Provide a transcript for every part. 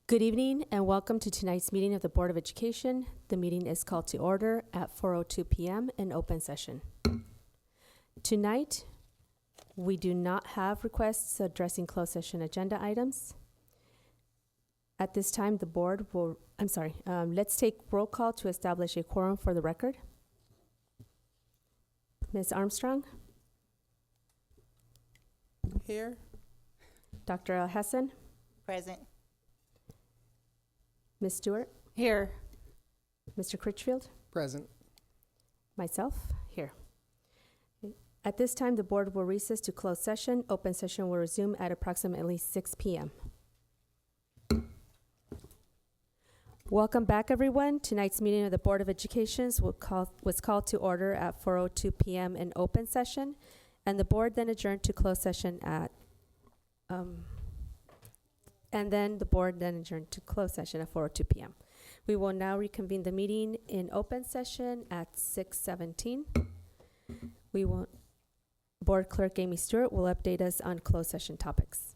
Good evening and welcome to tonight's meeting of the Board of Education. The meeting is called to order at 4:02 p.m. in open session. Tonight, we do not have requests addressing closed session agenda items. At this time, the board will, let's take roll call to establish a quorum for the record. Ms. Armstrong, Here. Dr. Alhassan, Present. Ms. Stewart, Here. Mr. Critchfield, Present. myself, here. At this time, the board will recess to closed session. Open session will resume at approximately 6 p.m. Welcome back, everyone. Tonight's meeting of the Board of Education was called to order at 4:02 p.m. in open session, and the board then adjourned to closed session at 4:02 p.m. We will now reconvene the meeting in open session at 6:17. Board Clerk Amy Stewart will update us on closed session topics.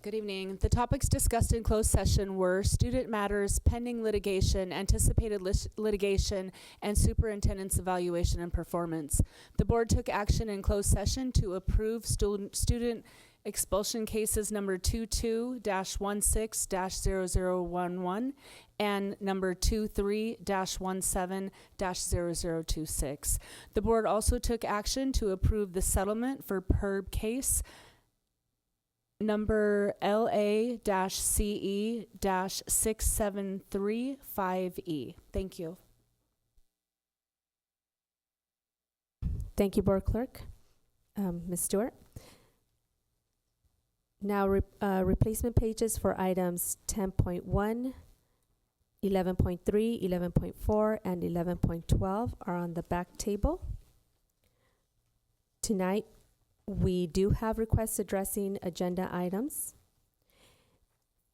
Good evening. The topics discussed in closed session were student matters, pending litigation, anticipated litigation, and superintendent's evaluation and performance. The board took action in closed session to approve student expulsion cases number 22-16-0011 and number 23-17-0026. The board also took action to approve the settlement for PERB case number LA-CE-6735E. Thank you. Thank you, Board Clerk. Ms. Stewart. Now, replacement pages for items 10.1, 11.3, 11.4, and 11.12 are on the back table. Tonight, we do have requests addressing agenda items.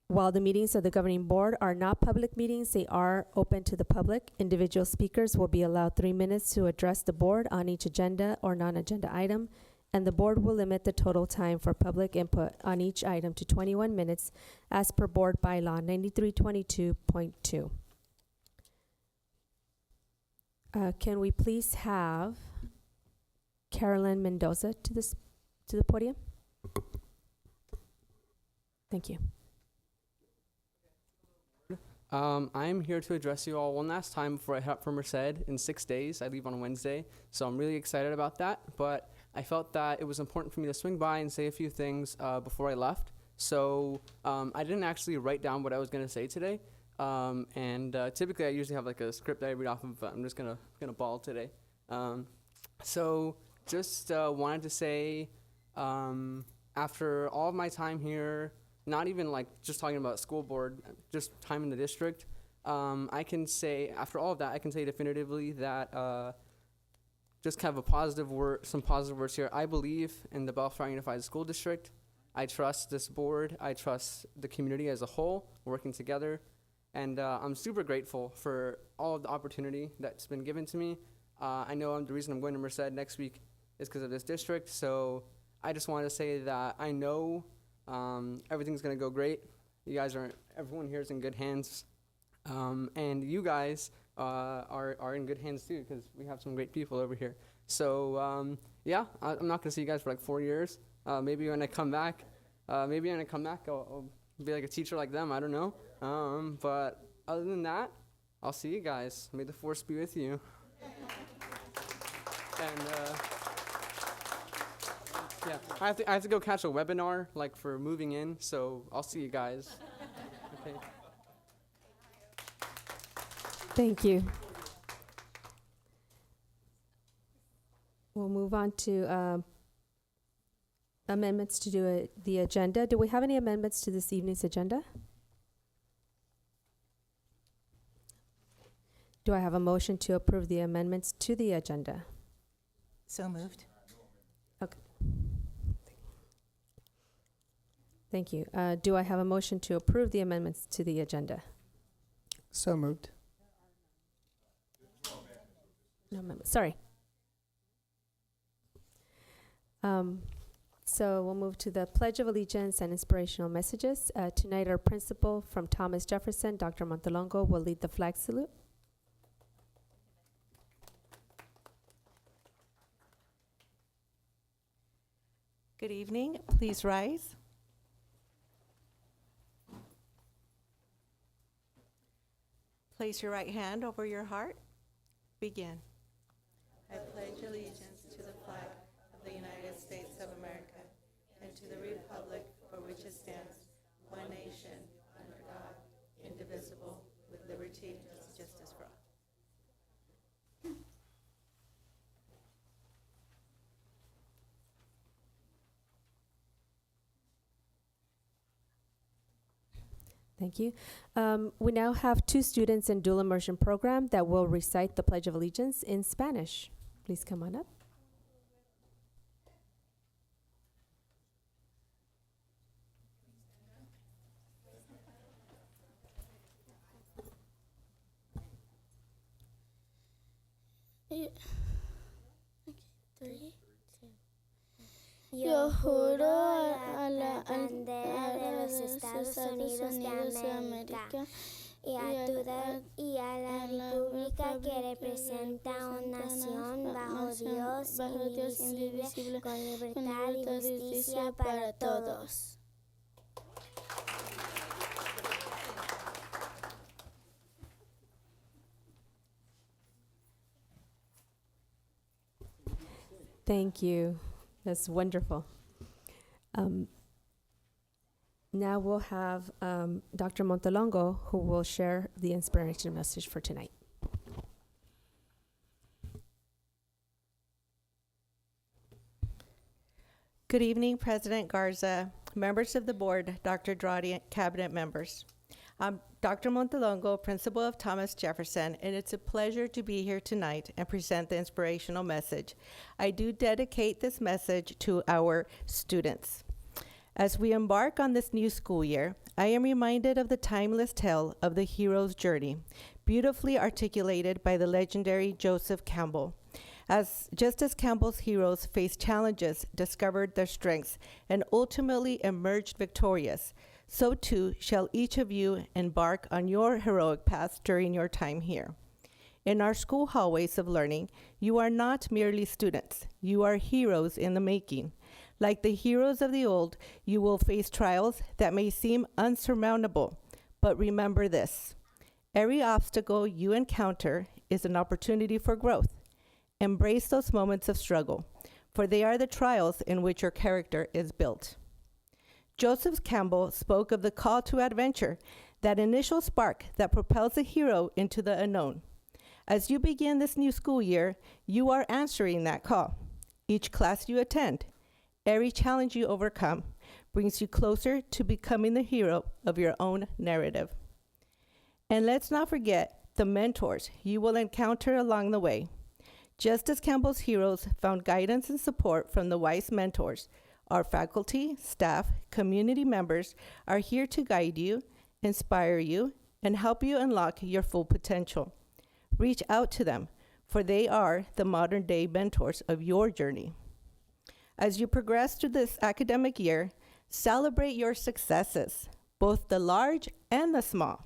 While the meetings of the governing board are not public meetings, they are open to the public. Individual speakers will be allowed 3 minutes to address the board on each agenda or non-agenda item, and the board will limit the total time for public input on each item to 21 minutes as per board bylaw 9322.2. Can we please have Carolyn Mendoza to the podium? Thank you. I'm here to address you all one last time before I head up for Merced in 6 days. I leave on Wednesday, so I'm really excited about that. But I felt that it was important for me to swing by and say a few things before I left. So I didn't actually write down what I was going to say today. Typically I usually have like a script that I read off of, but I'm just gonna ball today. So just wanted to say, after all of my time here, not even like just talking about school board, just time in the district, I can say, after all of that, I can say definitively that just kind of some positive words here. I believe in the Bellflower Unified School District. I trust this board. I trust the community as a whole, working together. And I'm super grateful for all of the opportunity that's been given to me. I know the reason I'm going to Merced next week is because of this district. So I just wanted to say that I know everything's going to go great. Everyone here is in good hands. And you guys are in good hands too, because we have some great people over here. So I'm not going to see you guys for like 4 years. Maybe when I come back, I'll be like a teacher like them. I don't know. But other than that, I'll see you guys. May the force be with you. And I have to go catch a webinar like for moving in, so I'll see you guys. Okay. Thank you. We'll move on to amendments to the agenda. Do we have any amendments to this evening's agenda? Do I have a motion to approve the amendments to the agenda? So moved. Okay. Thank you. Do I have a motion to approve the amendments to the agenda? So moved. No amendments. Sorry. So we'll move to the Pledge of Allegiance and inspirational messages. Tonight, our principal from Thomas Jefferson, Dr. Montalongo, will lead the flag salute. Good evening. Please rise. Place your right hand over your heart. Begin. I pledge allegiance to the flag of the United States of America and to the republic for which it stands, one nation, under God, indivisible, with liberty and justice for all. Thank you. We now have 2 students in dual immersion program that will recite the Pledge of Allegiance in Spanish. Please come on up. Yo juro a la bandera de los Estados Unidos de América y a la república que representa una nación bajo Dios indivisible, con libertad y justicia para todos. Thank you. That's wonderful. Now we'll have Dr. Montalongo, who will share the inspiration message for tonight. Good evening, President Garza, members of the board, Dr. Dradi, cabinet members. I'm Dr. Montalongo, principal of Thomas Jefferson, and it's a pleasure to be here tonight and present the inspirational message. I do dedicate this message to our students. As we embark on this new school year, I am reminded of the timeless tale of the hero's journey, beautifully articulated by the legendary Joseph Campbell. Just as Campbell's heroes faced challenges, discovered their strengths, and ultimately emerged victorious, so too shall each of you embark on your heroic path during your time here. In our school hallways of learning, you are not merely students, you are heroes in the making. Like the heroes of the old, you will face trials that may seem unsurmountable, but remember this: every obstacle you encounter is an opportunity for growth. Embrace those moments of struggle, for they are the trials in which your character is built. Joseph Campbell spoke of the call to adventure, that initial spark that propels a hero into the unknown. As you begin this new school year, you are answering that call. Each class you attend, every challenge you overcome, brings you closer to becoming the hero of your own narrative. And let's not forget the mentors you will encounter along the way. Just as Campbell's heroes found guidance and support from the wise mentors, our faculty, staff, community members are here to guide you, inspire you, and help you unlock your full potential. Reach out to them, for they are the modern-day mentors of your journey. As you progress through this academic year, celebrate your successes, both the large and the small.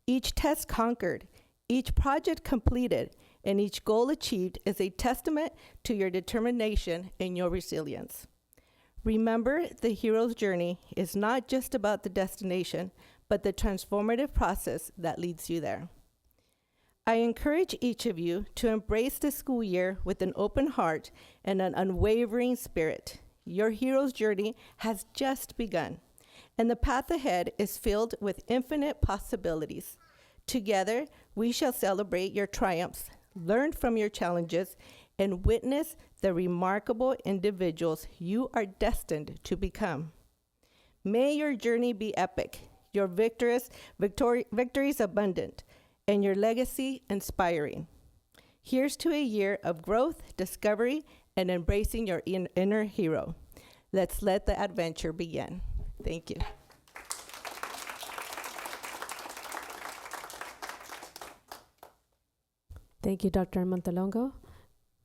Each test conquered, each project completed, and each goal achieved is a testament to your determination and your resilience. Remember, the hero's journey is not just about the destination, but the transformative process that leads you there. I encourage each of you to embrace the school year with an open heart and an unwavering spirit. Your hero's journey has just begun, and the path ahead is filled with infinite possibilities. Together, we shall celebrate your triumphs, learn from your challenges, and witness the remarkable individuals you are destined to become. May your journey be epic, your victories abundant, and your legacy inspiring. Here's to a year of growth, discovery, and embracing your inner hero. Let's let the adventure begin. Thank you. Thank you, Dr. Montalongo.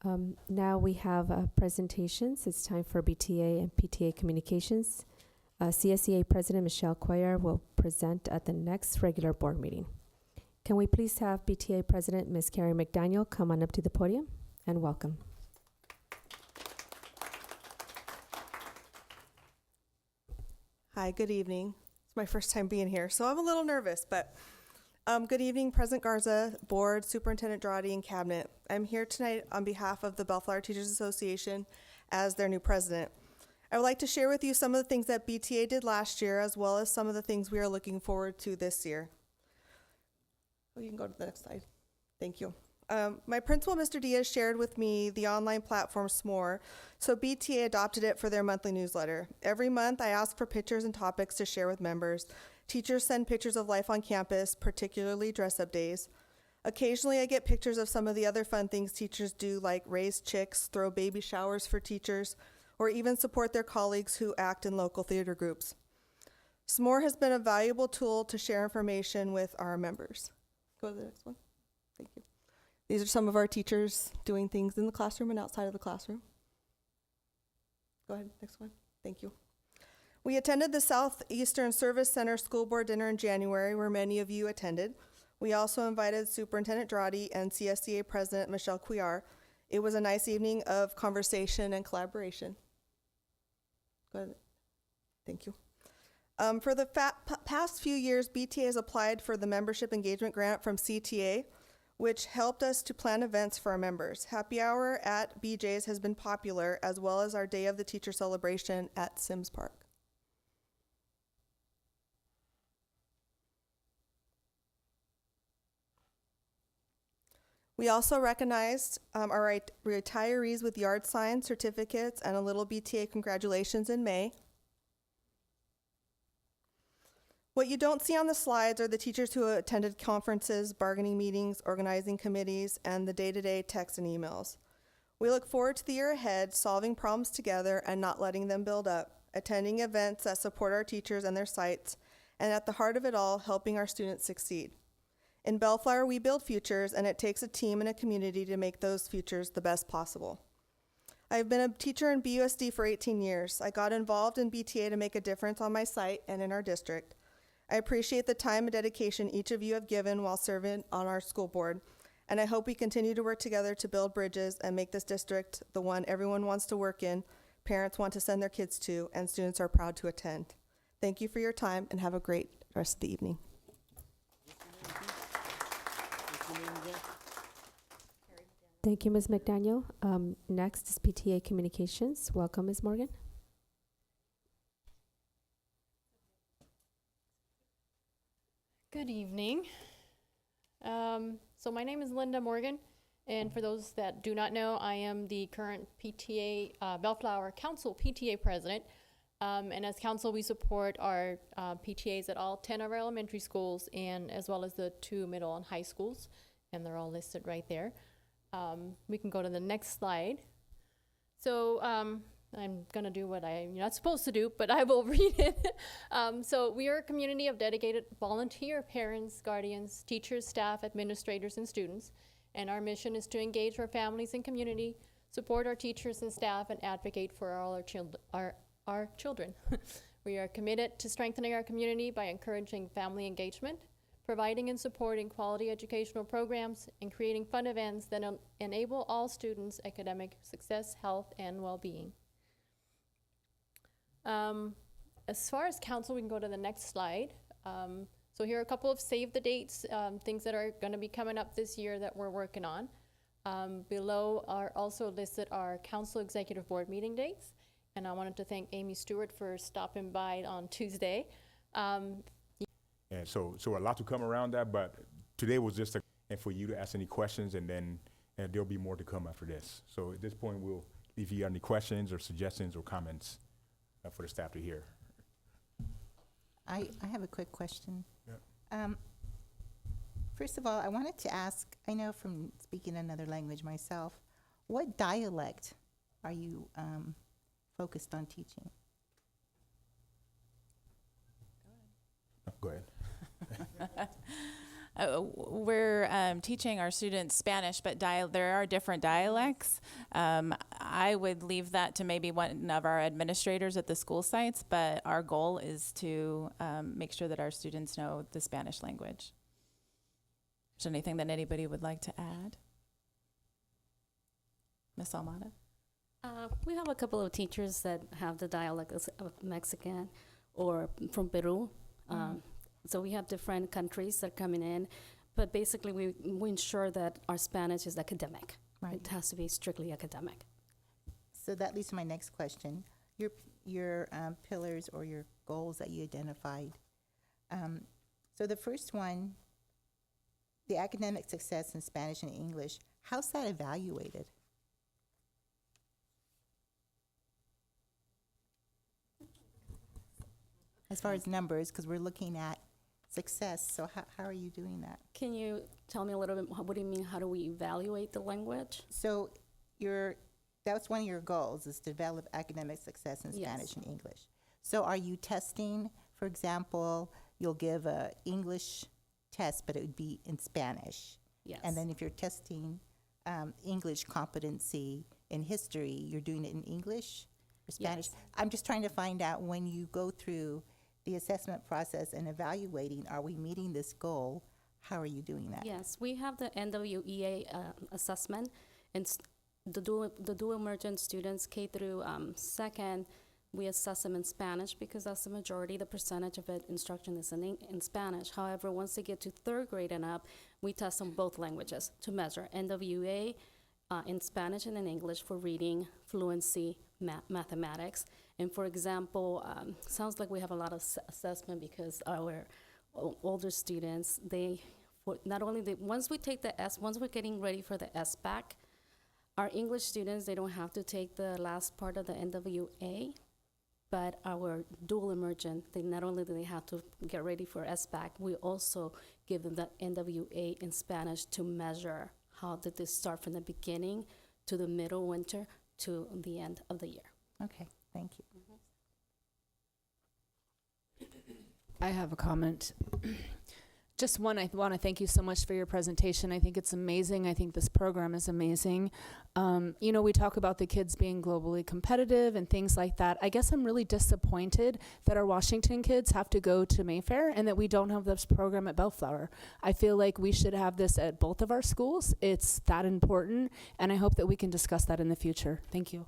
Now we have presentations. It's time for BTA and PTA communications. CSEA President Michelle Cuellar will present at the next regular board meeting. Can we please have BTA President Ms. Carrie McDaniel come on up to the podium and welcome. Hi, good evening. It's my first time being here, so I'm a little nervous, but good evening, President Garza, Board, Superintendent Drotti, and Cabinet. I'm here tonight on behalf of the Bellflower Teachers Association as their new president. I would like to share with you some of the things that BTA did last year, as well as some of the things we are looking forward to this year. Oh, you can go to the next slide. Thank you. My principal, Mr. Diaz, shared with me the online platform S'more, so BTA adopted it for their monthly newsletter. Every month, I ask for pictures and topics to share with members. Teachers send pictures of life on campus, particularly dress-up days. Occasionally, I get pictures of some of the other fun things teachers do, like raise chicks, throw baby showers for teachers, or even support their colleagues who act in local theater groups. S'more has been a valuable tool to share information with our members. Go to the next one. Thank you. These are some of our teachers doing things in the classroom and outside of the classroom. Go ahead, next one. Thank you. We attended the Southeastern Service Center School Board Dinner in January, where many of you attended. We also invited Superintendent Drotti and CSEA President Michelle Cuellar. It was a nice evening of conversation and collaboration. Go ahead. Thank you. For the past few years, BTA has applied for the Membership Engagement Grant from CTA, which helped us to plan events for our members. Happy Hour at BJ's has been popular, as well as our Day of the Teacher celebration at Sims Park. We also recognized our retirees with yard signs, certificates, and a little BTA congratulations in May. What you don't see on the slides are the teachers who attended conferences, bargaining meetings, organizing committees, and the day-to-day texts and emails. We look forward to the year ahead, solving problems together and not letting them build up, attending events that support our teachers and their sites, and at the heart of it all, helping our students succeed. In Bellflower, we build futures, and it takes a team and a community to make those futures the best possible. I've been a teacher in BUSD for 18 years. I got involved in BTA to make a difference on my site and in our district. I appreciate the time and dedication each of you have given while serving on our school board, and I hope we continue to work together to build bridges and make this district the one everyone wants to work in, parents want to send their kids to, and students are proud to attend. Thank you for your time, and have a great rest of the evening. Thank you, Ms. McDaniel. Next is PTA communications. Welcome, Ms. Morgan. Good evening. So my name is Linda Morgan, and for those that do not know, I am the current PTA, Bellflower Council PTA president. And as council, we support our PTAs at all 10 of our elementary schools, and as well as the 2 middle and high schools, and they're all listed right there. We can go to the next slide. So I'm going to do what I'm not supposed to do, but I will read it. So we are a community of dedicated volunteer parents, guardians, teachers, staff, administrators, and students. And our mission is to engage our families and community, support our teachers and staff, and advocate for all our children. We are committed to strengthening our community by encouraging family engagement, providing and supporting quality educational programs, and creating fun events that enable all students' academic success, health, and well-being. As far as council, we can go to the next slide. So here are a couple of save the dates, things that are going to be coming up this year that we're working on. Below are also listed our council executive board meeting dates. And I wanted to thank Amy Stewart for stopping by on Tuesday. And so a lot to come around that, but today was just and for you to ask any questions, and then there'll be more to come after this. So at this point, we'll, if you got any questions or suggestions or comments for the staff to hear. I have a quick question. Yeah. First of all, I wanted to ask, I know from speaking another language myself, what dialect are you focused on teaching? Go ahead. We're teaching our students Spanish, but there are different dialects. I would leave that to maybe one of our administrators at the school sites, but our goal is to make sure that our students know the Spanish language. Is there anything that anybody would like to add? Ms. Almada? We have a couple of teachers that have the dialect of Mexican or from Peru. So we have different countries that are coming in, but basically we ensure that our Spanish is academic. Right. It has to be strictly academic. So that leads to my next question. Your pillars or your goals that you identified. So the first one, the academic success in Spanish and English, how's that evaluated? As far as numbers, because we're looking at success, so how are you doing that? Can you tell me a little bit, what do you mean, how do we evaluate the language? So that's one of your goals, is to develop academic success in Yes. Spanish and English. So are you testing, for example, you'll give a English test, but it would be in Spanish. Yes. And then if you're testing English competency in history, you're doing it in English or Spanish? Yes. I'm just trying to find out, when you go through the assessment process and evaluating, are we meeting this goal? How are you doing that? Yes, we have the NWEA assessment, and the dual emergent students K through second, we assess them in Spanish because that's the majority. The percentage of it instruction is in Spanish. However, once they get to third grade and up, we test them both languages to measure NWEA in Spanish and in English for reading, fluency, mathematics. And for example, sounds like we have a lot of assessment because our older students, once we take the once we're getting ready for the SBAC, our English students, they don't have to take the last part of the NWA, but our dual emergent, they not only do they have to get ready for SBAC, we also give them the NWA in Spanish to measure how did they start from the beginning to the middle winter to the end of the year. Okay, thank you. I have a comment. Just one, I want to thank you so much for your presentation. I think it's amazing. I think this program is amazing. We talk about the kids being globally competitive and things like that. I guess I'm really disappointed that our Washington kids have to go to Mayfair and that we don't have this program at Bellflower. I feel like we should have this at both of our schools. It's that important, and I hope that we can discuss that in the future. Thank you.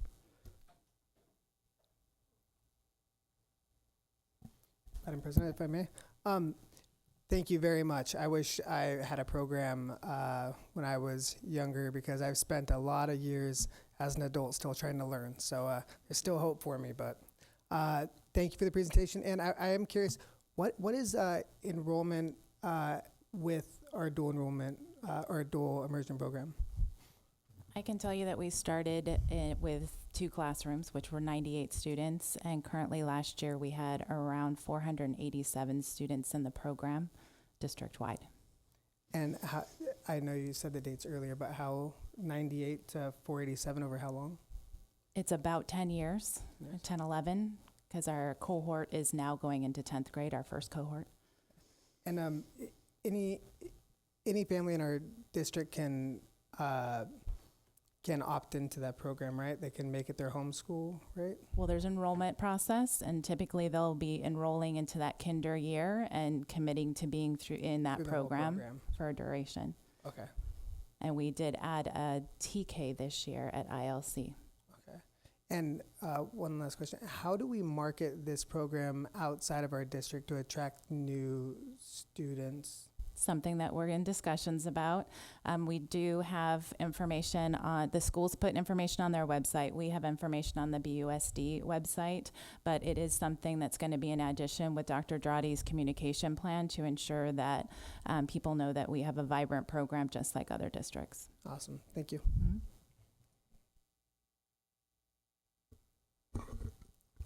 Madam President, if I may. Thank you very much. I wish I had a program when I was younger, because I've spent a lot of years as an adult still trying to learn. So there's still hope for me. But thank you for the presentation. And I am curious, what is enrollment with our dual enrollment or dual immersion program? I can tell you that we started with 2 classrooms, which were 98 students, and currently last year we had around 487 students in the program, district-wide. And how, I know you said the dates earlier, but how 98 to 487 over how long? It's about 10 years, Nice. 10, 11, because our cohort is now going into 10th grade, our first cohort. And any family in our district can opt into that program, right? They can make it their home school, right? Well, there's enrollment process, and typically they'll be enrolling into that kinder year and committing to being in that Through the whole program program. for a duration. Okay. And we did add a TK this year at ILC. Okay. And one last question. How do we market this program outside of our district to attract new students? Something that we're in discussions about. We do have information on, the schools put information on their website. We have information on the BUSD website, but it is something that's going to be in addition with Dr. Drotti's communication plan to ensure that people know that we have a vibrant program just like other districts. Awesome. Thank you. Mm-hmm.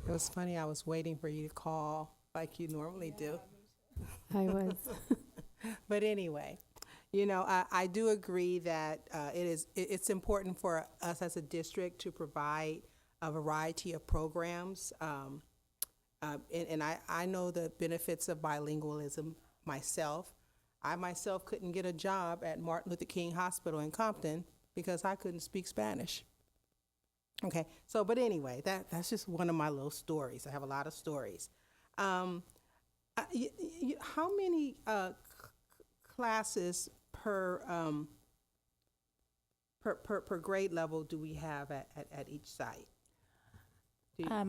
It was funny, I was waiting for you to call like you normally do. I was. But anyway, I do agree that it's important for us as a district to provide a variety of programs. And I know the benefits of bilingualism myself. I myself couldn't get a job at Martin Luther King Hospital in Compton because I couldn't speak Spanish. Okay, so, but anyway, that's just one of my little stories. I have a lot of stories. How many classes per grade level do we have at each site?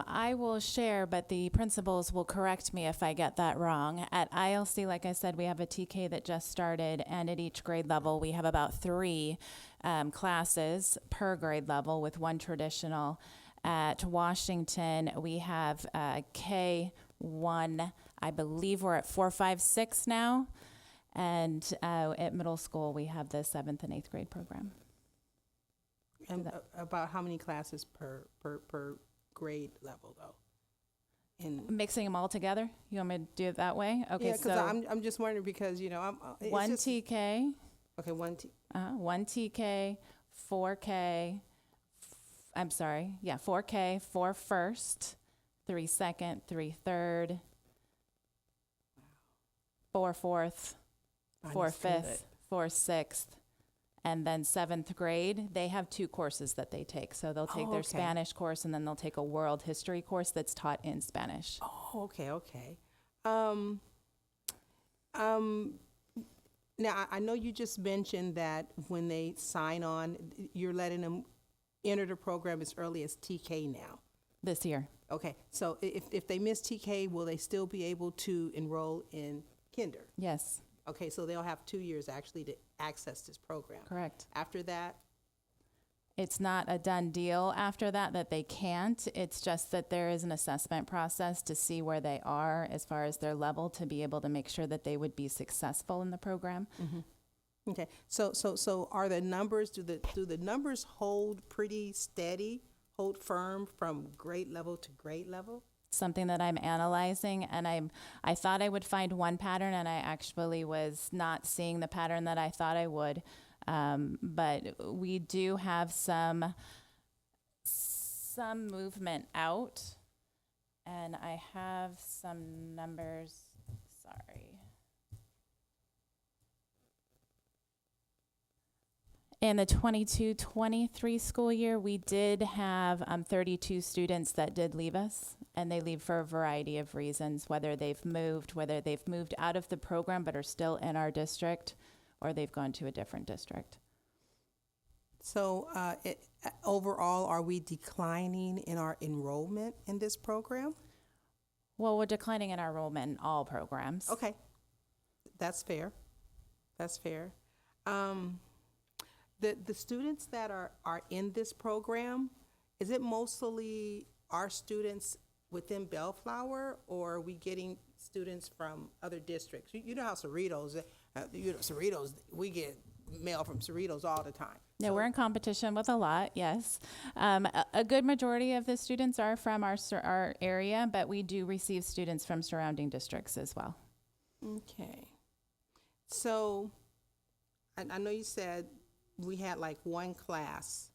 I will share, but the principals will correct me if I get that wrong. At ILC, like I said, we have a TK that just started, and at each grade level, we have about 3 classes per grade level with 1 traditional. At Washington, we have K1, I believe we're at 4, 5, 6 now. And at middle school, we have the 7th and 8th grade program. And about how many classes per grade level, though? Mixing them all together? You want me to do it that way? Okay, yeah, because I'm just wondering because, you know, it's 1 just, TK. Okay, 1 T. 1 TK, 4K. 4K, 4 first, 3 second, 3 third, 4 fourth, 4 fifth, 4 sixth. And then 7th grade, they have 2 courses that they take. So they'll take their Spanish course, and then they'll take a world history course that's taught in Spanish. Oh, okay. Now, I know you just mentioned that when they sign on, you're letting them enter the program as early as TK now. This year. Okay, so if they miss TK, will they still be able to enroll in kinder? Yes. Okay, so they'll have 2 years actually to access this program. Correct. After that? It's not a done deal after that they can't. It's just that there is an assessment process to see where they are as far as their level to be able to make sure that they would be successful in the program. Mm-hmm. Okay, so are the numbers, do the numbers hold pretty steady, hold firm from grade level to grade level? Something that I'm analyzing, and I thought I would find one pattern, and I actually was not seeing the pattern that I thought I would. But we do have some movement out, and I have some numbers. Sorry. In the 22-23 school year, we did have 32 students that did leave us, and they leave for a variety of reasons, whether they've moved out of the program but are still in our district, or they've gone to a different district. So overall, are we declining in our enrollment in this program? Well, we're declining in our enrollment in all programs. Okay, that's fair. The students that are in this program, is it mostly our students within Bellflower, or are we getting students from other districts? You know how Cerritos, Cerritos, we get mail from Cerritos all the time. Yeah, we're in competition with a lot, yes. A good majority of the students are from our area, but we do receive students from surrounding districts as well. Okay. So I know you said we had like 1 class,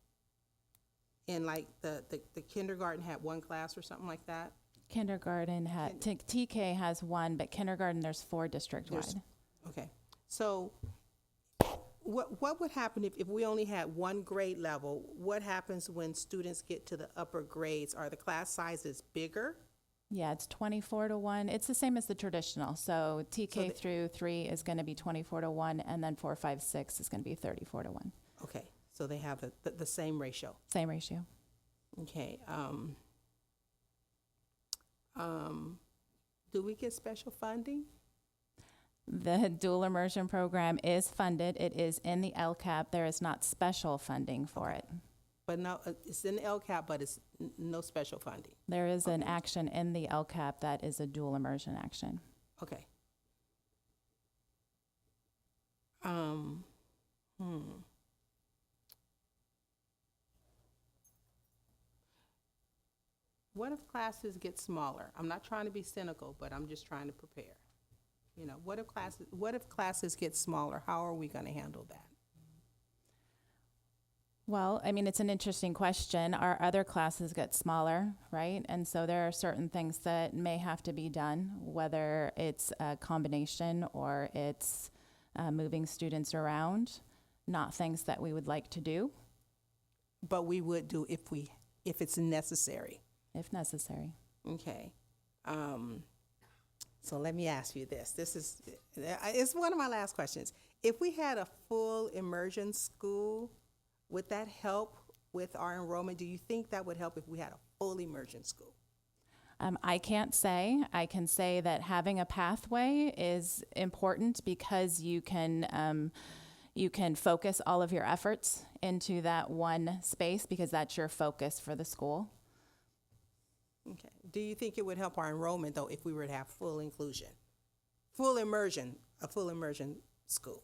and like the kindergarten had 1 class or something like that? Kindergarten had, TK has 1, but kindergarten there's 4 district-wide. Okay, so what would happen if we only had 1 grade level? What happens when students get to the upper grades? Are the class sizes bigger? Yeah, it's 24-1. It's the same as the traditional. So TK through 3 is going to be 24-1, and then 4, 5, 6 is going to be 34-1. Okay, so they have the same ratio. Same ratio. Okay. Do we get special funding? The dual immersion program is funded. It is in the LCAP. There is not special funding for it. But no, it's in the LCAP, but it's no special funding. There is an action in the LCAP that is a dual immersion action. Okay. What if classes get smaller? I'm not trying to be cynical, but I'm just trying to prepare. You know, what if classes get smaller? How are we going to handle that? Well, I mean, it's an interesting question. Our other classes get smaller, right? And so there are certain things that may have to be done, whether it's a combination or it's moving students around, not things that we would like to do, But we would do if it's necessary. if necessary. Okay. So let me ask you this. It's one of my last questions. If we had a full immersion school, would that help with our enrollment? Do you think that would help if we had a full immersion school? I can't say. I can say that having a pathway is important because you can focus all of your efforts into that one space because that's your focus for the school. Okay. Do you think it would help our enrollment, though, if we were to have full inclusion? Full immersion, a full immersion school?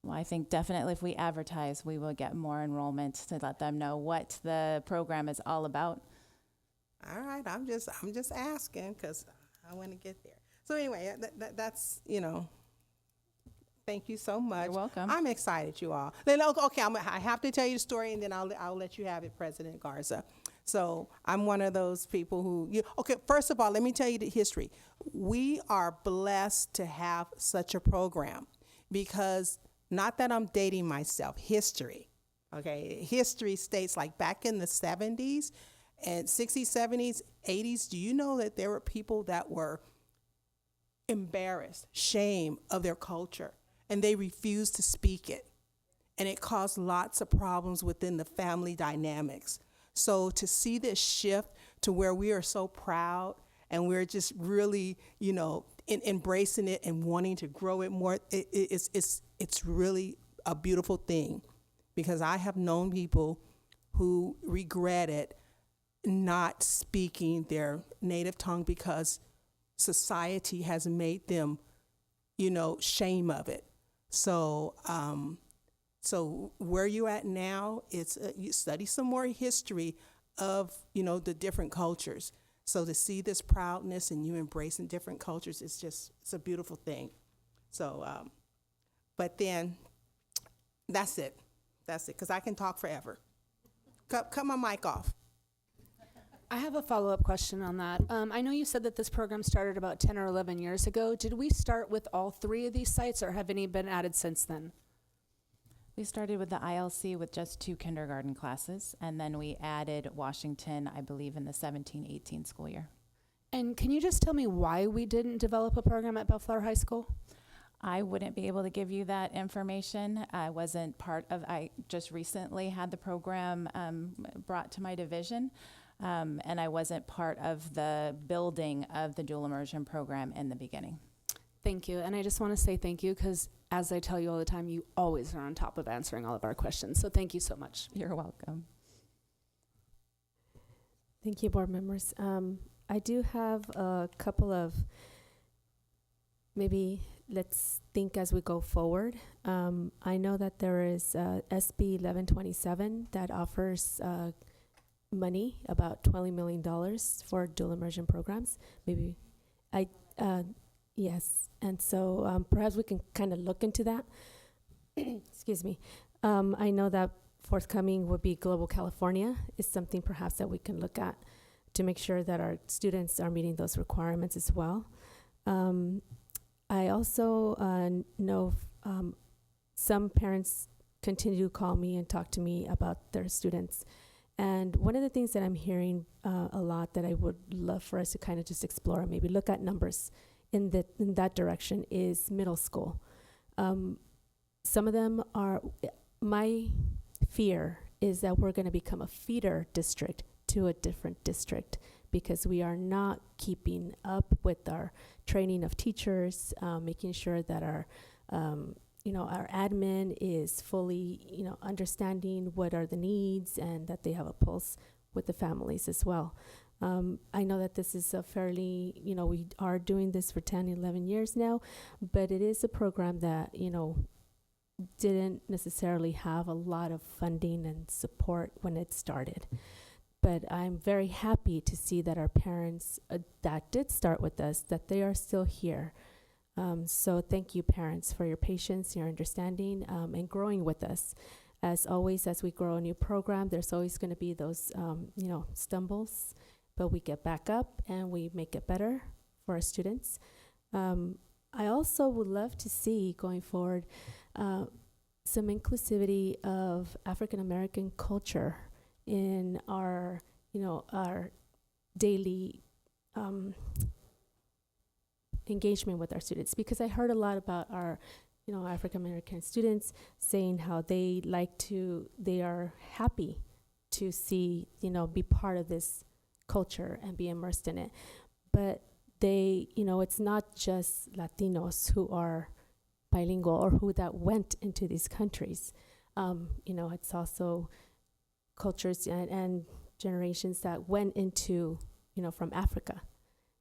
Well, I think definitely if we advertise, we will get more enrollment to let them know what the program is all about. All right, I'm just asking because I want to get there. So anyway, that's, thank you so much. You're welcome. I'm excited, you all. Then, okay, I have to tell you the story, and then I'll let you have it, President Garza. So I'm one of those people who, okay, first of all, let me tell you the history. We are blessed to have such a program because, not that I'm dating myself, history, okay? History states like back in the 70s and 60s, 70s, 80s, do you know that there were people that were embarrassed, shame of their culture, and they refused to speak it. And it caused lots of problems within the family dynamics. So to see this shift to where we are so proud and we're just really, embracing it and wanting to grow it more, it's really a beautiful thing, because I have known people who regretted not speaking their native tongue because society has made them, shame of it. So, so where you at now, it's you study some more history of, the different cultures. So to see this proudness and you embracing different cultures, it's a beautiful thing. So, but then that's it, because I can talk forever. Cut my mic off. I have a follow-up question on that. I know you said that this program started about 10 or 11 years ago. Did we start with all 3 of these sites, or have any been added since then? We started with the ILC with just 2 kindergarten classes, and then we added Washington, I believe, in the 17-18 school year. And can you just tell me why we didn't develop a program at Bellflower High School? I wouldn't be able to give you that information. I just recently had the program brought to my division, and I wasn't part of the building of the dual immersion program in the beginning. Thank you. And I just want to say thank you because, as I tell you all the time, you always are on top of answering all of our questions. So thank you so much. You're welcome. Thank you, board members. I do have a couple of, maybe let's think as we go forward. I know that there is SB 1127 that offers money, about $20 million for dual immersion programs. Yes, and so perhaps we can kind of look into that. Excuse me. I know that forthcoming would be Global California is something perhaps that we can look at to make sure that our students are meeting those requirements as well. I also know some parents continue to call me and talk to me about their students. And one of the things that I'm hearing a lot that I would love for us to kind of just explore and maybe look at numbers in that direction is middle school. Some of them are, my fear is that we're going to become a feeder district to a different district because we are not keeping up with our training of teachers, making sure that our admin is fully, understanding what are the needs and that they have a pulse with the families as well. I know that this is a fairly, we are doing this for 10, 11 years now, but it is a program that, didn't necessarily have a lot of funding and support when it started. But I'm very happy to see that our parents that did start with us, that they are still here. So thank you, parents, for your patience, your understanding, and growing with us. As always, as we grow a new program, there's always going to be those, stumbles, but we get back up and we make it better for our students. I also would love to see going forward some inclusivity of African American culture in our, our daily engagement with our students, because I heard a lot about our, African American students saying how they are happy to see, be part of this culture and be immersed in it. But they, it's not just Latinos who are bilingual or who that went into these countries. It's also cultures and generations that went into, from Africa.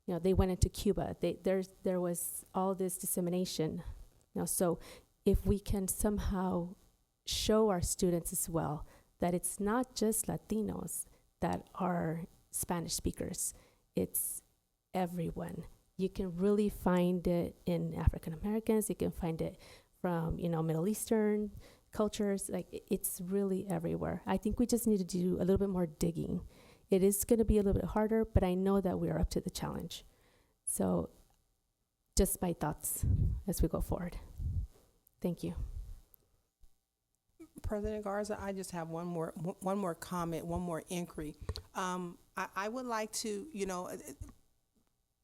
They went into Cuba. There was all this dissemination. So if we can somehow show our students as well that it's not just Latinos that are Spanish speakers, it's everyone. You can really find it in African Americans. You can find it from, Middle Eastern cultures. Like, it's really everywhere. I think we just need to do a little bit more digging. It is going to be a little bit harder, but I know that we are up to the challenge. So just my thoughts as we go forward. Thank you. President Garza, I just have one more comment, one more inquiry. I would like to,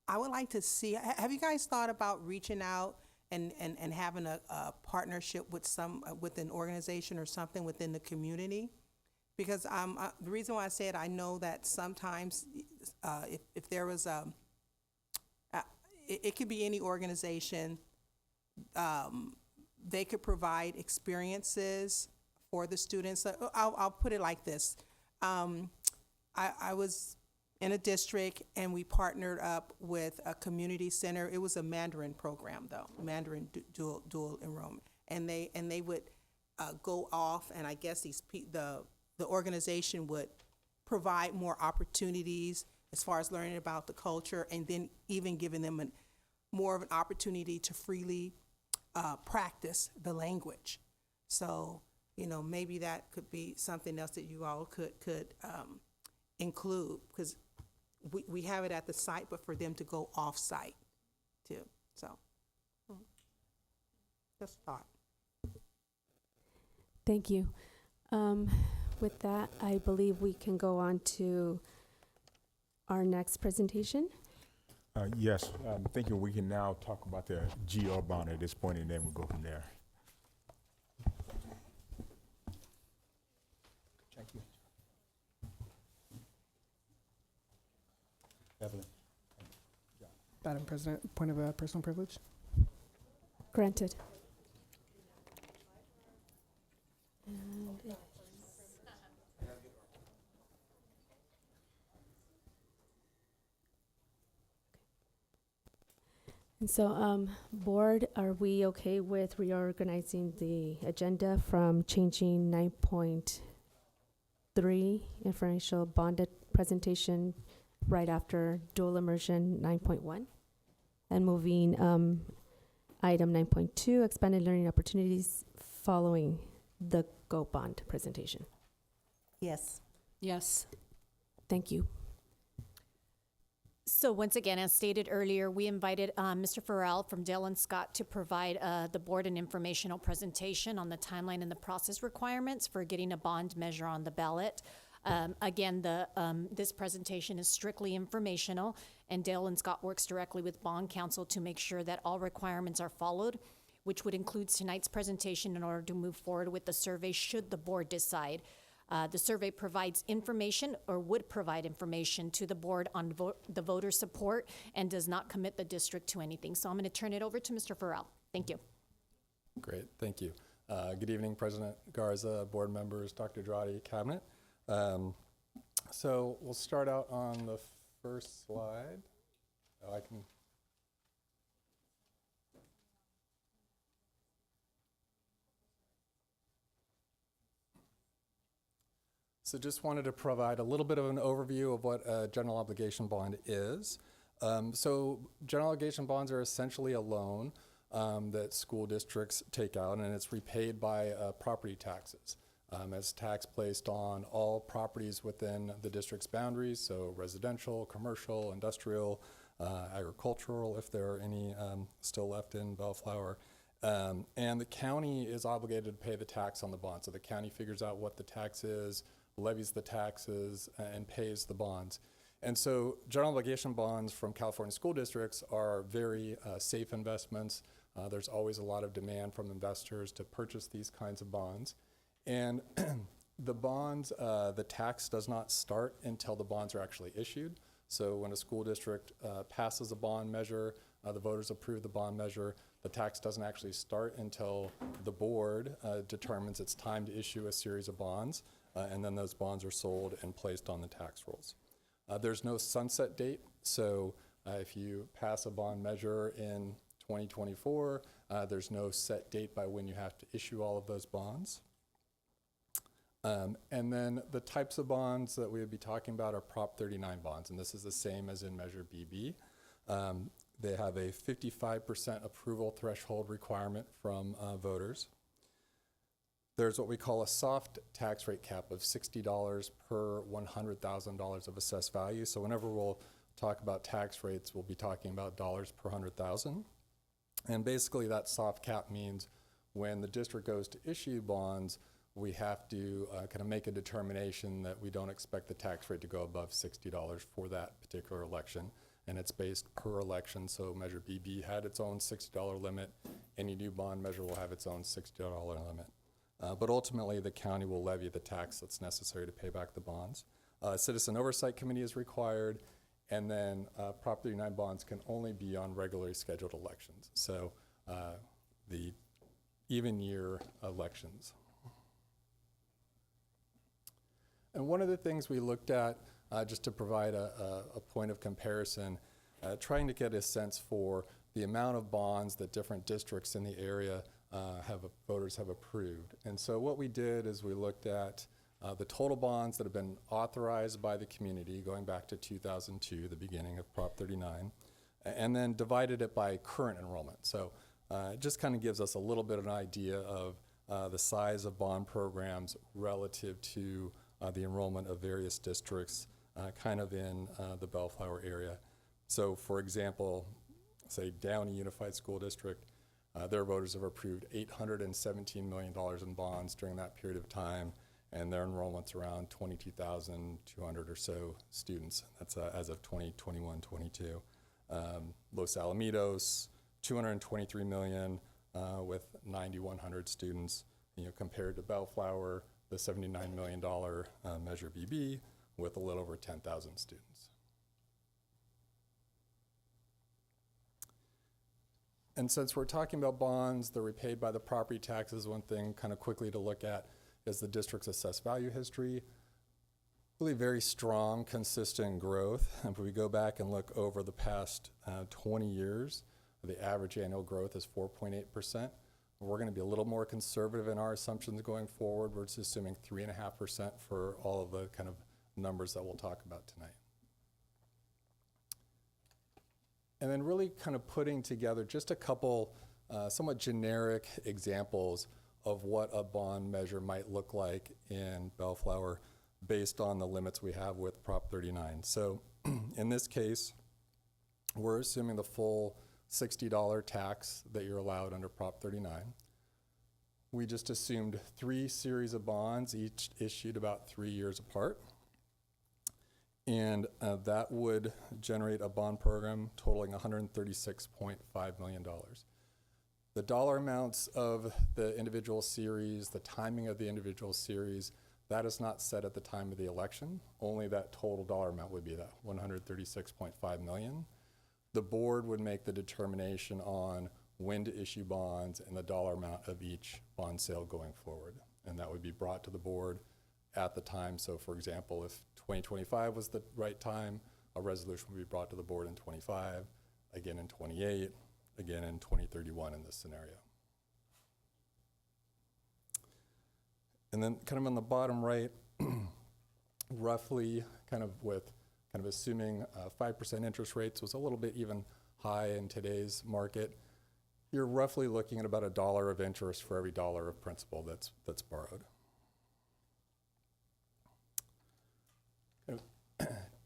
I would like to see, have you guys thought about reaching out and having a partnership with an organization or something within the community? Because the reason why I say it, I know that sometimes if there was it could be any organization, they could provide experiences for the students. I'll put it like this. I was in a district and we partnered up with a community center. It was a Mandarin program though, Mandarin dual enrollment. And they would go off, and I guess the organization would provide more opportunities as far as learning about the culture, and then even giving them more of an opportunity to freely practice the language. So, maybe that could be something else that you all could include, because we have it at the site, but for them to go off-site too. So, just a thought. Thank you. With that, I believe we can go on to our next presentation. Yes, I'm thinking we can now talk about the GL bond at this point, and then we'll go from there. Thank you. Evelyn. Madam President, point of personal privilege. Granted. And so, board, are we okay with reorganizing the agenda from changing 9.3 informational bonded presentation right after dual immersion 9.1, and moving item 9.2, expanded learning opportunities, following the Go Bond presentation? Yes. Yes. Thank you. So once again, as stated earlier, we invited Mr. Farrell from Dale and Scott to provide the board an informational presentation on the timeline and the process requirements for getting a bond measure on the ballot. Again, this presentation is strictly informational, and Dale and Scott works directly with bond counsel to make sure that all requirements are followed, which would include tonight's presentation in order to move forward with the survey should the board decide. The survey provides information, or would provide information, to the board on the voter support, and does not commit the district to anything. So I'm going to turn it over to Mr. Farrell. Thank you. Great, thank you. Good evening, President Garza, board members, Dr. Dradi, cabinet. So we'll start out on the first slide. So just wanted to provide a little bit of an overview of what a general obligation bond is. So general obligation bonds are essentially a loan that school districts take out, and it's repaid by property taxes. As tax placed on all properties within the district's boundaries, so residential, commercial, industrial, agricultural, if there are any still left in Bellflower. And the county is obligated to pay the tax on the bond. So the county figures out what the tax is, levies the taxes, and pays the bonds. And so general obligation bonds from California school districts are very safe investments. There's always a lot of demand from investors to purchase these kinds of bonds. And the bonds, the tax does not start until the bonds are actually issued. So when a school district passes a bond measure, the voters approve the bond measure, the tax doesn't actually start until the board determines it's time to issue a series of bonds, and then those bonds are sold and placed on the tax rolls. There's no sunset date, so if you pass a bond measure in 2024, there's no set date by when you have to issue all of those bonds. And then the types of bonds that we would be talking about are Prop 39 bonds, and this is the same as in Measure BB. They have a 55% approval threshold requirement from voters. There's what we call a soft tax rate cap of $60 per $100,000 of assessed value. So whenever we'll talk about tax rates, we'll be talking about dollars per 100,000. And basically that soft cap means when the district goes to issue bonds, we have to kind of make a determination that we don't expect the tax rate to go above $60 for that particular election. And it's based per election, so Measure BB had its own $60 limit. Any new bond measure will have its own $60 limit. But ultimately, the county will levy the tax that's necessary to pay back the bonds. Citizen Oversight Committee is required, and then Prop 39 bonds can only be on regularly scheduled elections, so the even year elections. And one of the things we looked at, just to provide a point of comparison, trying to get a sense for the amount of bonds that different districts in the area voters have approved. And so what we did is we looked at the total bonds that have been authorized by the community going back to 2002, the beginning of Prop 39, and then divided it by current enrollment. So it just kind of gives us a little bit of an idea of the size of bond programs relative to the enrollment of various districts kind of in the Bellflower area. So for example, say Downey Unified School District, their voters have approved $817 million in bonds during that period of time, and their enrollment's around 22,200 or so students. That's as of 2021-22. Los Alamitos, $223 million with 9,100 students, compared to Bellflower, the $79 million Measure BB with a little over 10,000 students. And since we're talking about bonds that are repaid by the property taxes, one thing kind of quickly to look at is the district's assessed value history. Really very strong, consistent growth. And if we go back and look over the past 20 years, the average annual growth is 4.8%. We're going to be a little more conservative in our assumptions going forward. We're just assuming 3.5% for all of the kind of numbers that we'll talk about tonight. And then really kind of putting together just a couple somewhat generic examples of what a bond measure might look like in Bellflower based on the limits we have with Prop 39. So in this case, we're assuming the full $60 tax that you're allowed under Prop 39. We just assumed 3 series of bonds, each issued about 3 years apart. And that would generate a bond program totaling $136.5 million. The dollar amounts of the individual series, the timing of the individual series, that is not set at the time of the election. Only that total dollar amount would be that $136.5 million. The board would make the determination on when to issue bonds and the dollar amount of each bond sale going forward. And that would be brought to the board at the time. So for example, if 2025 was the right time, a resolution would be brought to the board in 25, again in 28, again in 2031 in this scenario. And then kind of on the bottom right, roughly kind of with kind of assuming 5% interest rates was a little bit even high in today's market, you're roughly looking at about $1 of interest for every dollar of principal that's borrowed.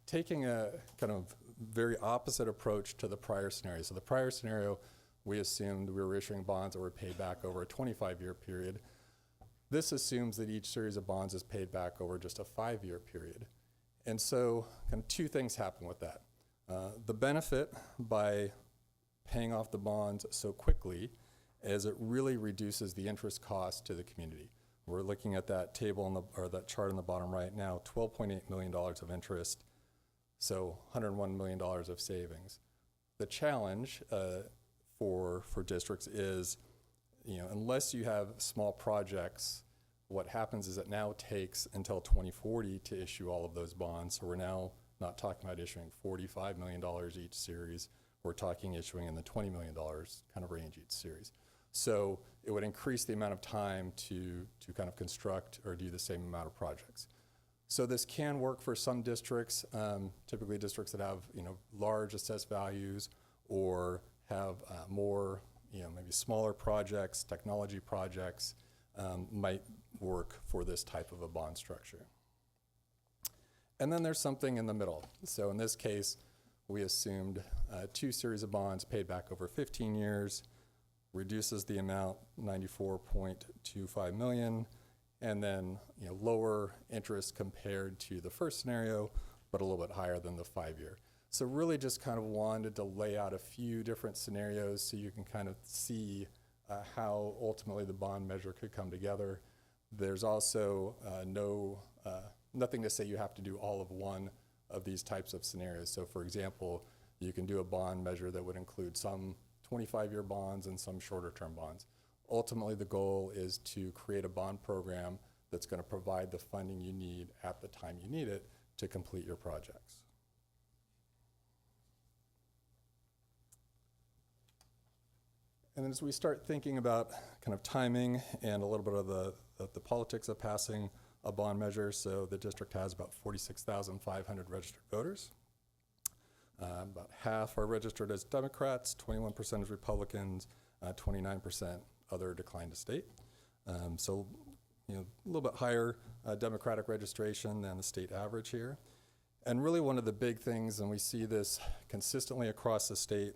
Taking a kind of very opposite approach to the prior scenario. So the prior scenario, we assumed we were issuing bonds that were paid back over a 25-year period. This assumes that each series of bonds is paid back over just a 5-year period. And so kind of two things happen with that. The benefit by paying off the bonds so quickly is it really reduces the interest cost to the community. We're looking at that table or that chart on the bottom right now, $12.8 million of interest, so $101 million of savings. The challenge for districts is, unless you have small projects, what happens is it now takes until 2040 to issue all of those bonds. So we're now not talking about issuing $45 million each series. We're talking issuing in the $20 million kind of range each series. So it would increase the amount of time to kind of construct or do the same amount of projects. So this can work for some districts, typically districts that have large assessed values or have more maybe smaller projects, technology projects might work for this type of a bond structure. And then there's something in the middle. So in this case, we assumed 2 series of bonds paid back over 15 years, reduces the amount 94.25 million, and then lower interest compared to the first scenario, but a little bit higher than the 5-year. So really just kind of wanted to lay out a few different scenarios so you can kind of see how ultimately the bond measure could come together. There's also nothing to say you have to do all of one of these types of scenarios. So for example, you can do a bond measure that would include some 25-year bonds and some shorter-term bonds. Ultimately, the goal is to create a bond program that's going to provide the funding you need at the time you need it to complete your projects. And then as we start thinking about kind of timing and a little bit of the politics of passing a bond measure, so the district has about 46,500 registered voters. About half are registered as Democrats, 21% as Republicans, 29% other declined to state. So a little bit higher Democratic registration than the state average here. And really one of the big things, and we see this consistently across the state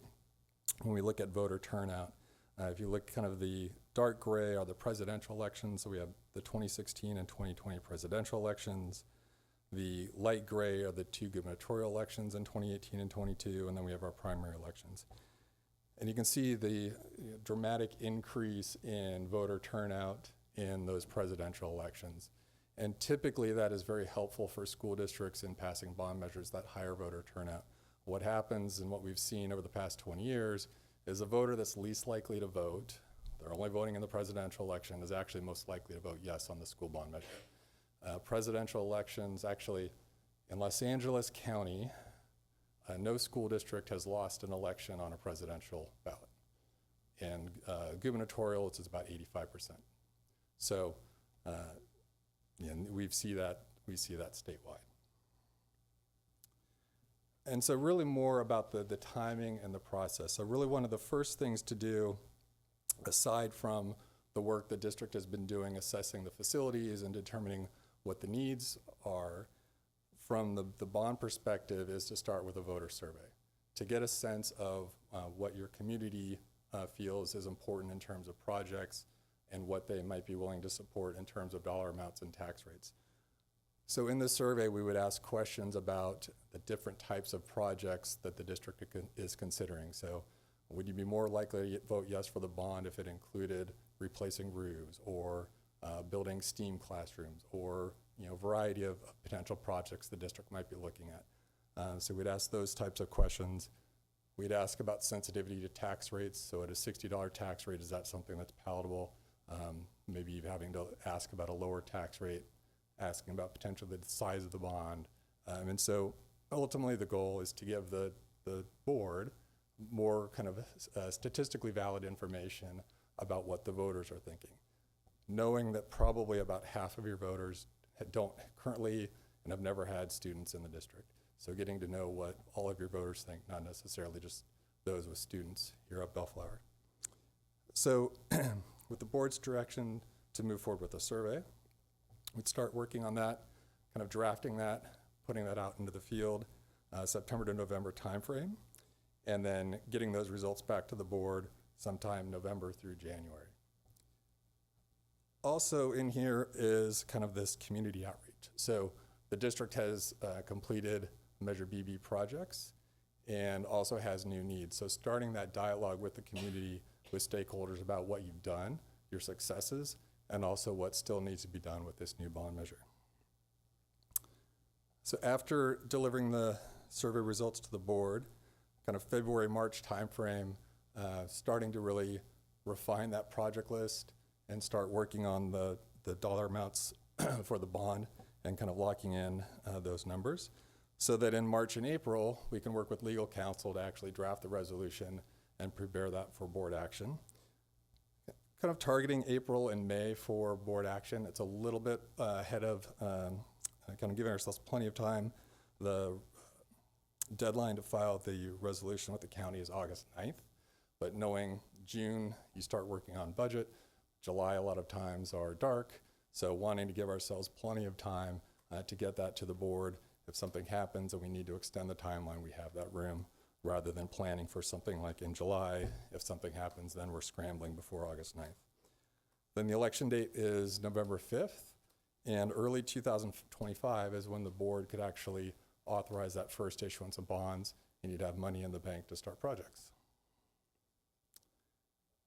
when we look at voter turnout, if you look kind of the dark gray are the presidential elections, so we have the 2016 and 2020 presidential elections. The light gray are the 2 gubernatorial elections in 2018 and 22, and then we have our primary elections. And you can see the dramatic increase in voter turnout in those presidential elections. And typically that is very helpful for school districts in passing bond measures, that higher voter turnout. What happens and what we've seen over the past 20 years is a voter that's least likely to vote, they're only voting in the presidential election, is actually most likely to vote yes on the school bond measure. Presidential elections, actually, in Los Angeles County, no school district has lost an election on a presidential ballot. And gubernatorial, it's about 85%. So we see that statewide. And so really more about the timing and the process. So really one of the first things to do, aside from the work the district has been doing assessing the facilities and determining what the needs are, from the bond perspective, is to start with a voter survey to get a sense of what your community feels is important in terms of projects and what they might be willing to support in terms of dollar amounts and tax rates. So in this survey, we would ask questions about the different types of projects that the district is considering. So would you be more likely to vote yes for the bond if it included replacing roofs or building STEAM classrooms or a variety of potential projects the district might be looking at? So we'd ask those types of questions. We'd ask about sensitivity to tax rates. So at a $60 tax rate, is that something that's palatable? Maybe having to ask about a lower tax rate, asking about potentially the size of the bond. And so ultimately the goal is to give the board more kind of statistically valid information about what the voters are thinking, knowing that probably about half of your voters don't currently and have never had students in the district. So getting to know what all of your voters think, not necessarily just those with students here at Bellflower. So with the board's direction to move forward with a survey, we'd start working on that, kind of drafting that, putting that out into the field. September to November timeframe, and then getting those results back to the board sometime November through January. Also in here is kind of this community outreach. So the district has completed Measure BB projects and also has new needs. So starting that dialogue with the community, with stakeholders about what you've done, your successes, and also what still needs to be done with this new bond measure. So after delivering the survey results to the board, kind of February, March timeframe, starting to really refine that project list and start working on the dollar amounts for the bond and kind of locking in those numbers, so that in March and April, we can work with legal counsel to actually draft the resolution and prepare that for board action. Kind of targeting April and May for board action. It's a little bit ahead of kind of giving ourselves plenty of time. The deadline to file the resolution with the county is August 9th, but knowing June, you start working on budget. July, a lot of times are dark, so wanting to give ourselves plenty of time to get that to the board. If something happens and we need to extend the timeline, we have that room, rather than planning for something like in July. If something happens, then we're scrambling before August 9th. Then the election date is November 5th, and early 2025 is when the board could actually authorize that first issuance of bonds, and you'd have money in the bank to start projects.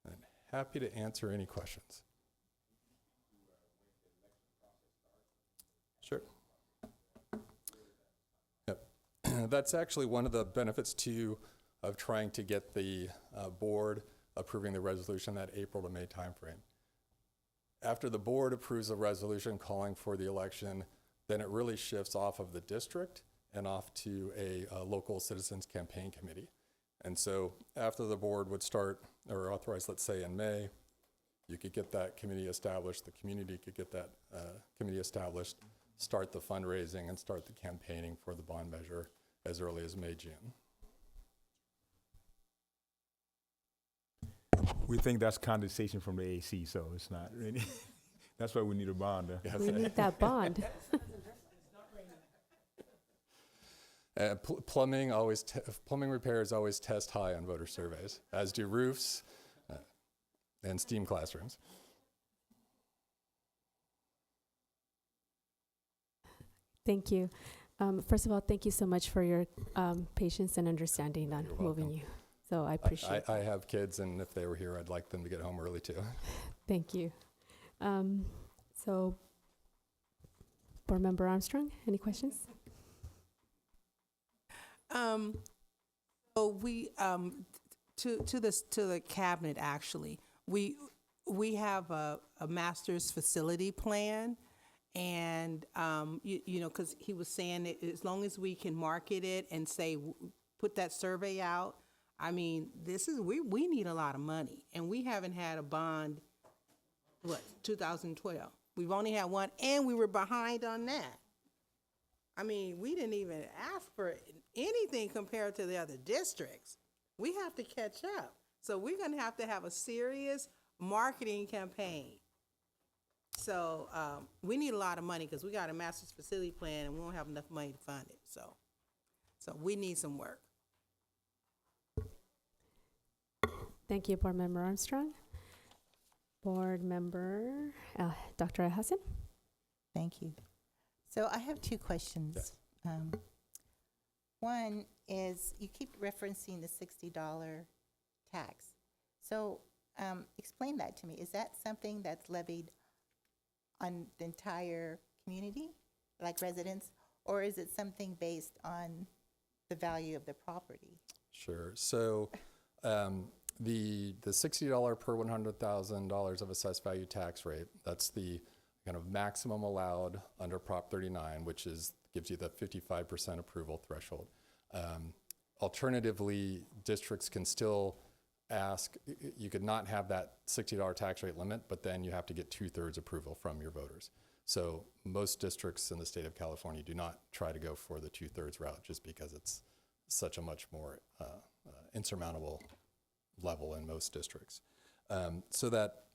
And happy to answer any questions. Sure. Yep. That's actually one of the benefits too of trying to get the board approving the resolution that April to May timeframe. After the board approves a resolution calling for the election, then it really shifts off of the district and off to a local citizens campaign committee. And so after the board would start or authorize, let's say in May, you could get that committee established, the community could get that committee established, start the fundraising and start the campaigning for the bond measure as early as May, June. We think that's condensation from the AC, so it's not really. That's why we need a bond. We need that bond. Plumbing repairs always test high on voter surveys, as do roofs and STEAM classrooms. Thank you. First of all, thank you so much for your patience and understanding on moving you. So I appreciate I have kids, and if they were here, I'd like them to get home early too. Thank you. So, Board Member Armstrong, any questions? So we to the cabinet actually, we have a master's facility plan, and you know, because he was saying that as long as we can market it and say put that survey out. I mean, we need a lot of money, and we haven't had a bond, 2012. We've only had one, and we were behind on that. I mean, we didn't even ask for anything compared to the other districts. We have to catch up. So we're going to have a serious marketing campaign. So we need a lot of money because we got a master's facility plan, and we don't have enough money to fund it. So we need some work. Thank you, Board Member Armstrong. Board Member Dr. Hassan. Thank you. So I have two questions. Yes. One is you keep referencing the $60 tax. So explain that to me. Is that something that's levied on the entire community, like residents, or is it something based on the value of the property? Sure. So the $60 per $100,000 of assessed value tax rate, that's the kind of maximum allowed under Prop 39, which gives you the 55% approval threshold. Alternatively, districts can still ask, you could not have that $60 tax rate limit, but then you have to get 2/3 approval from your voters. So most districts in the state of California do not try to go for the 2/3 route just because it's such a much more insurmountable level in most districts. So that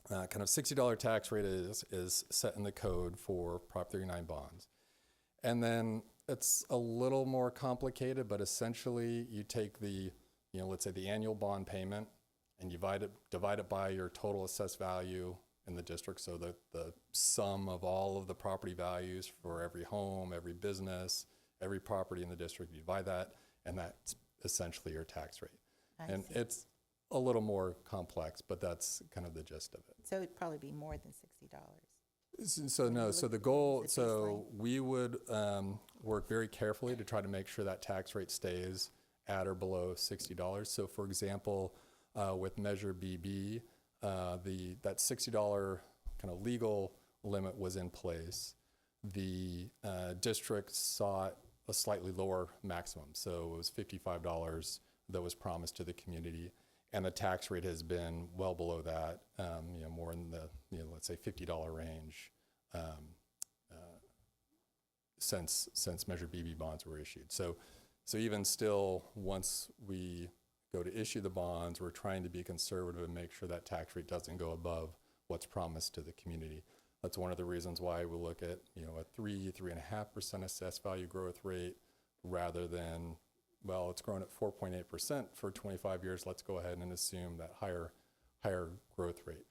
kind of $60 tax rate is set in the code for Prop 39 bonds. And then It's a little more complicated, but essentially you take the, let's say the annual bond payment and you divide it by your total assessed value in the district, so that the sum of all of the property values for every home, every business, every property in the district, you divide that, and that's essentially your tax rate. And it's a little more complex, but that's kind of the gist of it. So it'd probably be more than $60. So no, so the goal, the so we would work very carefully to try to make sure that tax rate stays at or below $60. So for example, with Measure BB, that $60 kind of legal limit was in place. The district sought a slightly lower maximum, so it was $55 that was promised to the community, and the tax rate has been well below that, more in the let's say $50 range since Measure BB bonds were issued. So even still, once we go to issue the bonds, we're trying to be conservative and make sure that tax rate doesn't go above what's promised to the community. That's one of the reasons why we look at a 3.5% assessed value growth rate rather than, well, it's grown at 4.8% for 25 years. Let's go ahead and assume that higher growth rate.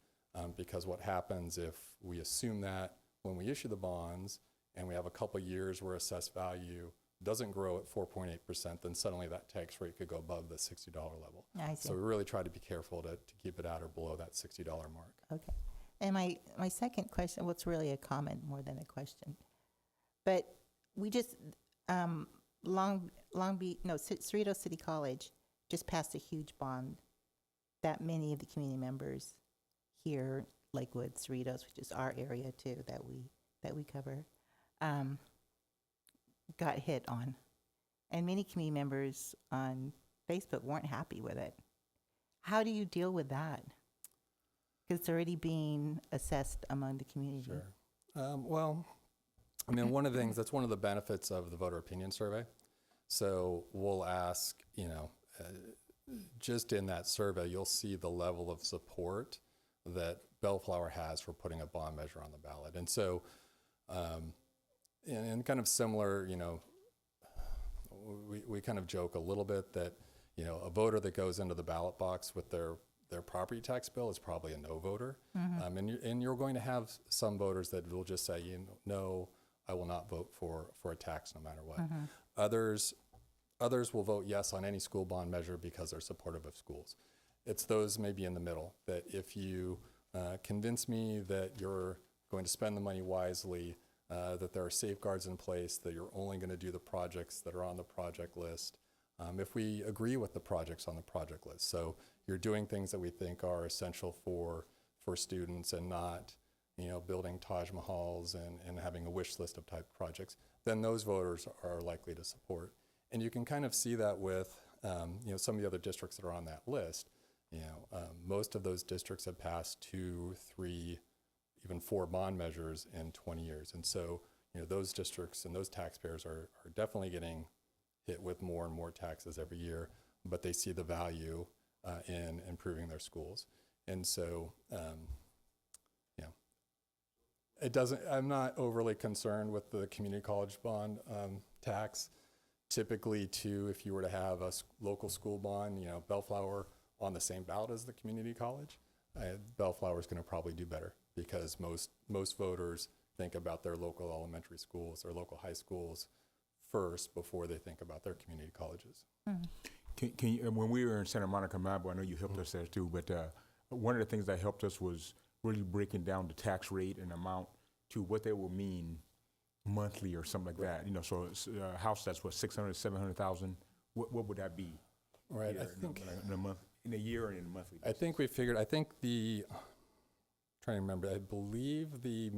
Because what happens if we assume that when we issue the bonds and we have a couple years where assessed value doesn't grow at 4.8%, then suddenly that tax rate could go above the $60 level. I see. So we really try to be careful to keep it at or below that $60 mark. Okay. And my second question, well, it's really a comment more than a question. But we just, Cerritos City College just passed a huge bond that many of the community members here, Lakewood, Cerritos, which is our area too, that we cover, got hit on. And many community members on Facebook weren't happy with it. How do you deal with that? Because it's already being assessed among the community. Sure. Well, I mean, one of the things, that's one of the benefits of the voter opinion survey. So we'll ask, just in that survey, you'll see the level of support that Bellflower has for putting a bond measure on the ballot. And so, and kind of similar, we kind of joke a little bit that, a voter that goes into the ballot box with their property tax bill is probably a no voter. Mm-hmm. And you're going to have some voters that will just say, no, I will not vote for a tax no matter what. Mm-hmm. Others will vote yes on any school bond measure because they're supportive of schools. It's those maybe in the middle that if you convince me that you're going to spend the money wisely, that there are safeguards in place, that you're only going to do the projects that are on the project list, if we agree with the projects on the project list. So you're doing things that we think are essential for students and not, building Taj Mahals and having a wish list of type projects, then those voters are likely to support. And you can kind of see that with, some of the other districts that are on that list. Most of those districts have passed 2, 3, even 4 bond measures in 20 years. And so, those districts and those taxpayers are definitely getting hit with more and more taxes every year, but they see the value in improving their schools. And so, I'm not overly concerned with the community college bond tax. Typically, too, if you were to have a local school bond, Bellflower on the same ballot as the community college, Bellflower is going to probably do better because most voters think about their local elementary schools or local high schools first before they think about their community colleges. Mm-hmm. Can you, when we were in Santa Monica, Mabo, I know you helped us there too, but one of the things that helped us was really breaking down the tax rate and amount to what they will mean monthly or something like that. So it's a house that's what, 600, 700,000. What would that be? Right. Here, I think in a month, in a year, and in a monthly. I think we figured. I think trying to remember. I believe the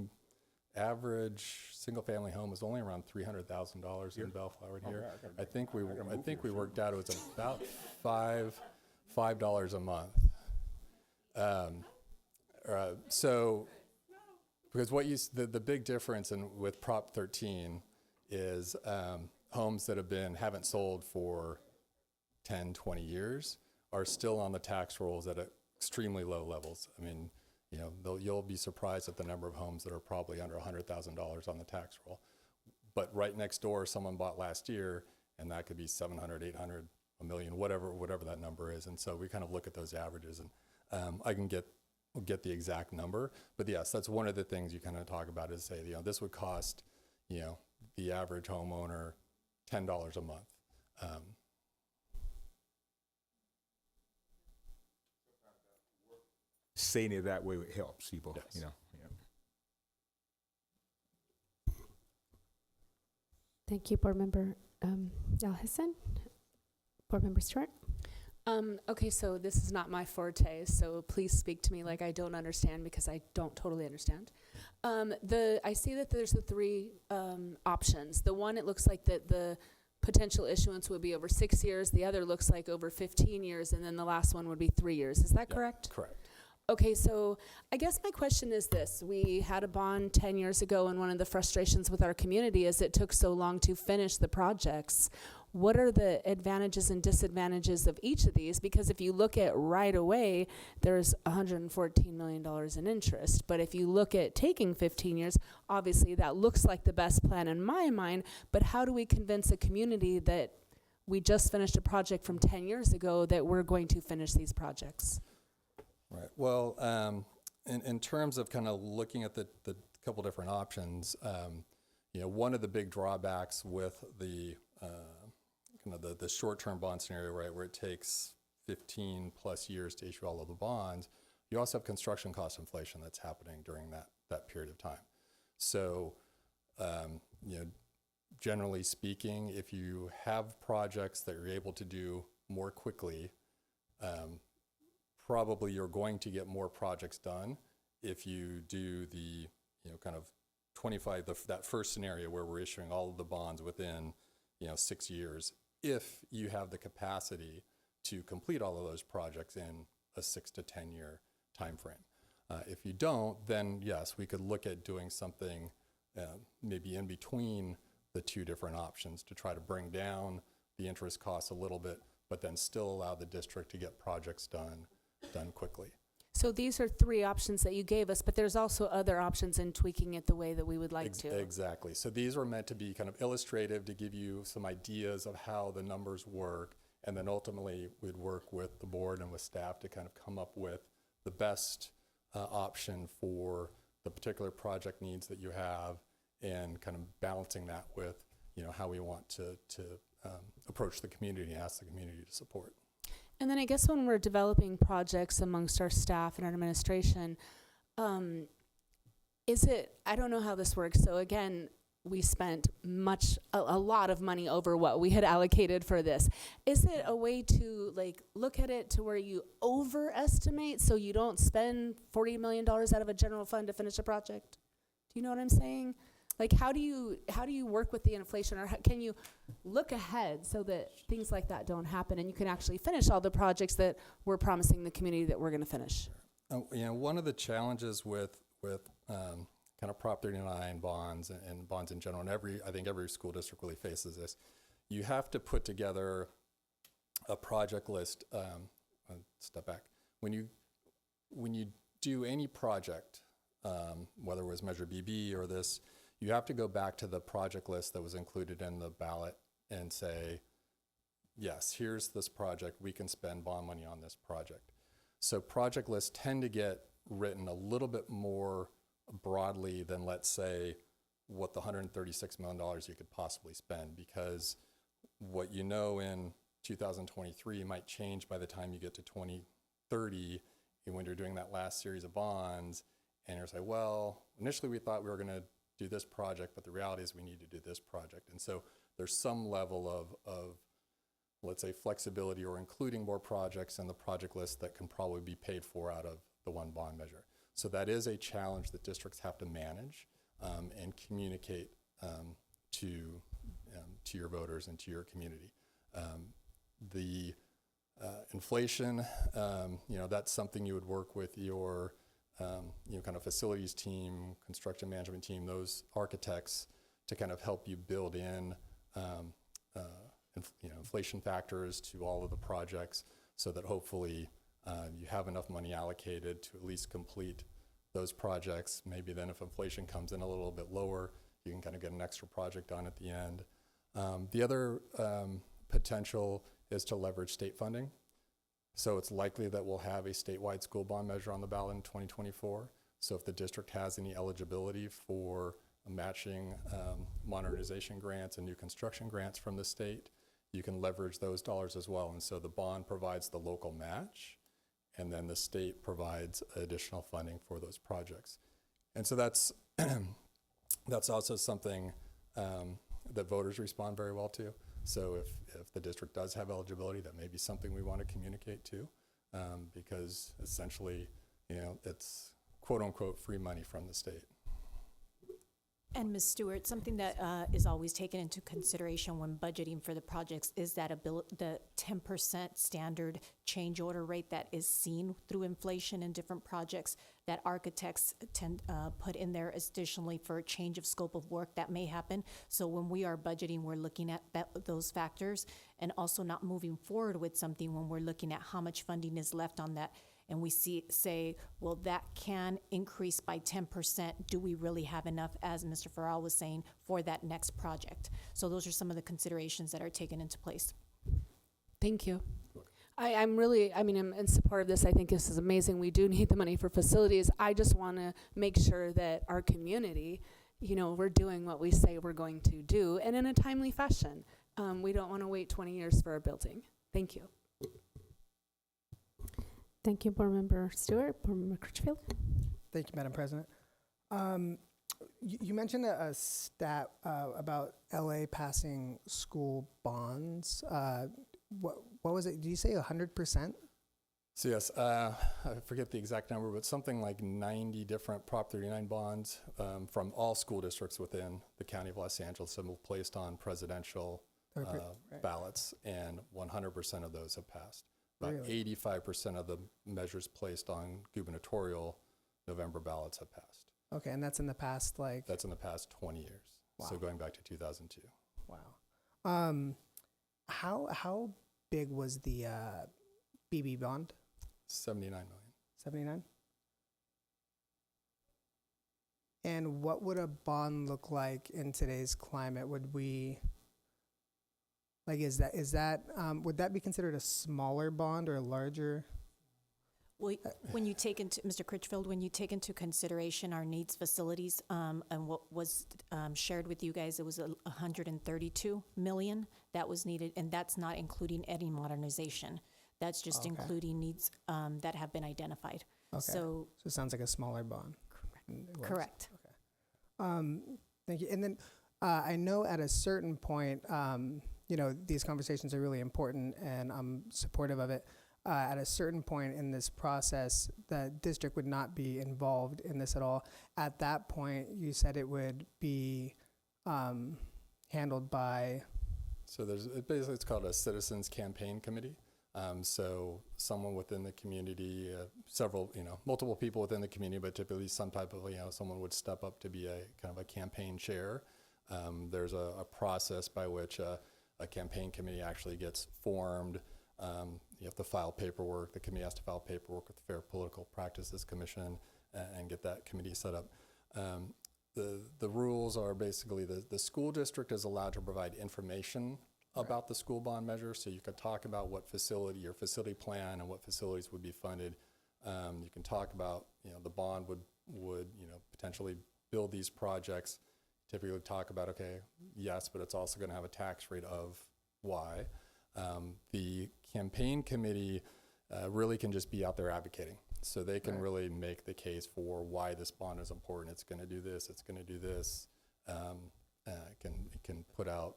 average single-family home is only around $300,000 in Bellflower here. I think we worked out it was about $5 a month. So, because the big difference with Prop 13 is homes that haven't sold for 10, 20 years are still on the tax rolls at extremely low levels. I mean, you'll be surprised at the number of homes that are probably under $100,000 on the tax roll. but right next door, someone bought last year, and that could be 700, 800, a million, whatever that number is. And so we kind of look at those averages, and I can get the exact number. But yes, that's one of the things you kind of talk about is say, this would cost, the average homeowner $10 a month. Saying it that way helps people, Yes. Yeah. Thank you, Board Member Alhassan. Board Member Stewart. Okay, so this is not my forte, so please speak to me like I don't understand, because I don't totally understand. I see that there's the three options. The one, it looks like that the potential issuance would be over 6 years. The other looks like over 15 years, and then the last one would be 3 years. Is that correct? Correct. Okay, so I guess my question is this. We had a bond 10 years ago, and one of the frustrations with our community is it took so long to finish the projects. What are the advantages and disadvantages of each of these? Because if you look at right away, there's $114 million in interest. But if you look at taking 15 years, obviously that looks like the best plan in my mind. But how do we convince a community that we just finished a project from 10 years ago that we're going to finish these projects? Right. Well, in terms of kind of looking at the couple different options, one of the big drawbacks with the kind of the short-term bond scenario, right, where it takes 15 plus years to issue all of the bonds, you also have construction cost inflation that's happening during that period of time. So, generally speaking, if you have projects that you're able to do more quickly, probably you're going to get more projects done if you do the, kind of 25, that first scenario where we're issuing all of the bonds within, 6 years, if you have the capacity to complete all of those projects in a 6 to 10 year time frame. If you don't, then yes, we could look at doing something maybe in between the two different options to try to bring down the interest costs a little bit, but then still allow the district to get projects done quickly. So these are three options that you gave us, but there's also other options in tweaking it the way that we would like to. Exactly. So these are meant to be kind of illustrative to give you some ideas of how the numbers work, and then ultimately we'd work with the board and with staff to kind of come up with the best option for the particular project needs that you have, and kind of balancing that with, how we want to approach the community and ask the community to support. And then I guess when we're developing projects amongst our staff and our administration, I don't know how this works. So again, we spent a lot of money over what we had allocated for this. Is it a way to look at it to where you overestimate so you don't spend $40 million out of a general fund to finish a project? Do you know what I'm saying? How do you work with the inflation, or can you look ahead so that things like that don't happen and you can actually finish all the projects that we're promising the community that we're going to finish? One of the challenges with kind of Prop 39 bonds and bonds in general, and I think every school district really faces this, you have to put together a project list. Step back. When you do any project, whether it was Measure BB or this, you have to go back to the project list that was included in the ballot and say, yes, here's this project, we can spend bond money on this project. So project lists tend to get written a little bit more broadly than, let's say, what the $136 million you could possibly spend, because what in 2023 might change by the time you get to 2030 when you're doing that last series of bonds, and you're saying, well, initially we thought we were going to do this project, but the reality is we need to do this project. And so there's some level of let's say, flexibility or including more projects in the project list that can probably be paid for out of the one bond measure. So that is a challenge that districts have to manage and communicate to your voters and to your community. The inflation, that's something you would work with your kind of facilities team, construction management team, those architects to kind of help you build in inflation factors to all of the projects, so that hopefully you have enough money allocated to at least complete those projects. Maybe then if inflation comes in a little bit lower, you can kind of get an extra project on at the end. The other potential is to leverage state funding. So it's likely that we'll have a statewide school bond measure on the ballot in 2024. So if the district has any eligibility for matching modernization grants and new construction grants from the state, you can leverage those dollars as well. And so the bond provides the local match, and then the state provides additional funding for those projects. And so that's that's also something that voters respond very well to. So if the district does have eligibility, that may be something we want to communicate to, because essentially, it's quote unquote free money from the state. And Ms. Stewart, something that is always taken into consideration when budgeting for the projects is that the 10% standard change order rate that is seen through inflation in different projects that architects tend put in there additionally for a change of scope of work that may happen. So when we are budgeting, we're looking at those factors, and also not moving forward with something when we're looking at how much funding is left on that. And we say, well, that can increase by 10%. Do we really have enough, as Mr. Farrell was saying, for that next project? So those are some of the considerations that are taken into place. Thank you. I'm in support of this. I think this is amazing. We do need the money for facilities. I just want to make sure that our community, we're doing what we say we're going to do, and in a timely fashion. We don't want to wait 20 years for a building. Thank you. Thank you, Board Member Stewart. Board Member Critchfield. Thank you, Madam President. You mentioned a stat about LA passing school bonds. What was it? Did you say 100%? So yes, I forget the exact number, but something like 90 different Prop 39 bonds from all school districts within the County of Los Angeles have been placed on presidential ballots, and 100% of those have passed. About 85% of the measures placed on gubernatorial November ballots have passed. Okay, and that's in the past, That's in the past 20 years. Wow. So going back to 2002. Wow. How big was the BB bond? 79 million. 79? And what would a bond look like in today's climate? Would we... would that be considered a smaller bond or a larger? Well, when you take into, Mr. Critchfield, when you take into consideration our needs facilities, and what was shared with you guys, it was 132 million that was needed, and that's not including any modernization. That's just including needs that have been identified. Okay. So it sounds like a smaller bond. Correct. Okay. Thank you. And then I know at a certain point, these conversations are really important, and I'm supportive of it. At a certain point in this process, the district would not be involved in this at all. At that point, you said it would be handled by... So it's called a citizens campaign committee. So someone within the community, multiple people within the community, but typically some type of, someone would step up to be a kind of a campaign chair. There's a process by which a campaign committee actually gets formed. You have to file paperwork. The committee has to file paperwork with the Fair Political Practices Commission and get that committee set up. The rules are basically the school district is allowed to provide information about the school bond measure. So you can talk about what facility, your facility plan, and what facilities would be funded. You can talk about, the bond would potentially build these projects. Typically talk about, yes, but it's also going to have a tax rate of Y. The campaign committee really can just be out there advocating. So they can really make the case for why this bond is important. It's going to do this. It's going to do this. Can put out,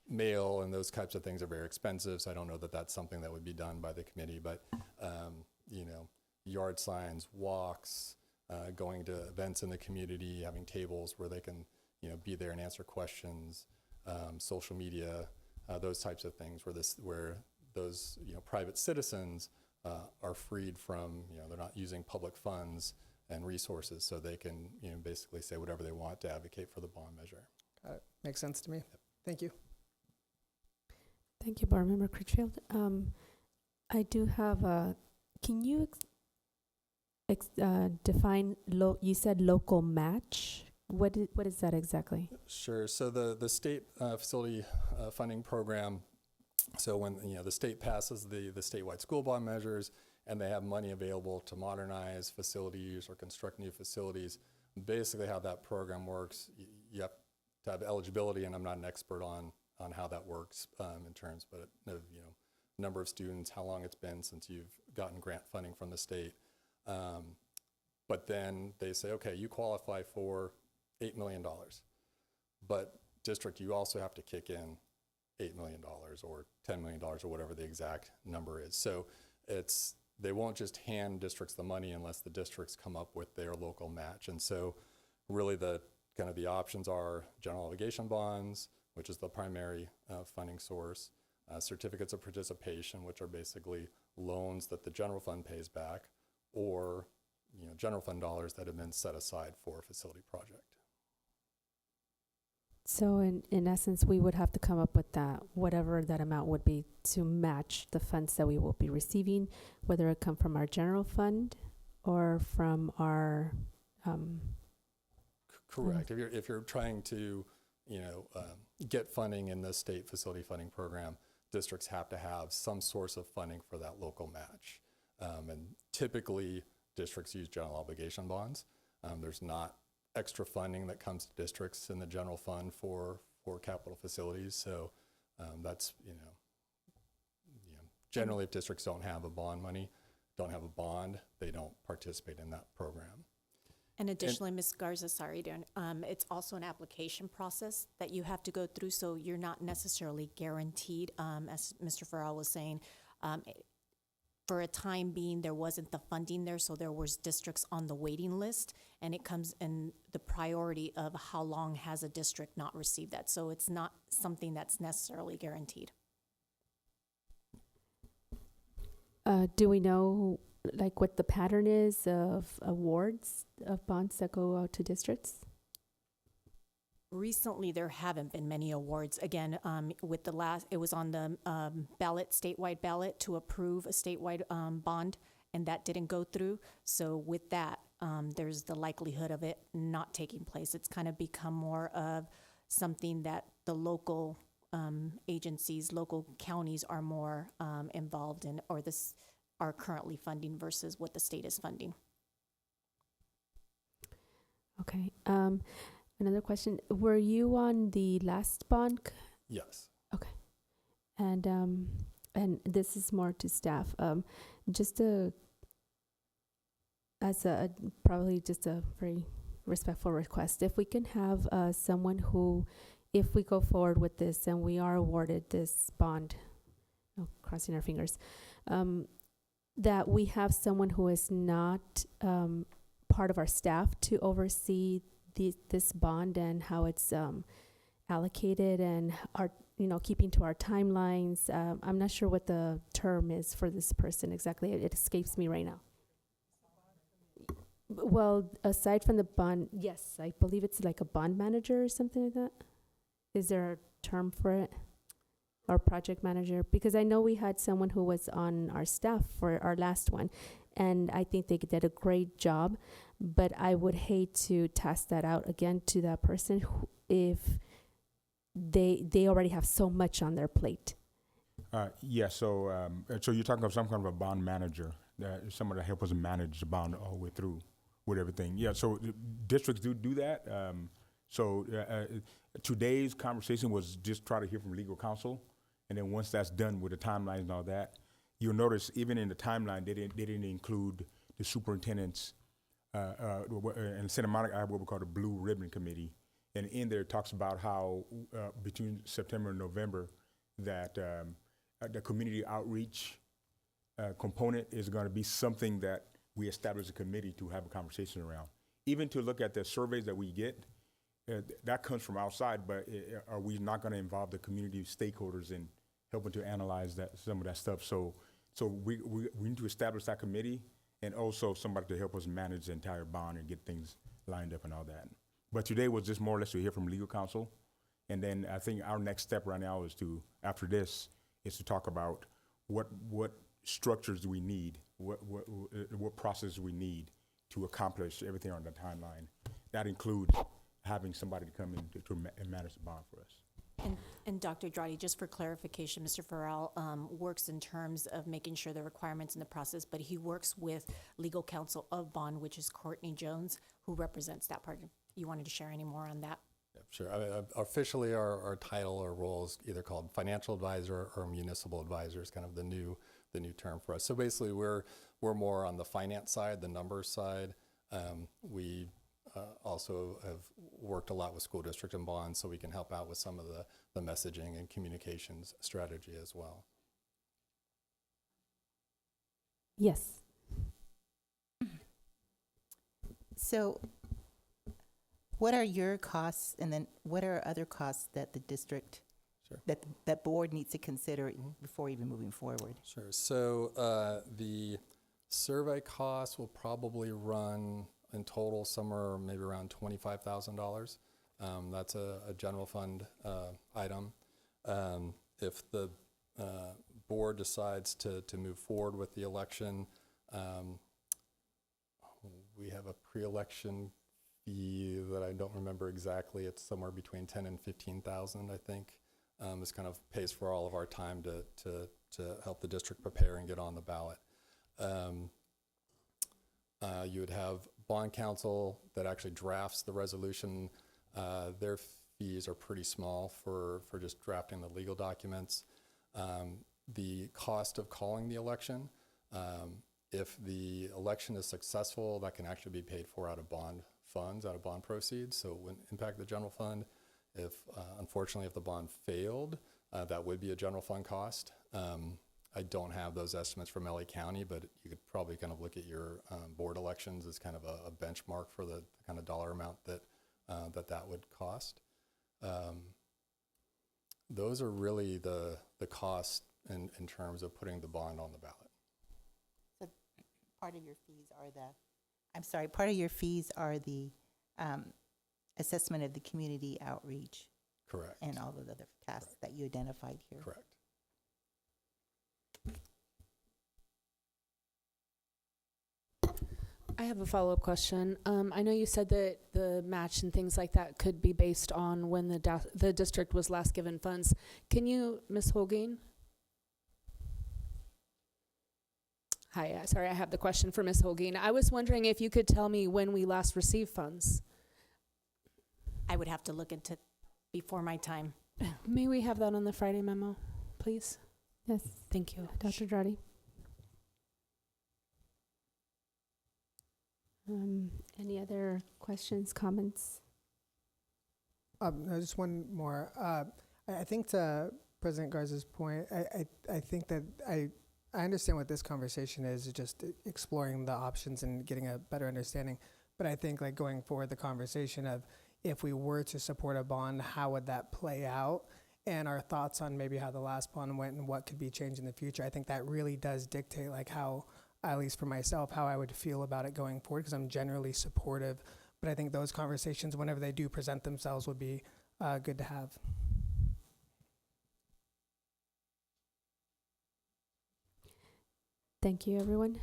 mail and those types of things are very expensive. So I don't know that that's something that would be done by the committee. But yard signs, walks, going to events in the community, having tables where they can, be there and answer questions, social media, those types of things where those private citizens are freed from, they're not using public funds and resources, so they can basically say whatever they want to advocate for the bond measure. Got it. Makes sense to me. Yep. Thank you. Thank you, Board Member Critchfield. I do have can you define you said local match. What is that exactly? Sure. So the state facility funding program. So when the state passes the statewide school bond measures, and they have money available to modernize facilities or construct new facilities. Basically, how that program works, you have to have eligibility, and I'm not an expert on how that works in terms, but number of students, how long it's been since you've gotten grant funding from the state. But then they say, okay, you qualify for $8 million, but district, you also have to kick in $8 million or $10 million or whatever the exact number is. So they won't just hand districts the money unless the districts come up with their local match. And so really the options are general obligation bonds, which is the primary funding source, certificates of participation, which are basically loans that the general fund pays back, or general fund dollars that have been set aside for a facility project. So in essence, we would have to come up with that, whatever that amount would be, to match the funds that we will be receiving, whether it come from our general fund or from our. Correct. If you're trying to, get funding in the state facility funding program, districts have to have some source of funding for that local match. And typically, districts use general obligation bonds. There's not extra funding that comes to districts in the general fund for capital facilities. So that's, generally if districts don't have a bond bond, they don't participate in that program. And additionally, Ms. Garza, sorry, Darren, it's also an application process that you have to go through, so you're not necessarily guaranteed, as Mr. Farrell was saying. For a time being, there wasn't the funding there, so there was districts on the waiting list, and it comes in the priority of how long has a district not received that. So it's not something that's necessarily guaranteed. Do we know what the pattern is of awards of bonds that go out to districts? Recently, there haven't been many awards. Again, with the last, it was on the statewide ballot to approve a statewide bond, and that didn't go through. So with that, there's the likelihood of it not taking place. It's kind of become more of something that the local agencies, local counties are more involved in, or are currently funding versus what the state is funding. Okay. Another question. Were you on the last bond? Yes. Okay. And this is more to staff. Just probably just a very respectful request. If we can have someone who, if we go forward with this and we are awarded this bond, crossing our fingers, that we have someone who is not part of our staff to oversee this bond and how it's allocated and our, keeping to our timelines. I'm not sure what the term is for this person exactly. It escapes me right now. Well, aside from the bond, yes, I believe it's like a bond manager or something like that. Is there a term for it? Or project manager? Because I know we had someone who was on our staff for our last one, and I think they did a great job, but I would hate to task that out again to that person if they already have so much on their plate. Yeah, so you're talking about some kind of a bond manager, someone to help us manage the bond all the way through with everything. Yeah, so districts do that. Today's conversation was just try to hear from legal counsel, and then once that's done with the timelines and all that, you'll notice even in the timeline they didn't include the superintendent's in Santa Monica I have what we call the Blue Ribbon Committee, and in there it talks about how between September and November that the community outreach component is going to be something that we establish a committee to have a conversation around, even to look at the surveys that we get. That comes from outside, but are we not going to involve the community stakeholders in helping to analyze some of that stuff? So we need to establish that committee, and also somebody to help us manage the entire bond and get things lined up and all that. But today was just more or less to hear from legal counsel, and then I think our next step right now is after this is to talk about what structures do we need, what process we need to accomplish everything on the timeline. That includes having somebody to come in and manage the bond for us. And Dr. Drotti, just for clarification, Mr. Farrell works in terms of making sure the requirements in the process, but he works with legal counsel of bond, which is Courtney Jones, who represents that part. You wanted to share any more on that? Yeah, sure. I mean, officially, our title or role is either called financial advisor or municipal advisor is kind of the new term for us. So basically, we're more on the finance side, the numbers side. We also have worked a lot with school district and bonds, so we can help out with some of the messaging and communications strategy as well. Yes. So what are your costs, and then what are other costs that the district, Sure. that board needs to consider before even moving forward? Sure. So the survey costs will probably run in total somewhere maybe around $25,000. That's a general fund item. If the board decides to move forward with the election, we have a pre-election fee that I don't remember exactly. It's somewhere between 10 and 15,000, I think. This kind of pays for all of our time to help the district prepare and get on the ballot. You would have bond counsel that actually drafts the resolution. Their fees are pretty small for just drafting the legal documents. The cost of calling the election, if the election is successful, that can actually be paid for out of bond funds, out of bond proceeds, so it wouldn't impact the general fund. If, unfortunately, if the bond failed, that would be a general fund cost. I don't have those estimates from LA County, but you could probably kind of look at your board elections as kind of a benchmark for the kind of dollar amount that that would cost. Those are really the costs in terms of putting the bond on the ballot. So part of your fees are part of your fees are the assessment of the community outreach. Correct. And all of the other tasks that you identified here. Correct. I have a follow-up question. I know you said that the match and things like that could be based on when the district was last given funds. Can you, Ms. Holguin? Hi, sorry, I have the question for Ms. Holguin. I was wondering if you could tell me when we last received funds. I would have to look into before my time. May we have that on the Friday memo, please? Yes. Thank you. Dr. Drotti? Any other questions, comments? Just one more. I think to President Garza's point, I think that I understand what this conversation is just exploring the options and getting a better understanding. But I think like going forward, the conversation of if we were to support a bond, how would that play out? And our thoughts on maybe how the last bond went and what could be changed in the future. I think that really does dictate like how, at least for myself, how I would feel about it going forward, because I'm generally supportive. But I think those conversations, whenever they do present themselves, would be good to have. Thank you, everyone.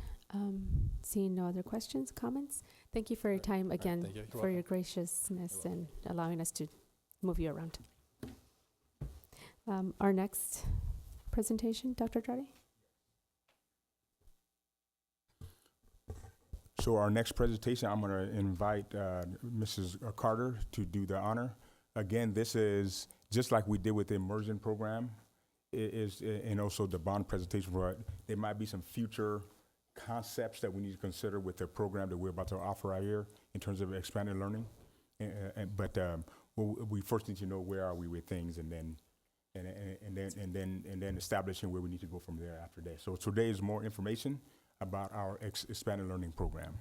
Seeing no other questions, comments, thank you for your time again, Thank you. You're for your welcome. graciousness and allowing us to move you around. Our next presentation, Dr. Drotti? So our next presentation, I'm going to invite Mrs. Carter to do the honor. Again, this is just like we did with the immersion program, and also the bond presentation. There might be some future concepts that we need to consider with the program that we're about to offer out here in terms of expanded learning. But we first need to know where are we with things, and then establishing where we need to go from there after that. So today is more information about our expanded learning program.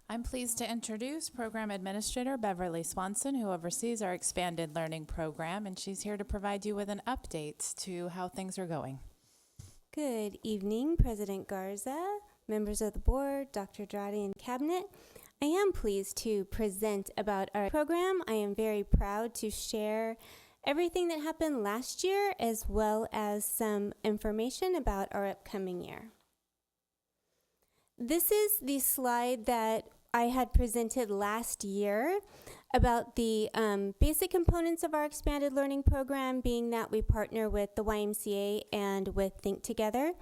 I'm pleased to introduce Program Administrator Beverly Swanson, who oversees our expanded learning program, and she's here to provide you with an update to how things are going. Good evening, President Garza, members of the board, Dr. Drotti, and cabinet. I am pleased to present about our program. I am very proud to share everything that happened last year, as well as some information about our upcoming year. This is the slide that I had presented last year about the basic components of our expanded learning program, being that we partner with the YMCA and with Think Together.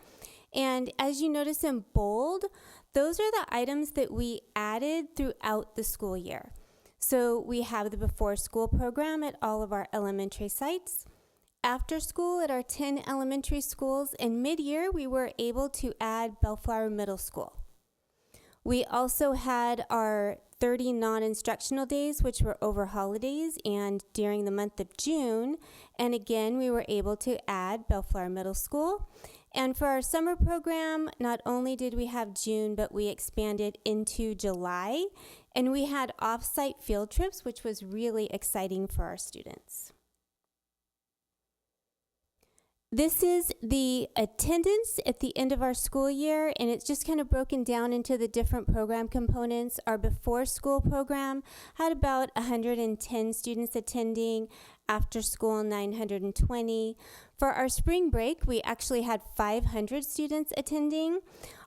And as you notice in bold, those are the items that we added throughout the school year. So we have the before school program at all of our elementary sites, after school at our 10 elementary schools, and mid-year we were able to add Bellflower Middle School. We also had our 30 non-instructional days, which were over holidays and during the month of June. And again, we were able to add Bellflower Middle School. And for our summer program, not only did we have June, but we expanded into July. And we had off-site field trips, which was really exciting for our students. This is the attendance at the end of our school year, and it's just kind of broken down into the different program components. Our before school program had about 110 students attending, after school 920. For our spring break, we actually had 500 students attending.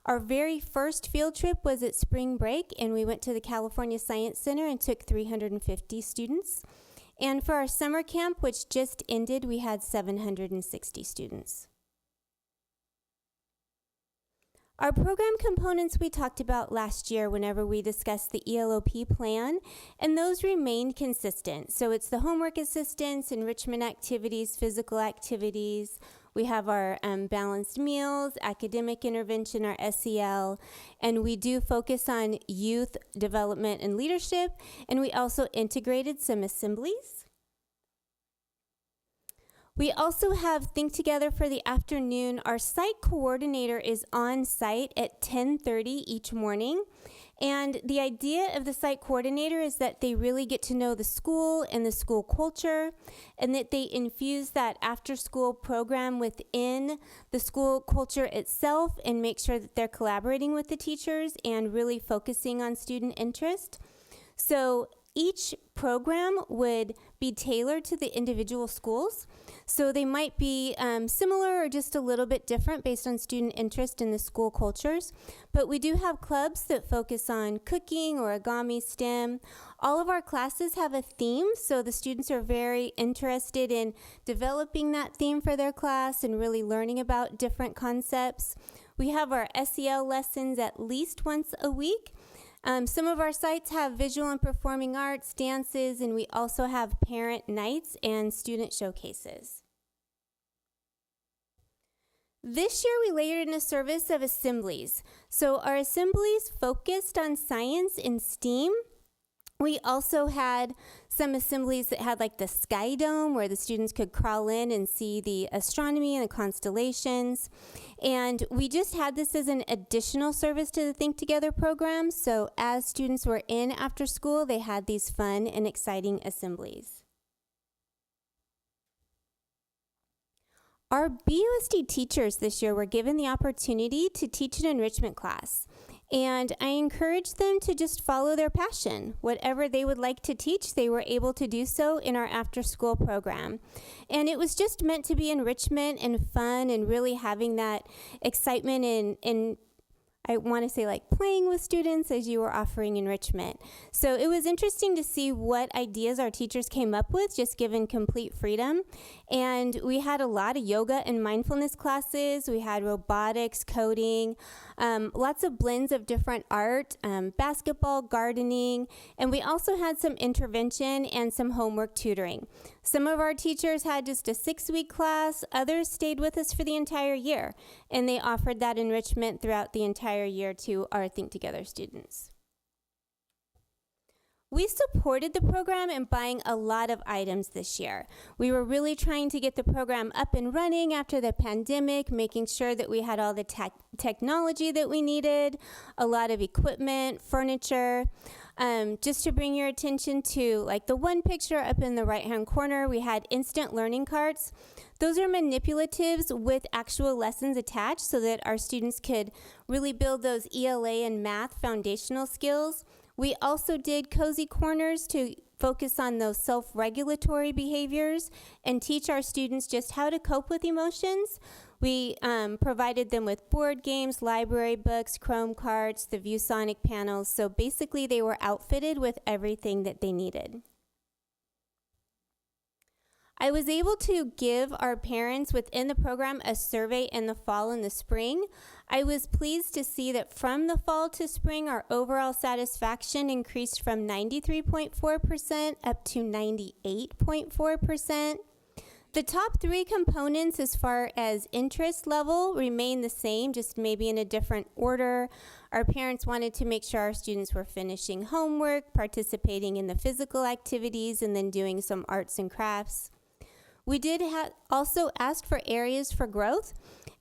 Our very first field trip was at spring break, and we went to the California Science Center and took 350 students. And for our summer camp, which just ended, we had 760 students. Our program components we talked about last year whenever we discussed the ELOP plan, and those remained consistent. So it's the homework assistance, enrichment activities, physical activities. We have our balanced meals, academic intervention, our SEL, and we do focus on youth development and leadership, and we also integrated some assemblies. We also have Think Together for the afternoon. Our site coordinator is on site at 10:30 each morning. And the idea of the site coordinator is that they really get to know the school and the school culture, and that they infuse that after-school program within the school culture itself and make sure that they're collaborating with the teachers and really focusing on student interest. So each program would be tailored to the individual schools. So they might be similar or just a little bit different based on student interest in the school cultures. But we do have clubs that focus on cooking, origami, STEM. All of our classes have a theme, so the students are very interested in developing that theme for their class and really learning about different concepts. We have our SEL lessons at least once a week. Some of our sites have visual and performing arts, dances, and we also have parent nights and student showcases. This year we layered in a service of assemblies. So our assemblies focused on science and STEAM. We also had some assemblies that had like the Sky Dome where the students could crawl in and see the astronomy and the constellations. And we just had this as an additional service to the Think Together program. So as students were in after school, they had these fun and exciting assemblies. Our BUSD teachers this year were given the opportunity to teach an enrichment class. And I encouraged them to just follow their passion. Whatever they would like to teach, they were able to do so in our after-school program. And it was just meant to be enrichment and fun and really having that excitement and I want to say like playing with students as you were offering enrichment. So it was interesting to see what ideas our teachers came up with, just given complete freedom. And we had a lot of yoga and mindfulness classes. We had robotics, coding, lots of blends of different art, basketball, gardening, and we also had some intervention and some homework tutoring. Some of our teachers had just a 6-week class. Others stayed with us for the entire year, and they offered that enrichment throughout the entire year to our Think Together students. We supported the program in buying a lot of items this year. We were really trying to get the program up and running after the pandemic, making sure that we had all the technology that we needed, a lot of equipment, furniture. Just to bring your attention to like the one picture up in the right-hand corner, we had instant learning carts. Those are manipulatives with actual lessons attached so that our students could really build those ELA and math foundational skills. We also did cozy corners to focus on those self-regulatory behaviors and teach our students just how to cope with emotions. We provided them with board games, library books, Chrome cards, the ViewSonic panels. So basically they were outfitted with everything that they needed. I was able to give our parents within the program a survey in the fall and the spring. I was pleased to see that from the fall to spring, our overall satisfaction increased from 93.4% up to 98.4%. The top 3 components as far as interest level remain the same, just maybe in a different order. Our parents wanted to make sure our students were finishing homework, participating in the physical activities, and then doing some arts and crafts. We did also ask for areas for growth,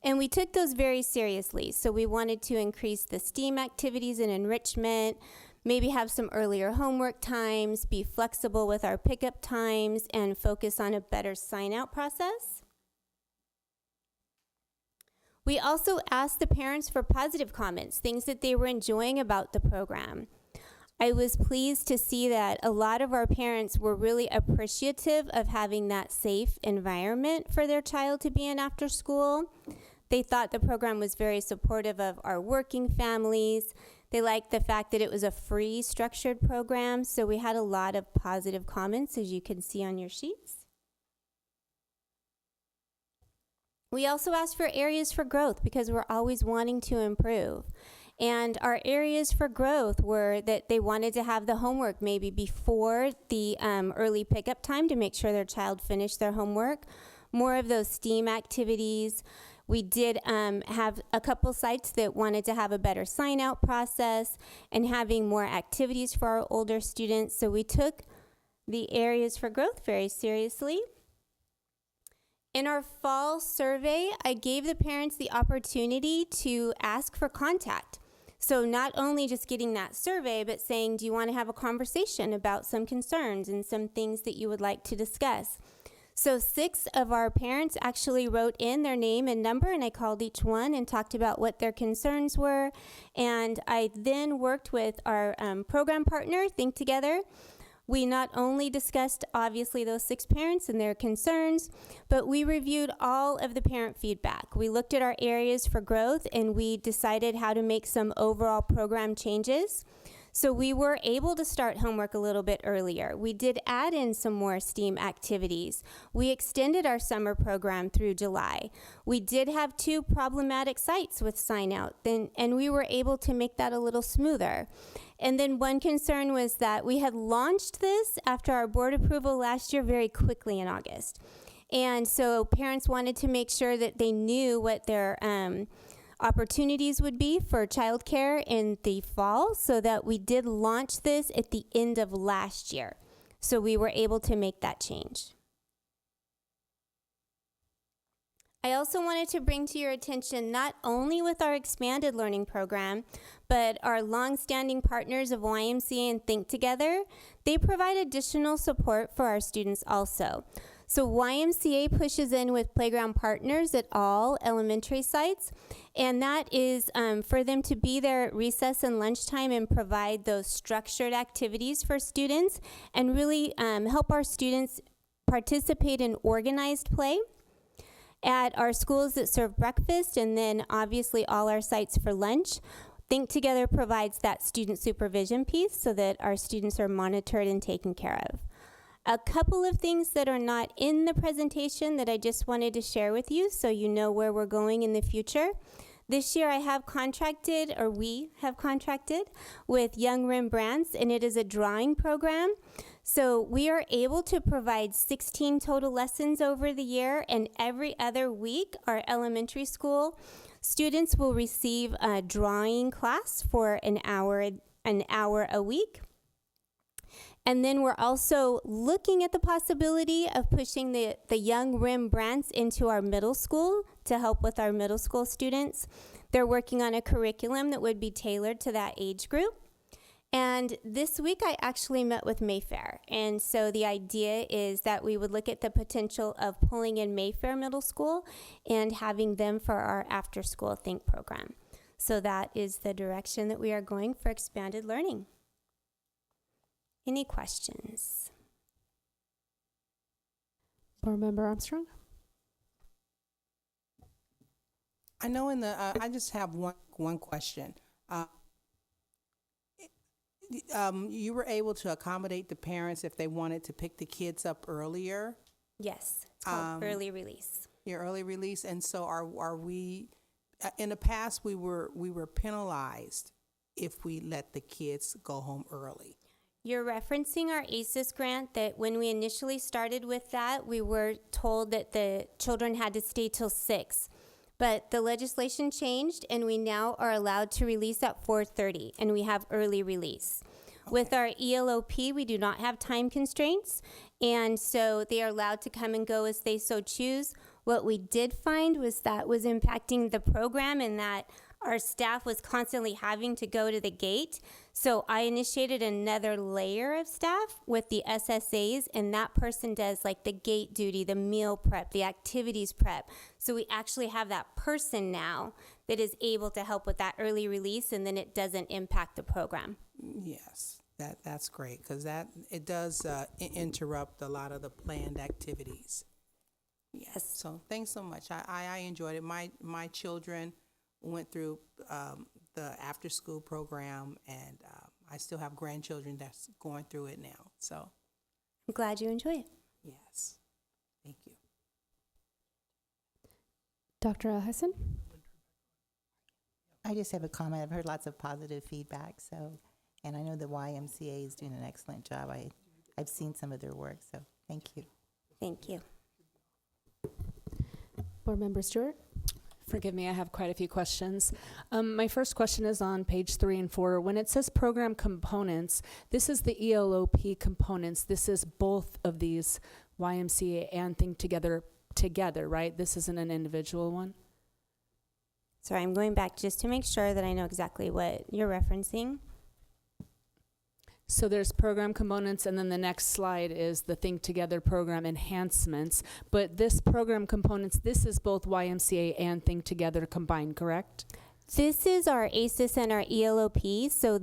and we took those very seriously. So we wanted to increase the STEAM activities and enrichment, maybe have some earlier homework times, be flexible with our pickup times, and focus on a better sign-out process. We also asked the parents for positive comments, things that they were enjoying about the program. I was pleased to see that a lot of our parents were really appreciative of having that safe environment for their child to be in after school. They thought the program was very supportive of our working families. They liked the fact that it was a free structured program, so we had a lot of positive comments, as you can see on your sheets. We also asked for areas for growth because we're always wanting to improve. And our areas for growth were that they wanted to have the homework maybe before the early pickup time to make sure their child finished their homework, more of those STEAM activities. We did have a couple sites that wanted to have a better sign-out process and having more activities for our older students. So we took the areas for growth very seriously. In our fall survey, I gave the parents the opportunity to ask for contact. So not only just getting that survey, but saying, do you want to have a conversation about some concerns and some things that you would like to discuss? So 6 of our parents actually wrote in their name and number, and I called each one and talked about what their concerns were. And I then worked with our program partner, Think Together. We not only discussed, obviously, those 6 parents and their concerns, but we reviewed all of the parent feedback. We looked at our areas for growth, and we decided how to make some overall program changes. So we were able to start homework a little bit earlier. We did add in some more STEAM activities. We extended our summer program through July. We did have 2 problematic sites with sign out, and we were able to make that a little smoother. And then one concern was that we had launched this after our board approval last year very quickly in August. And so parents wanted to make sure that they knew what their opportunities would be for childcare in the fall, so that we did launch this at the end of last year. So we were able to make that change. I also wanted to bring to your attention not only with our expanded learning program, but our longstanding partners of YMCA and Think Together. They provide additional support for our students also. So YMCA pushes in with playground partners at all elementary sites, and that is for them to be there at recess and lunchtime and provide those structured activities for students and really help our students participate in organized play. At our schools that serve breakfast, and then obviously all our sites for lunch, Think Together provides that student supervision piece so that our students are monitored and taken care of. A couple of things that are not in the presentation that I just wanted to share with you so you know where we're going in the future. This year we have contracted with Young Rembrandts, and it is a drawing program. So we are able to provide 16 total lessons over the year, and every other week our elementary school students will receive a drawing class for an hour a week. And then we're also looking at the possibility of pushing the Young Rembrandts into our middle school to help with our middle school students. They're working on a curriculum that would be tailored to that age group. And this week I actually met with Mayfair. And so the idea is that we would look at the potential of pulling in Mayfair Middle School and having them for our after school Think program. So that is the direction that we are going for expanded learning. Any questions? Board Member Armstrong? I know I just have one question. You were able to accommodate the parents if they wanted to pick the kids up earlier? Yes, it's called early release. Your early release, and so are we, in the past, we were penalized if we let the kids go home early. You're referencing our ACES grant that when we initially started with that, we were told that the children had to stay till 6. But the legislation changed and we now are allowed to release at 4:30 and we have early release. Okay. With our ELOP, we do not have time constraints, and so they are allowed to come and go as they so choose. What we did find was that was impacting the program and that our staff was constantly having to go to the gate. So I initiated another layer of staff with the SSAs, and that person does like the gate duty, the meal prep, the activities prep. So we actually have that person now that is able to help with that early release, and then it doesn't impact the program. Yes, that's great, because it does interrupt a lot of the planned activities. Yes. So thanks so much. I enjoyed it. My children went through the after-school program, and I still have grandchildren that's going through it now. So I'm glad you enjoy it. yes, thank you. Dr. Alhassan? I just have a comment. I've heard lots of positive feedback, and I know the YMCA is doing an excellent job. I've seen some of their work, so thank you. Thank you. Board Member Stewart? Forgive me, I have quite a few questions. My first question is on page 3 and 4. When it says program components, this is the ELOP components. This is both of these, YMCA and Think Together, right? This isn't an individual one? Sorry, I'm going back just to make sure that I know exactly what you're referencing. So there's program components, and then the next slide is the Think Together program enhancements. But this program components, this is both YMCA and Think Together combined, correct? This is our ACES and our ELOP. So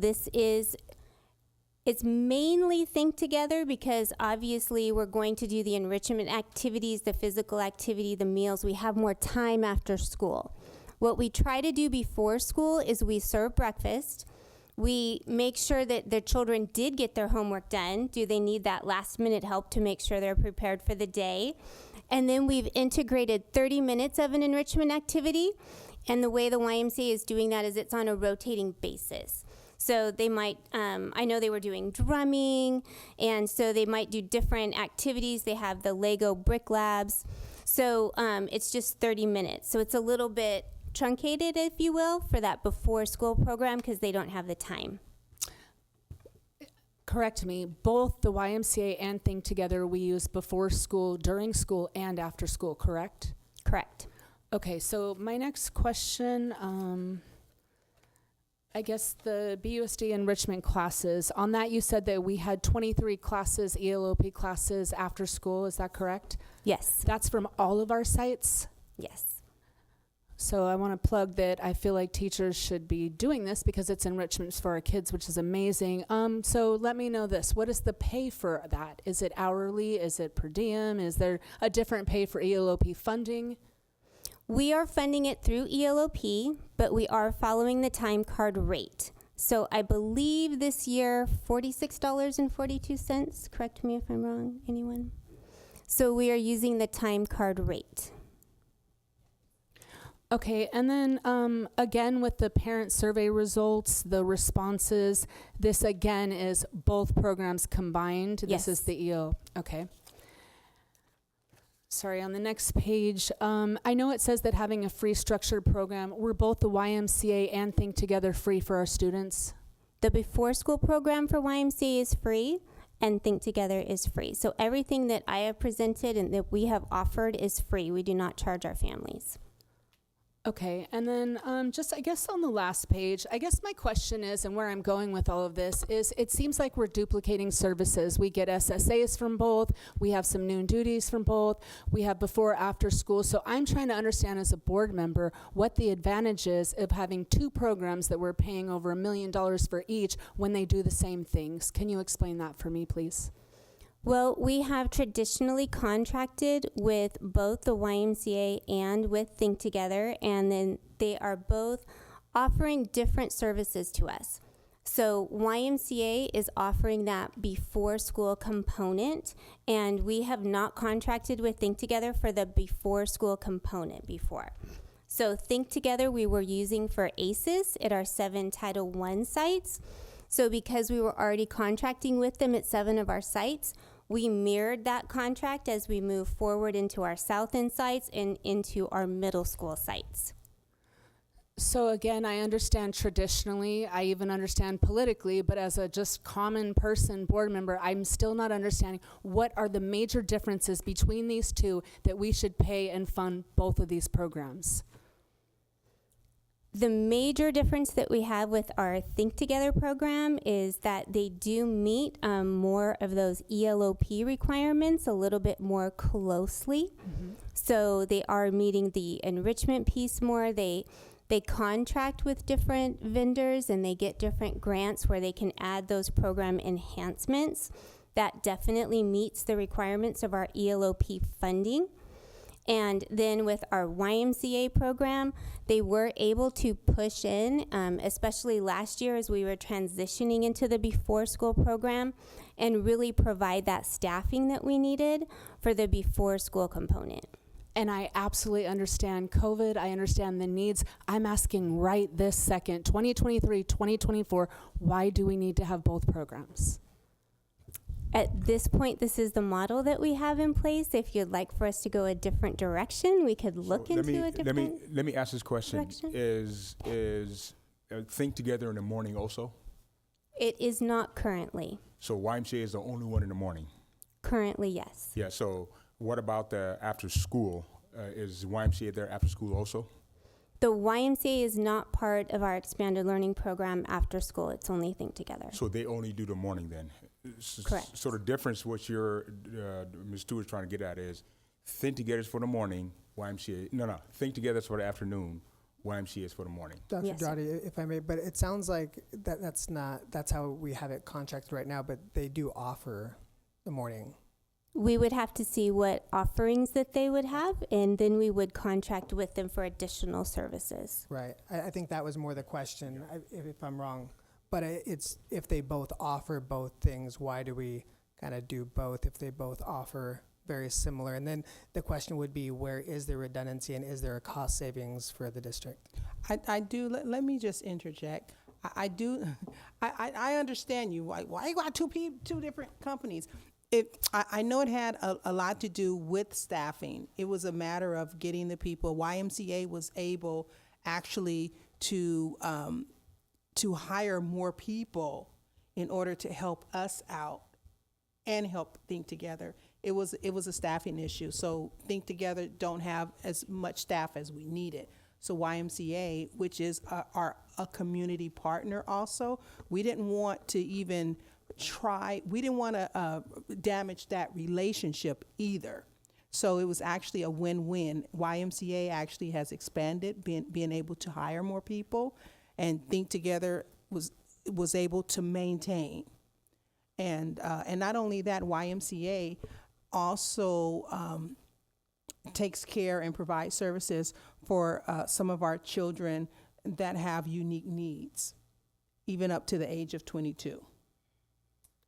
it's mainly Think Together because obviously we're going to do the enrichment activities, the physical activity, the meals. We have more time after school. What we try to do before school is we serve breakfast. We make sure that the children did get their homework done. Do they need that last minute help to make sure they're prepared for the day? And then we've integrated 30 minutes of an enrichment activity. And the way the YMCA is doing that is it's on a rotating basis. So they might, I know they were doing drumming, and so they might do different activities. They have the Lego brick labs. So it's just 30 minutes. So it's a little bit truncated, if you will, for that before school program because they don't have the time. Correct me, both the YMCA and Think Together we use before school, during school, and after school, correct? Correct. Okay, so my next question, I guess the BUSD enrichment classes, on that you said that we had 23 classes, ELOP classes after school, is that correct? Yes. That's from all of our sites? Yes. So I want to plug that I feel like teachers should be doing this because it's enrichments for our kids, which is amazing. So let me know this. What is the pay for that? Is it hourly? Is it per diem? Is there a different pay for ELOP funding? We are funding it through ELOP, but we are following the time card rate. So I believe this year, $46.42. Correct me if I'm wrong, anyone? So we are using the time card rate. Okay, and then again with the parent survey results, the responses, this again is both programs combined. Yes. This is the EL. Okay. Sorry, on the next page, I know it says that having a free structured program, were both the YMCA and Think Together free for our students? The before school program for YMCA is free and Think Together is free. So everything that I have presented and that we have offered is free. We do not charge our families. Okay, and then just I guess on the last page, I guess my question is, and where I'm going with all of this, is it seems like we're duplicating services. We get SSAs from both, we have some noon duties from both, we have before, after school. So I'm trying to understand as a board member what the advantage is of having two programs that we're paying over $1 million for each when they do the same things. Can you explain that for me, please? Well, we have traditionally contracted with both the YMCA and with Think Together, and then they are both offering different services to us. So YMCA is offering that before school component, and we have not contracted with Think Together for the before school component before. So Think Together we were using for ACES at our 7 Title I sites. So because we were already contracting with them at 7 of our sites, we mirrored that contract as we move forward into our South End sites and into our middle school sites. So again, I understand traditionally, I even understand politically, but as a just common person, board member, I'm still not understanding what are the major differences between these two that we should pay and fund both of these programs. The major difference that we have with our Think Together program is that they do meet more of those ELOP requirements a little bit more closely. So they are meeting the enrichment piece more. They contract with different vendors and they get different grants where they can add those program enhancements. That definitely meets the requirements of our ELOP funding. And then with our YMCA program, they were able to push in, especially last year as we were transitioning into the before school program, and really provide that staffing that we needed for the before school component. And I absolutely understand COVID. I understand the needs. I'm asking right this second, 2023, 2024, why do we need to have both programs? At this point, this is the model that we have in place. If you'd like for us to go a different direction, we could look into a different Let me ask this question. direction. Is Think Together in the morning also? It is not currently. So YMCA is the only one in the morning? Currently, yes. Yeah, so what about the after school? Is YMCA there after school also? The YMCA is not part of our expanded learning program after school. It's only Think Together. So they only do the morning then? Correct. So the difference, what Ms. Stewart's trying to get at is Think Together is for the morning, YMCA, no, Think Together is for the afternoon, YMCA is for the morning. Dr. Yes, Dradi, if I may, but it sounds like that's how we have it contracted right now, but they do offer the morning. We would have to see what offerings that they would have, and then we would contract with them for additional services. Right. I think that was more the question, if I'm wrong. But it's if they both offer both things, why do we kind of do both if they both offer very similar? And then the question would be, where is the redundancy and is there a cost savings for the district? I do. Let me just interject. I do. I understand you. Why you got two different companies? I know it had a lot to do with staffing. It was a matter of getting the people. YMCA was able actually to hire more people in order to help us out and help Think Together. It was a staffing issue. So Think Together don't have as much staff as we needed. So YMCA, which is a community partner also, we didn't want to even we didn't want to damage that relationship either. So it was actually a win-win. YMCA actually has expanded, being able to hire more people, and Think Together was able to maintain. And not only that, YMCA also takes care and provides services for some of our children that have unique needs, even up to the age of 22.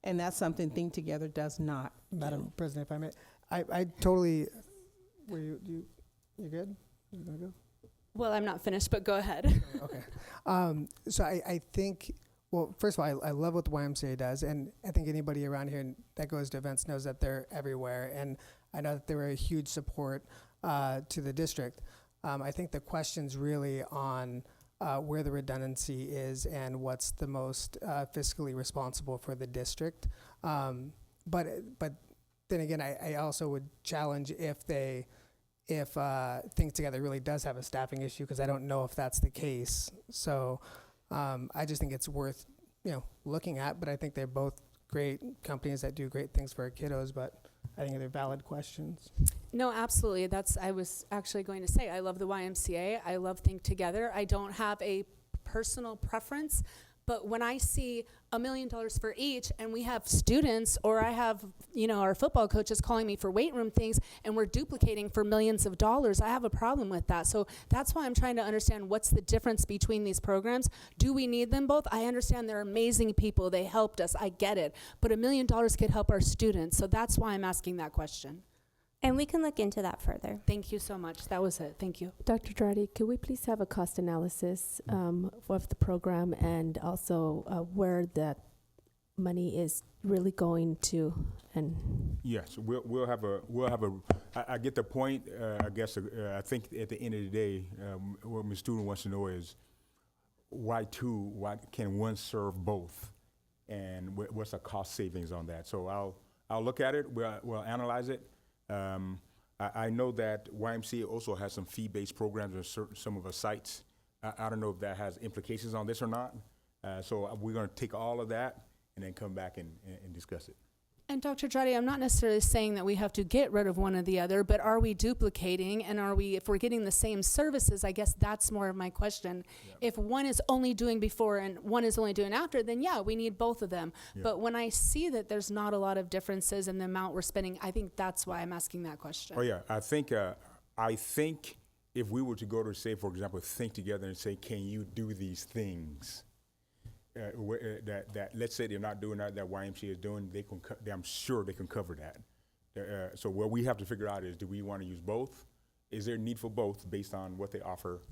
And that's something Think Together does not Madam do. President, if I may, I totally, were you good? You gonna go? Well, I'm not finished, but go ahead. Okay. So I think, well, first of all, I love what the YMCA does, and I think anybody around here that goes to events knows that they're everywhere, and I know that they were a huge support to the district. I think the question's really on where the redundancy is and what's the most fiscally responsible for the district. But then again, I also would challenge if Think Together really does have a staffing issue, because I don't know if that's the case. So I just think it's worth looking at. But I think they're both great companies that do great things for our kiddos. But I think they're valid questions. No, absolutely. I was actually going to say, I love the YMCA. I love Think Together. I don't have a personal preference, But when I see $1 million for each, and we have students, or I have, our football coaches calling me for weight room things, and we're duplicating for millions of dollars, I have a problem with that. So that's why I'm trying to understand what's the difference between these programs. Do we need them both? I understand they're amazing people. They helped us. I get it. But $1 million could help our students. So that's why I'm asking that question. And we can look into that further. Thank you so much. That was it. Thank you. Dr. Girardi, could we please have a cost analysis of the program and also where that money is really going to? And Yes, we'll have a. I get the point. I guess I think at the end of the day, what my student wants to know is why two? Why can one serve both? And what's the cost savings on that? So I'll look at it. We'll analyze it. I know that YMCA also has some fee-based programs on some of our sites. I don't know if that has implications on this or not. So we're going to take all of that and then come back and discuss it. And Dr. Girardi, I'm not necessarily saying that we have to get rid of one or the other, but are we duplicating, and if we're getting the same services, I guess that's more of my question. Yeah. If one is only doing before and one is only doing after, then yeah, we need both of them. Yeah. But when I see that there's not a lot of differences in the amount we're spending, I think that's why I'm asking that question. Oh yeah, I think if we were to go to, say, for example, think together and say, can you do these things? That let's say they're not doing that YMCA is doing, I'm sure they can cover that. So what we have to figure out is, do we want to use both? Is there a need for both based on what they offer?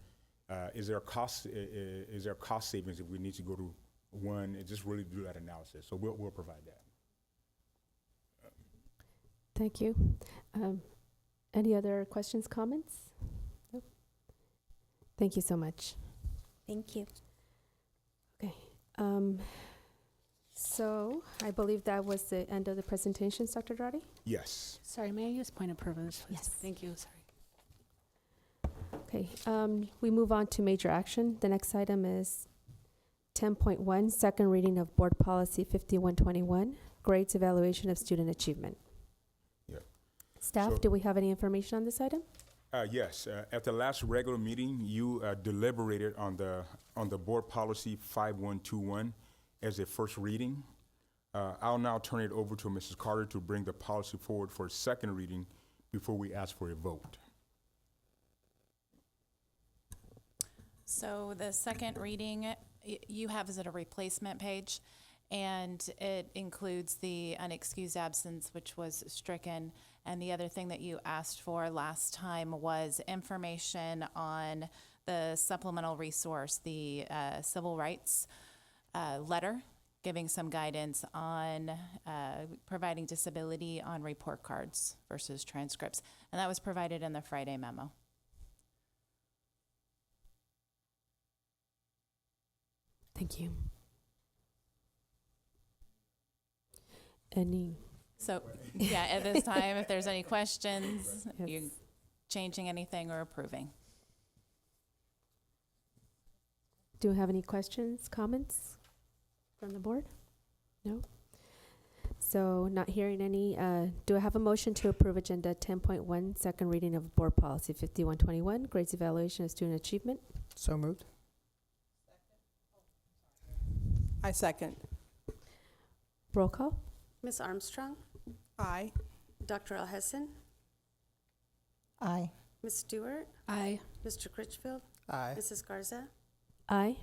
Is there a cost savings if we need to go to one and just really do that analysis? So we'll provide that. Thank you. Any other questions, comments? Nope. Thank you so much. Thank you. Okay. So I believe that was the end of the presentations, Dr. Girardi? Yes. Sorry, may I use point of privilege, please? Yes. Thank you, sorry. Okay, we move on to major action. The next item is 10.1, second reading of Board Policy 5121, grades evaluation of student achievement. Yeah. Staff, do we have any information on this item? Yes. At the last regular meeting, you deliberated on the Board Policy 5121 as a first reading. I'll now turn it over to Mrs. Carter to bring the policy forward for a second reading before we ask for a vote. So the second reading you have is at a replacement page, and it includes the unexcused absence, which was stricken. And the other thing that you asked for last time was information on the supplemental resource, the civil rights letter, giving some guidance on providing disability on report cards versus transcripts. And that was provided in the Friday memo. Thank you. Any? So, yeah, at this time, if there's any questions, Yes. you're changing anything or approving. Do we have any questions, comments from the board? No? So not hearing any, do I have a motion to approve Agenda 10.1, second reading of Board Policy 5121, grades evaluation of student achievement? So moved. I second. Roll call? Ms. Armstrong, Aye. Dr. Alhessan, Aye. Ms. Stewart, Aye. Mr. Critchfield, Aye. Mrs. Garza. Aye.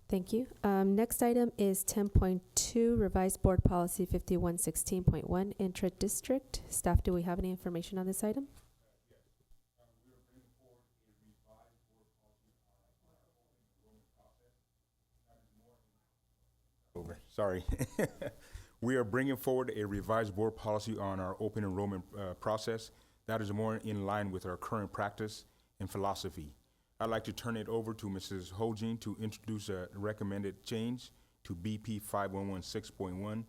Thank you. Next item is 10.2, revised Board Policy 5116.1, intra-district. Staff, do we have any information on this item? Sorry. We are bringing forward a revised board policy on our open enrollment process that is more in line with our current practice and philosophy. I'd like to turn it over to Mrs. Holjean to introduce a recommended change to BP 5116.1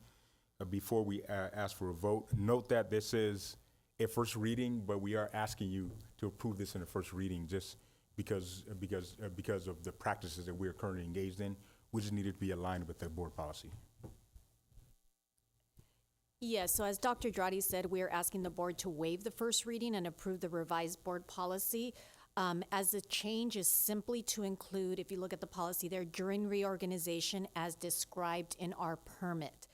before we ask for a vote. Note that this is a first reading, but we are asking you to approve this in the first reading just because of the practices that we are currently engaged in. We just needed to be aligned with the board policy. Yes, so as Dr. Girardi said, we are asking the board to waive the first reading and approve the revised board policy. As the change is simply to include, if you look at the policy there, during reorganization as described in our permit.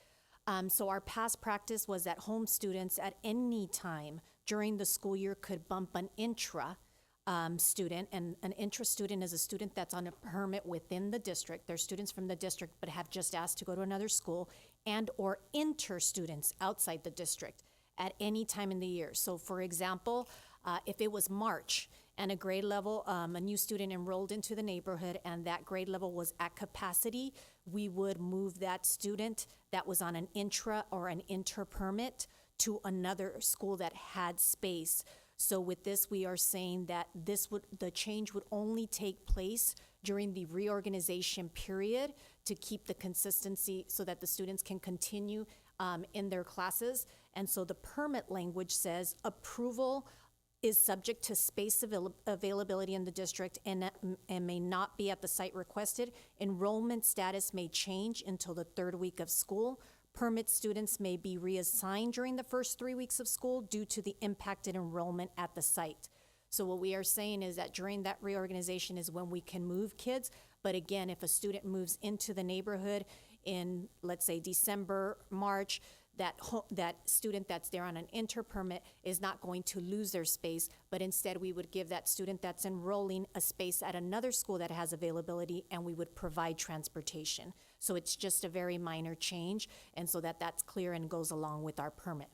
So our past practice was that home students at any time during the school year could bump an intra student, and an intra student is a student that's on a permit within the district. They're students from the district but have just asked to go to another school, and or inter students outside the district at any time in the year. So for example, if it was March and a grade level, a new student enrolled into the neighborhood and that grade level was at capacity, we would move that student that was on an intra or an inter permit to another school that had space. So with this, we are saying that the change would only take place during the reorganization period to keep the consistency so that the students can continue in their classes. And so the permit language says approval is subject to space availability in the district and may not be at the site requested. Enrollment status may change until the third week of school. Permit students may be reassigned during the first 3 weeks of school due to the impacted enrollment at the site. So what we are saying is that during that reorganization is when we can move kids. But again, if a student moves into the neighborhood in, let's say, December, March, that student that's there on an inter permit is not going to lose their space, but instead we would give that student that's enrolling a space at another school that has availability, and we would provide transportation. So it's just a very minor change, and so that's clear and goes along with our permit.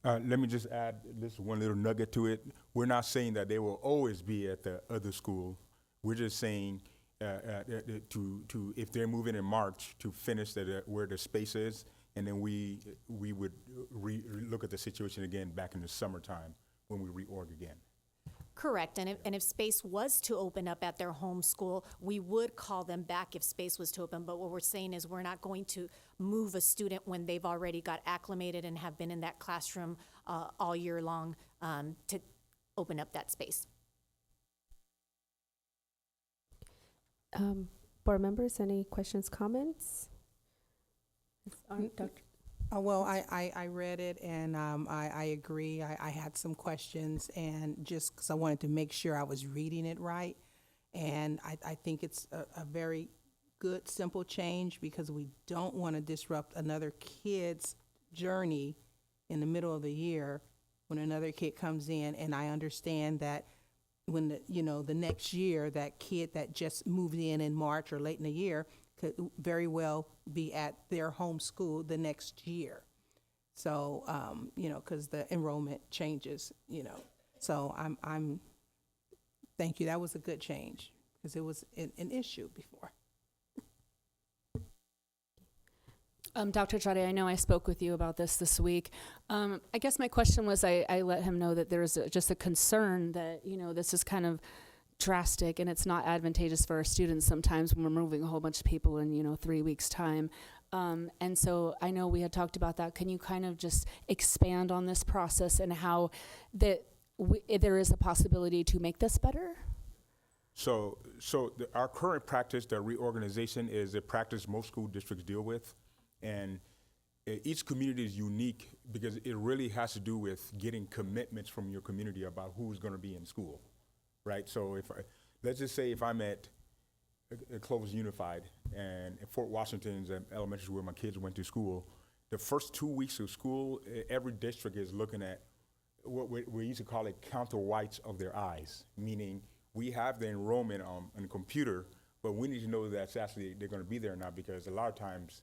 Let me just add this one little nugget to it. We're not saying that they will always be at the other school. We're just saying to if they're moving in March, to finish where the space is, and then we would look at the situation again back in the summertime when we reorg again. Correct, and if space was to open up at their home school, we would call them back if space was to open. But what we're saying is we're not going to move a student when they've already got acclimated and have been in that classroom all year long to open up that space. Board members, any questions, comments? Dr. Well, I read it and I agree. I had some questions, and just because I wanted to make sure I was reading it right. And I think it's a very good, simple change because we don't want to disrupt another kid's journey in the middle of the year when another kid comes in. And I understand that when the next year, that kid that just moved in March or late in the year could very well be at their home school the next year. So, because the enrollment changes, So I'm thank you. That was a good change because it was an issue before. Dr. Trade, I know I spoke with you about this week. I guess my question was, I let him know that there's just a concern that, this is kind of drastic and it's not advantageous for our students sometimes when we're moving a whole bunch of people in 3 weeks time. And so I know we had talked about that. Can you kind of just expand on this process and how there is a possibility to make this better? So our current practice, the reorganization, is a practice most school districts deal with. And each community is unique because it really has to do with getting commitments from your community about who's going to be in school. Right, so let's just say if I'm at Clovis Unified and Fort Washington's elementary school where my kids went to school, the first 2 weeks of school, every district is looking at what we used to call it counter whites of their eyes, meaning we have the enrollment on the computer, but we need to know that actually they're going to be there or not, because a lot of times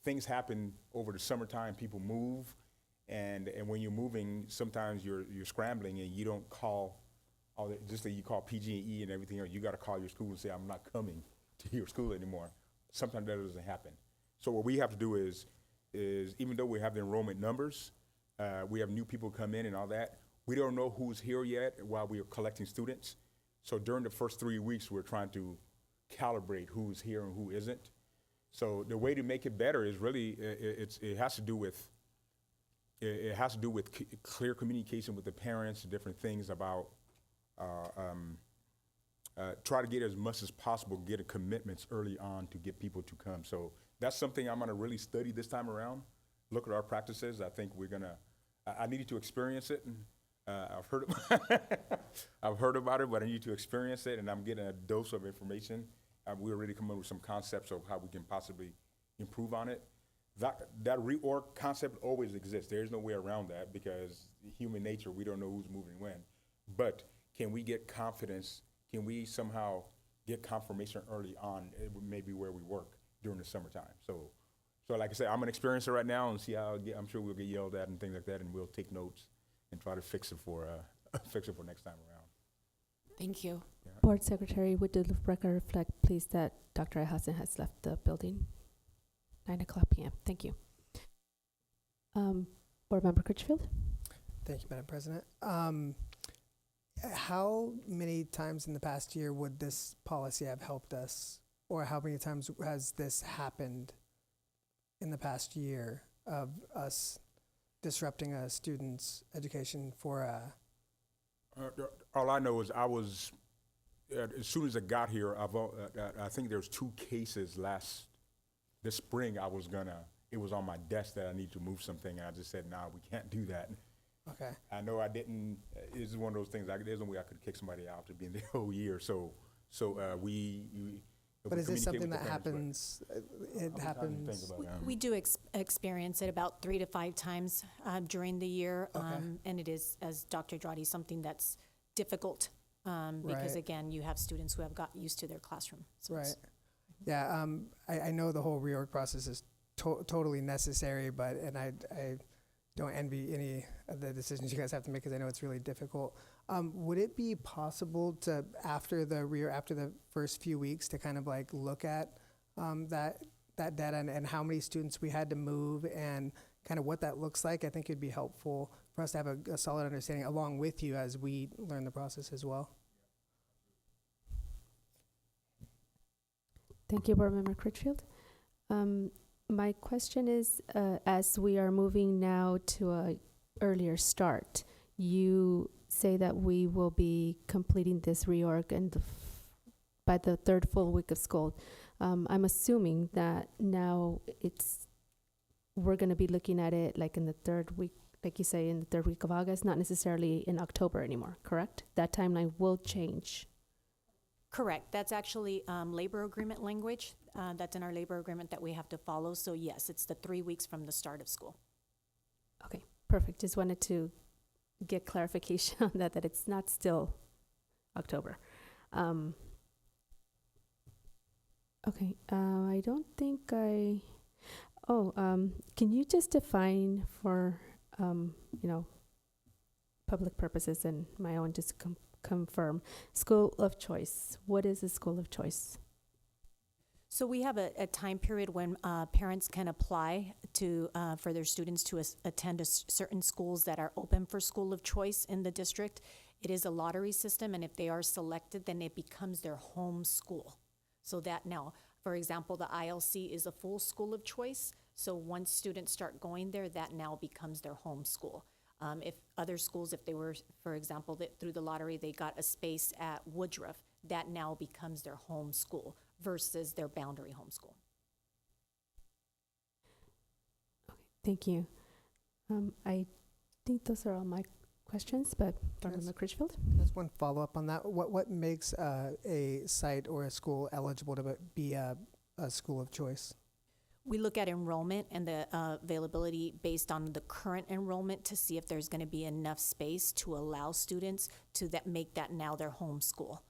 things happen over the summertime. People move, and when you're moving, sometimes you're scrambling and you don't call. Just like you call PG&E and everything else, you got to call your school and say, I'm not coming to your school anymore. Sometimes that doesn't happen. So what we have to do is even though we have the enrollment numbers, we have new people come in and all that, we don't know who's here yet while we are collecting students. So during the first 3 weeks, we're trying to calibrate who's here and who isn't. So the way to make it better is really, it has to do with clear communication with the parents, different things about try to get as much as possible, get commitments early on to get people to come. So that's something I'm going to really study this time around, look at our practices. I think I needed to experience it I've heard I've heard about it, but I need to experience it, and I'm getting a dose of information. We're already coming up with some concepts of how we can possibly improve on it. That reorg concept always exists. There's no way around that because human nature, we don't know who's moving when. But can we get confidence? Can we somehow get confirmation early on, maybe where we work during the summertime? So like I said, I'm an experiencer right now and see how I'm sure we'll get yelled at and things like that, and we'll take notes and try to fix it for next time around. Thank you. Yeah. Board Secretary, would the record reflect, please, that Dr. Hassan has left the building? 9:00 p.m. Thank you. Board Member Critchfield? Thank you, Madam President. How many times in the past year would this policy have helped us, or how many times has this happened in the past year of us disrupting a student's education for a... All I know is I was, as soon as I got here, I think there's 2 cases this spring. It was on my desk that I need to move something, and I just said, nah, we can't do that. Okay. I know I didn't, it's one of those things, there's no way I could kick somebody out to be in the whole year, But is this something that happens? it happens? We do experience it about 3 to 5 times during the year. Okay. And it is, as Dr. Dradi, something that's difficult because, Right. again, you have students who have got used to their classroom. So Right. it's- Yeah, I know the whole reorg process is totally necessary, and I don't envy any of the decisions you guys have to make because I know it's really difficult. Would it be possible to, after the first few weeks, to kind of like look at that data and how many students we had to move and kind of what that looks like? I think it'd be helpful for us to have a solid understanding along with you as we learn the process as well. Thank you, Board Member Critchfield. My question is, as we are moving now to a earlier start, you say that we will be completing this reorg by the 3rd full week of school. I'm assuming that now we're going to be looking at it like in the 3rd week, like you say, in the 3rd week of August, not necessarily in October anymore, correct? That timeline will change. Correct. That's actually labor agreement language. That's in our labor agreement that we have to follow. So yes, it's the 3 weeks from the start of school. Okay, perfect. Just wanted to get clarification on that it's not still October. Okay, I don't think can you just define for, public purposes and my own, just confirm, school of choice. What is a school of choice? So we have a time period when parents can apply to for their students to attend certain schools that are open for school of choice in the district. It is a lottery system, and if they are selected, then it becomes their home school. So that now, for example, the ILC is a full school of choice. So once students start going there, that now becomes their home school. If other schools, if they were, for example, that through the lottery, they got a space at Woodruff, that now becomes their home school versus their boundary home school. Okay, thank you. I think those are all my questions, but Dr. McCritchfield? Just one follow-up on that. What makes a site or a school eligible to be a school of choice? We look at enrollment and the availability based on the current enrollment to see if there's going to be enough space to allow students to make that now their home school.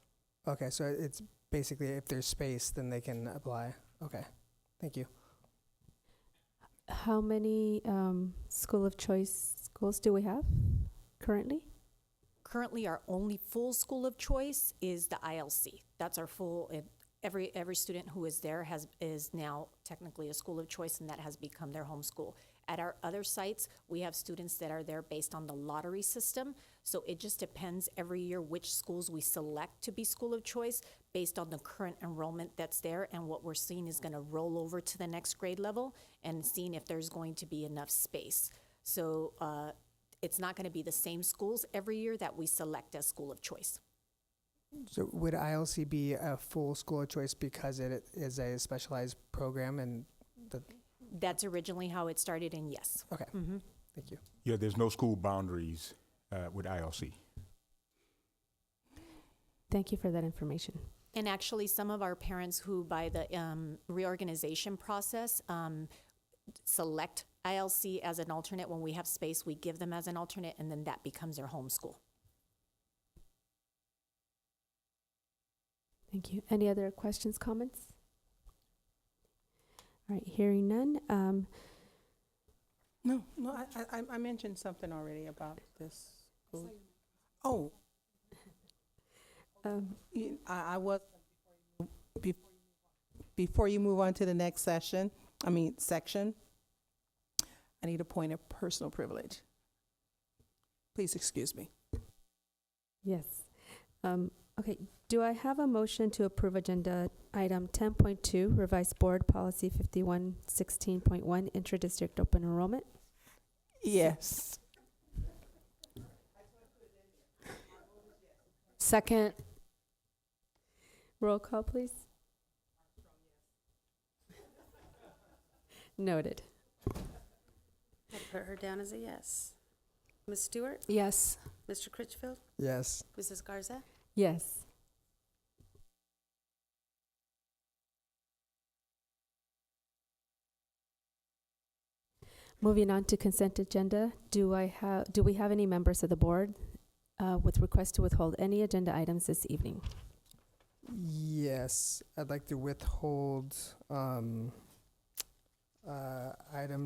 Okay, so it's basically if there's space, then they can apply. Okay, thank you. How many school of choice schools do we have currently? Currently, our only full school of choice is the ILC. That's our full. Every student who is there is now technically a school of choice, and that has become their home school. At our other sites, we have students that are there based on the lottery system. So it just depends every year which schools we select to be school of choice based on the current enrollment that's there, and what we're seeing is going to roll over to the next grade level and seeing if there's going to be enough space. So it's not going to be the same schools every year that we select as school of choice. So would ILC be a full school of choice because it is a specialized program and That's originally how it started, and yes. Okay, Mm-hmm. thank you. Yeah, there's no school boundaries with ILC. Thank you for that information. And actually, some of our parents who, by the reorganization process, select ILC as an alternate. When we have space, we give them as an alternate, and then that becomes their home school. Thank you. Any other questions, comments? All right, hearing none. No, I mentioned something already about this. Oh. I was, before you move on to the next section, I need a point of personal privilege. Please excuse me. Yes. Okay, do I have a motion to approve agenda item 10.2, revised board policy 5116.1, intra-district open enrollment? Yes. Second. Roll call, please. Noted. I put her down as a yes. Ms. Stewart? Yes. Mr. Critchfield? Yes. Mrs. Garza? Yes. Moving on to consent agenda, do we have any members of the board with request to withhold any agenda items this evening? Yes, I'd like to withhold item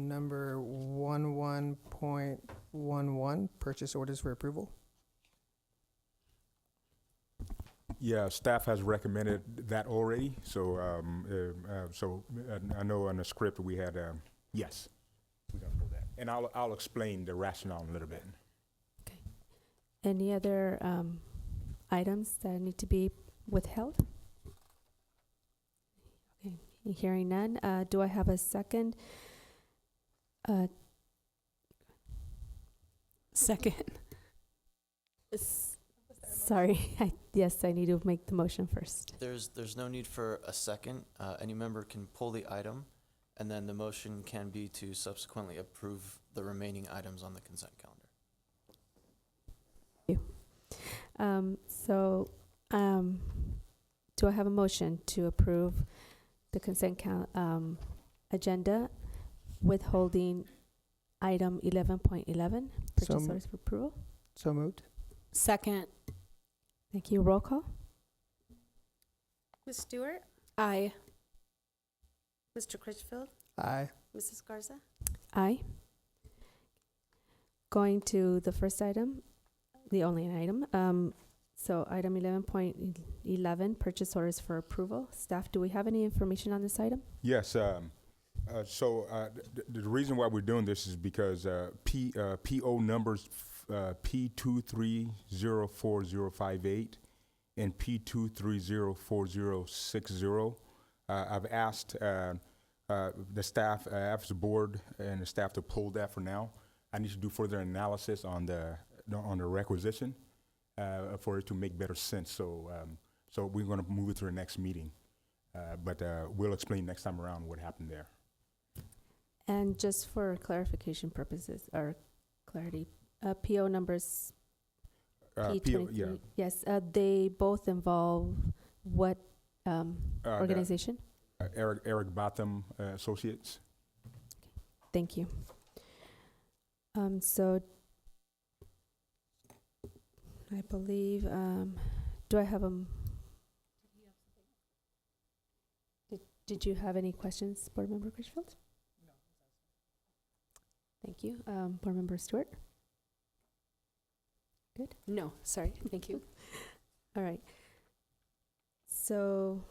number 11.11, purchase orders for approval. Yeah, staff has recommended that already. So, I know on the script we had yes. We're gonna do that, and I'll explain the rationale in a little bit. Okay. Any other items that need to be withheld? Okay. Hearing none. Do I have a second? Second. Sorry. Yes, I need to make the motion first. There's no need for a second. Any member can pull the item, and then the motion can be to subsequently approve the remaining items on the consent calendar. Do I have a motion to approve the consent agenda, withholding item 11.11, purchase orders for approval? So moved. Second. Thank you. Roll call? Ms. Stewart? Aye. Mr. Critchfield? Aye. Mrs. Garza? Aye. Going to the first item, the only item. So item 11.11, purchase orders for approval. Staff, do we have any information on this item? Yes. The reason why we're doing this is because PO numbers P2304058 and P2304060. I've asked the staff, the board, and the staff to pull that for now. I need to do further analysis on the requisition for it to make better sense. So we're going to move it to the next meeting, but we'll explain next time around what happened there. And just for clarification purposes, or clarity, PO numbers P23, yeah. yes, they both involve what organization? Eric Botham Associates. Thank you. So I believe, do I have did you have any questions, Board Member Critchfield? No. Thank you. Board Member Stewart? Good? No, sorry. Thank you. All right. So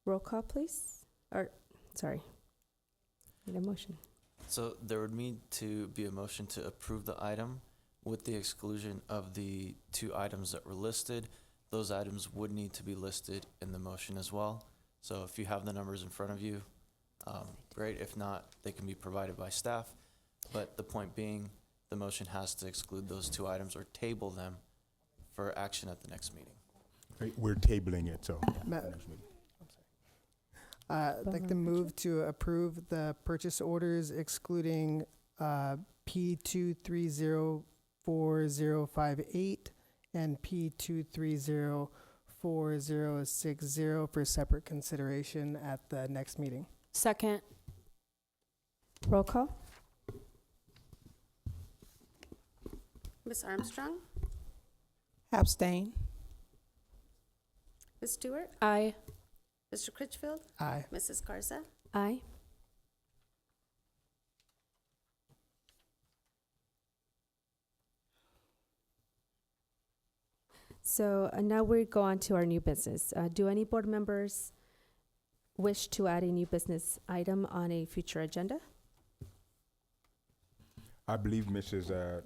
roll call, please. Or, sorry. Need a motion. So there would need to be a motion to approve the item with the exclusion of the two items that were listed. Those items would need to be listed in the motion as well. So if you have the numbers in front of you, great. If not, they can be provided by staff. But the point being, the motion has to exclude those two items or table them for action at the next meeting. We're tabling it, so. Next meeting. I'd like to move to approve the purchase orders excluding P2304058 and P2304060 for separate consideration at the next meeting. Second. Roll call? Ms. Armstrong, Abstain. Ms. Stewart, Aye. Mr. Critchfield, Aye. Mrs. Garza. Aye. So now we go on to our new business. Do any board members wish to add a new business item on a future agenda? I believe Mrs.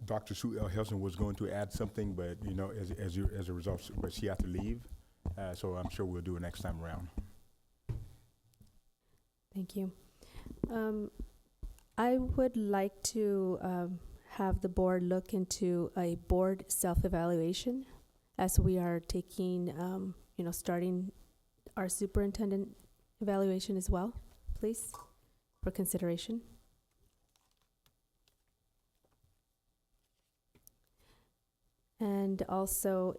Dr. Sue L. Helson was going to add something, but you know, as a result, but she had to leave. So I'm sure we'll do it next time around. Thank you. I would like to have the board look into a board self-evaluation as we are taking, starting our superintendent evaluation as well, please, for consideration. And also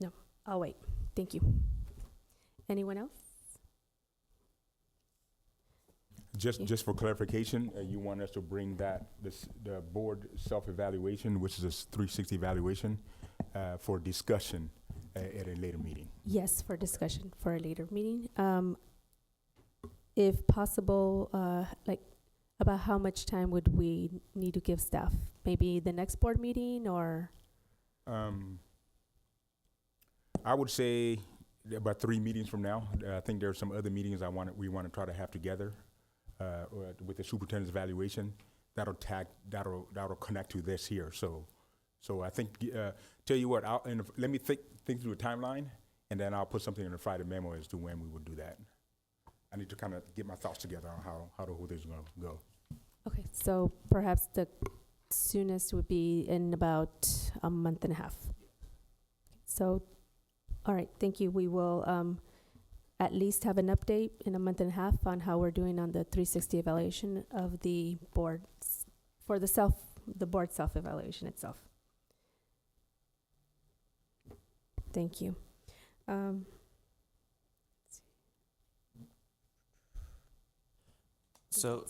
no, I'll wait. Thank you. Anyone else? Just for clarification, you want us to bring the board self-evaluation, which is a 360 evaluation, for discussion at a later meeting? Yes, for discussion for a later meeting. If possible, about how much time would we need to give staff? Maybe the next board meeting or? I would say about 3 meetings from now. I think there are some other meetings we want to try to have together with the superintendent's evaluation. That'll connect to this here. So I think tell you what, let me think through a timeline, and then I'll put something in the Friday memo as to when we would do that. I need to kind of get my thoughts together on how the whole thing's going to go. Okay, so perhaps the soonest would be in about a month and a half. So, all right, thank you. We will at least have an update in a month and a half on how we're doing on the 360 evaluation of the boards for the board self-evaluation itself. Thank you. So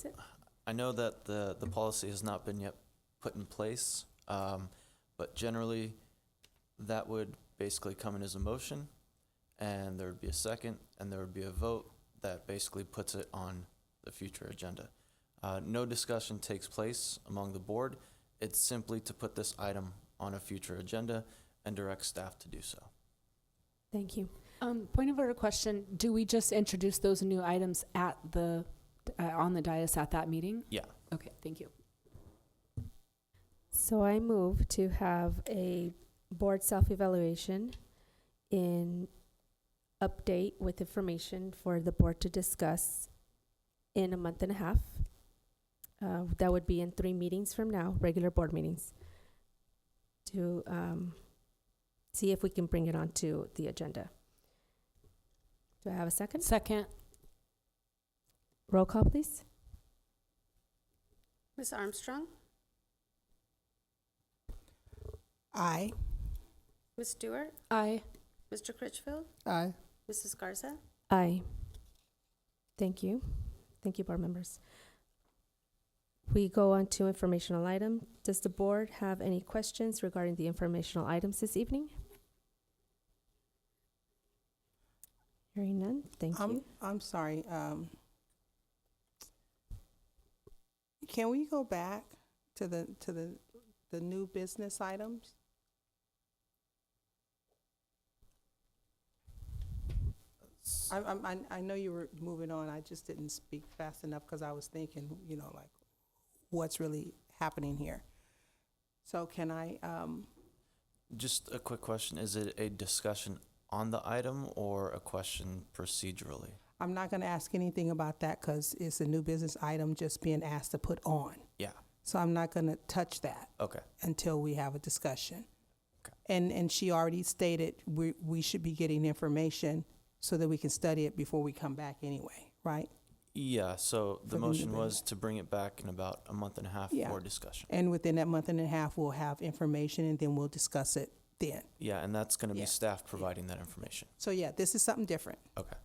I know that the policy has not been yet put in place, but generally that would basically come in as a motion, and there would be a second, and there would be a vote that basically puts it on the future agenda. No discussion takes place among the board. It's simply to put this item on a future agenda and direct staff to do so. Thank you. Point of order question, do we just introduce those new items at on the dais at that meeting? Yeah. Okay, thank you. So I move to have a board self-evaluation in update with information for the board to discuss in a month and a half. That would be in 3 meetings from now, regular board meetings, to see if we can bring it onto the agenda. Do I have a second? Second. Roll call, please. Ms. Armstrong, Aye. Ms. Stewart, Aye. Mr. Critchfield, Aye. Mrs. Garza. Aye. Thank you. Thank you, board members. We go on to informational item. Does the board have any questions regarding the informational items this evening? Hearing none, thank you. I'm sorry. Can we go back to the new business items? I know you were moving on. I just didn't speak fast enough because I was thinking, like, what's really happening here. So can I? Just a quick question. Is it a discussion on the item or a question procedurally? I'm not going to ask anything about that because it's a new business item just being asked to put on. Yeah. So I'm not going to touch that. Okay. Until we have a discussion. Okay. And she already stated we should be getting information so that we can study it before we come back anyway, right? Yeah, so the For them to motion bring was to bring it back in about a month and a half Yeah. for discussion. And within that month and a half, we'll have information, and then we'll discuss it then. Yeah, and that's going to Yeah. be staff providing that information. So yeah, this is something different. Okay.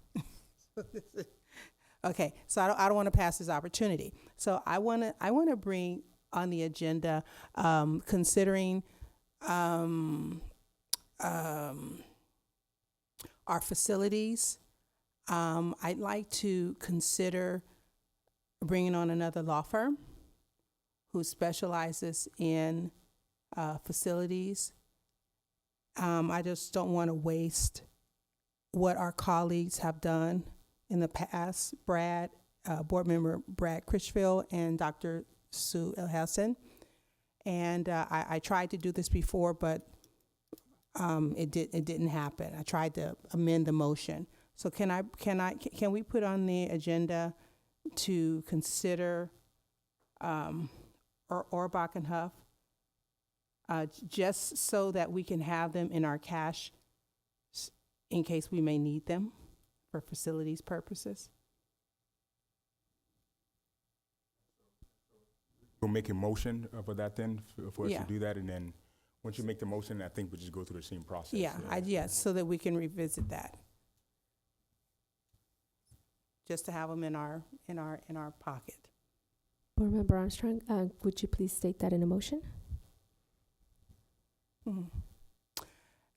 Okay, so I don't want to pass this opportunity. So I want to bring on the agenda, considering our facilities. I'd like to consider bringing on another law firm who specializes in facilities. I just don't want to waste what our colleagues have done in the past. Board member Brad Critchfield and Dr. Sue Elhassan. And I tried to do this before, but it didn't happen. I tried to amend the motion. So can we put on the agenda to consider Orbach and Huff, just so that we can have them in our cache in case we may need them for facilities purposes? We'll make a motion for that then, for us Yeah. to do that, and then once you make the motion, I think we just go through the same process. Yeah, yes, so that we can revisit that. Just to have them in our pocket. Board Member Armstrong, would you please state that in a motion? Mhm.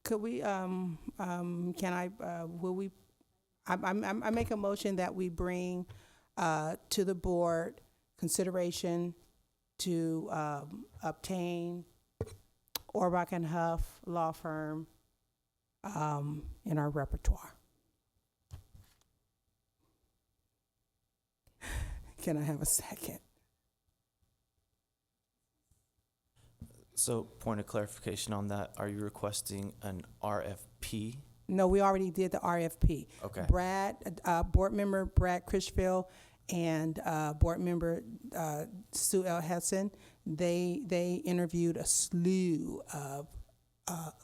Could we, can I, will we, I make a motion that we bring to the board consideration to obtain Orbach and Huff law firm in our repertoire. Can I have a second? So, point of clarification on that, are you requesting an RFP? No, we already did the RFP. Okay. Board member Brad Critchfield and board member Sue Elhassan, they interviewed a slew of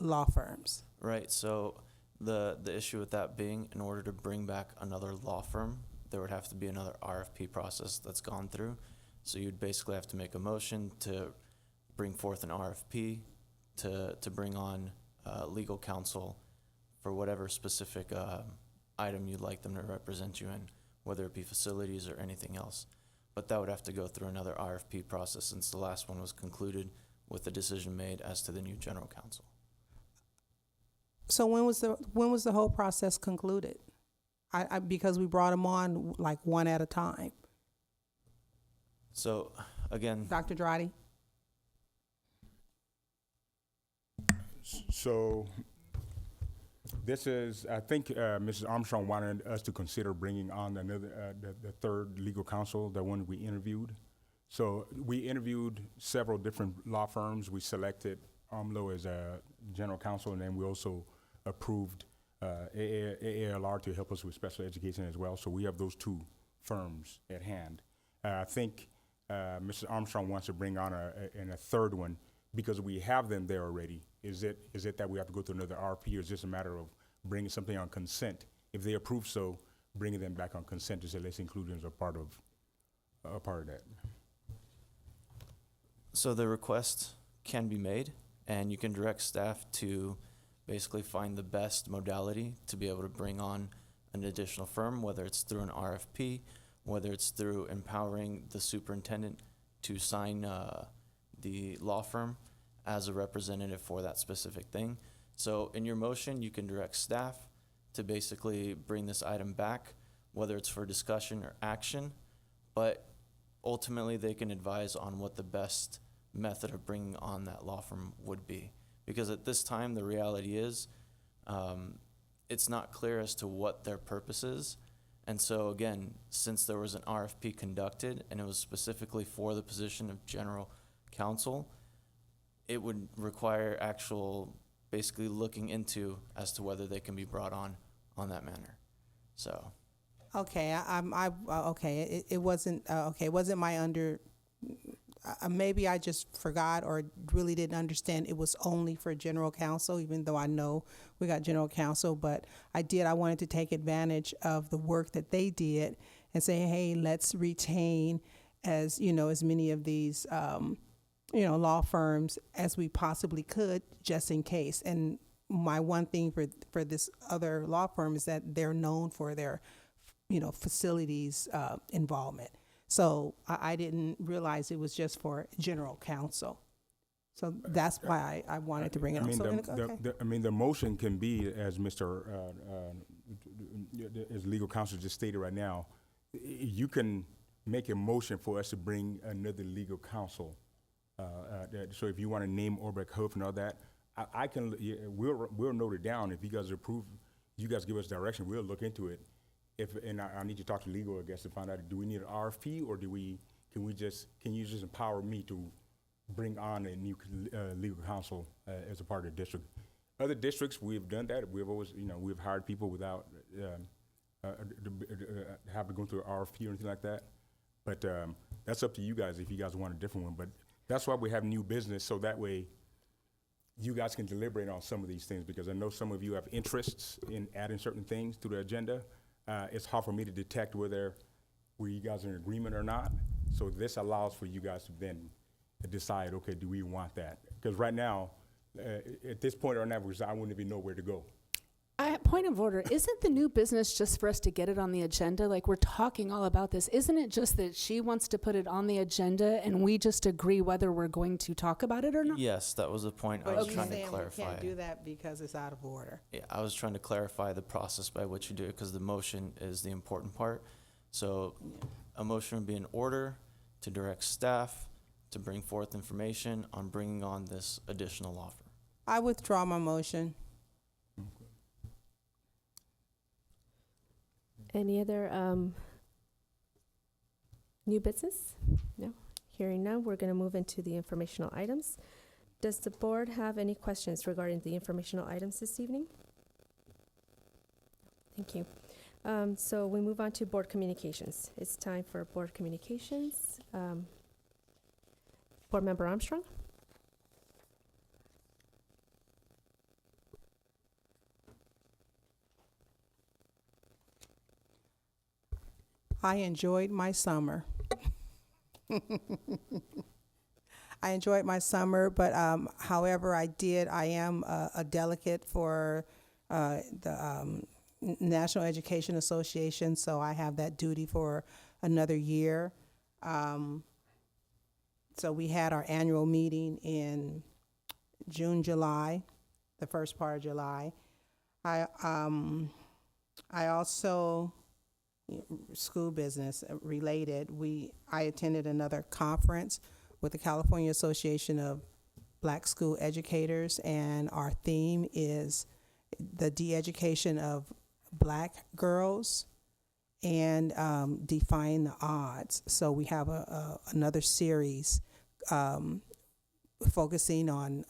law firms. Right, so the issue with that being, in order to bring back another law firm, there would have to be another RFP process that's gone through. So you'd basically have to make a motion to bring forth an RFP to bring on legal counsel for whatever specific item you'd like them to represent you in, whether it be facilities or anything else. But that would have to go through another RFP process since the last one was concluded with the decision made as to the new general counsel. So when was the whole process concluded? I because we brought them on like one at a time. So again, Dr. Drotti? So this is, I think Mrs. Armstrong wanted us to consider bringing on another, the third legal counsel, the one we interviewed. So we interviewed several different law firms. We selected AMLO as a general counsel, and then we also approved AALR to help us with special education as well. So we have those two firms at hand. I think Mrs. Armstrong wants to bring on a third one because we have them there already. Is it that we have to go through another RP, or is this a matter of bringing something on consent? If they approve so, bringing them back on consent to say let's include them as a part of that. so the request can be made, and you can direct staff to basically find the best modality to be able to bring on an additional firm, whether it's through an RFP, whether it's through empowering the superintendent to sign the law firm as a representative for that specific thing. So in your motion, you can direct staff to basically bring this item back, whether it's for discussion or action, but ultimately they can advise on what the best method of bringing on that law firm would be. Because at this time, the reality is, it's not clear as to what their purpose is. And so again, since there was an RFP conducted and it was specifically for the position of general counsel, it would require actual, basically looking into as to whether they can be brought on that manner. So. Okay, okay. It wasn't okay. It wasn't my maybe I just forgot or really didn't understand it was only for general counsel, even though I know we got general counsel. But I wanted to take advantage of the work that they did and saying, hey, let's retain as many of these law firms as we possibly could, just in case. And my one thing for this other law firm is that they're known for their facilities involvement. So I didn't realize it was just for general counsel. So that's why I wanted to bring it up. The motion can be, as as legal counsel just stated right now, you can make a motion for us to bring another legal counsel. So if you want to name Orbeck Huff and all that, I can. We'll note it down. If you guys approve, you guys give us direction. We'll look into it. I need to talk to legal, I guess, to find out, do we need an RFP, or can you just empower me to bring on a new legal counsel as a part of the district? Other districts, we've done that. We've always, we've hired people without have to go through an RFP or anything like that. But that's up to you guys if you guys want a different one. But that's why we have new business, so that way you guys can deliberate on some of these things, because I know some of you have interests in adding certain things to the agenda. It's hard for me to detect whether you guys are in agreement or not. So this allows for you guys to then decide, okay, do we want that? Because right now, at this point or never, I wouldn't even know where to go. Point of order, isn't the new business just for us to get it on the agenda? Like, we're talking all about this. Isn't it just that she wants to put it on the agenda and we just agree whether we're going to talk about it or not? Yes, that was the point I But was you're trying to saying clarify. we can't do that because it's out of order. Yeah, I was trying to clarify the process by which you do it, because the motion is the important part. So a motion would be in order to direct staff to bring forth information on bringing on this additional offer. I withdraw my motion. Any other new business? No. Hearing none, we're going to move into the informational items. Does the board have any questions regarding the informational items this evening? Thank you. So we move on to board communications. It's time for board communications. Board Member Armstrong? I enjoyed my summer. I enjoyed my summer, but however, I am a delegate for the National Education Association, so I have that duty for another year. So we had our annual meeting in June, July, the first part of July. I also, school business related, I attended another conference with the California Association of Black School Educators, and our theme is the de-education of Black girls and defying the odds. So we have another series focusing on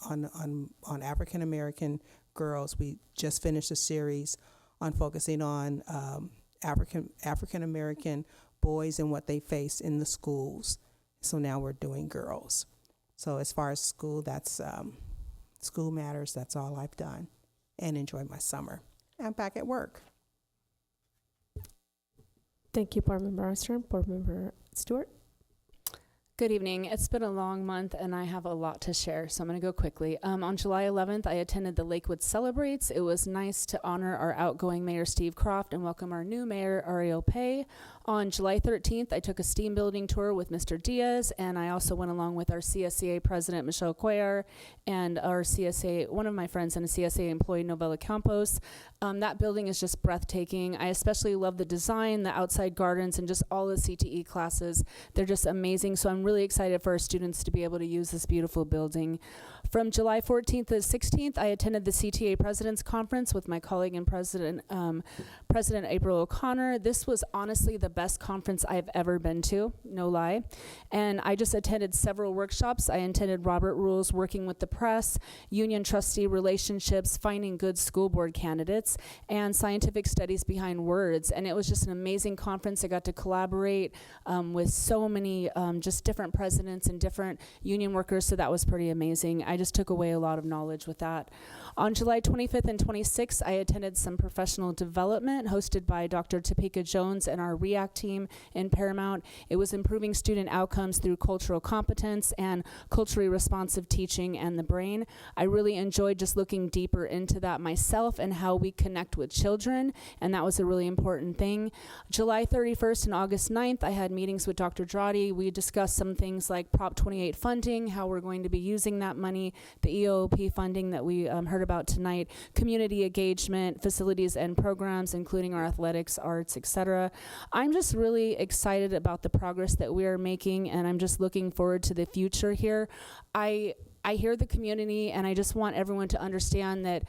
African American girls. We just finished a series on focusing on African American boys and what they face in the schools. So now we're doing girls. So as far as school, that's school matters. That's all I've done, and enjoyed my summer. I'm back at work. Thank you, Board Member Armstrong. Board Member Stewart? Good evening. It's been a long month and I have a lot to share, so I'm going to go quickly. On July 11th, I attended the Lakewood Celebrates. It was nice to honor our outgoing Mayor Steve Croft and welcome our new mayor, Ariel Pei. On July 13th, I took a STEAM building tour with Mr. Diaz, and I also went along with our CSEA president, Michelle Cuellar, and our CSA, one of my friends and a CSA employee, Novella Campos. That building is just breathtaking. I especially love the design, the outside gardens, and just all the CTE classes. They're just amazing, so I'm really excited for our students to be able to use this beautiful building. From July 14th to 16th, I attended the CTA President's Conference with my colleague and President April O'Connor. This was honestly the best conference I've ever been to, no lie. And I just attended several workshops. I attended Robert Rules, Working with the Press, Union Trustee Relationships, Finding Good School Board Candidates, and Scientific Studies Behind Words. And it was just an amazing conference. I got to collaborate with so many just different presidents and different union workers, so that was pretty amazing. I just took away a lot of knowledge with that. On July 25th and 26th, I attended some professional development hosted by Dr. Topeka Jones and our REACT team in Paramount. It was improving student outcomes through cultural competence and culturally responsive teaching and the brain. I really enjoyed just looking deeper into that myself and how we connect with children, and that was a really important thing. July 31st and August 9th, I had meetings with Dr. Dradi. We discussed some things like Prop 28 funding, how we're going to be using that money, the EOP funding that we heard about tonight, community engagement, facilities and programs, including our athletics, arts, etc. I'm just really excited about the progress that we are making, and I'm just looking forward to the future here. I hear the community, and I just want everyone to understand that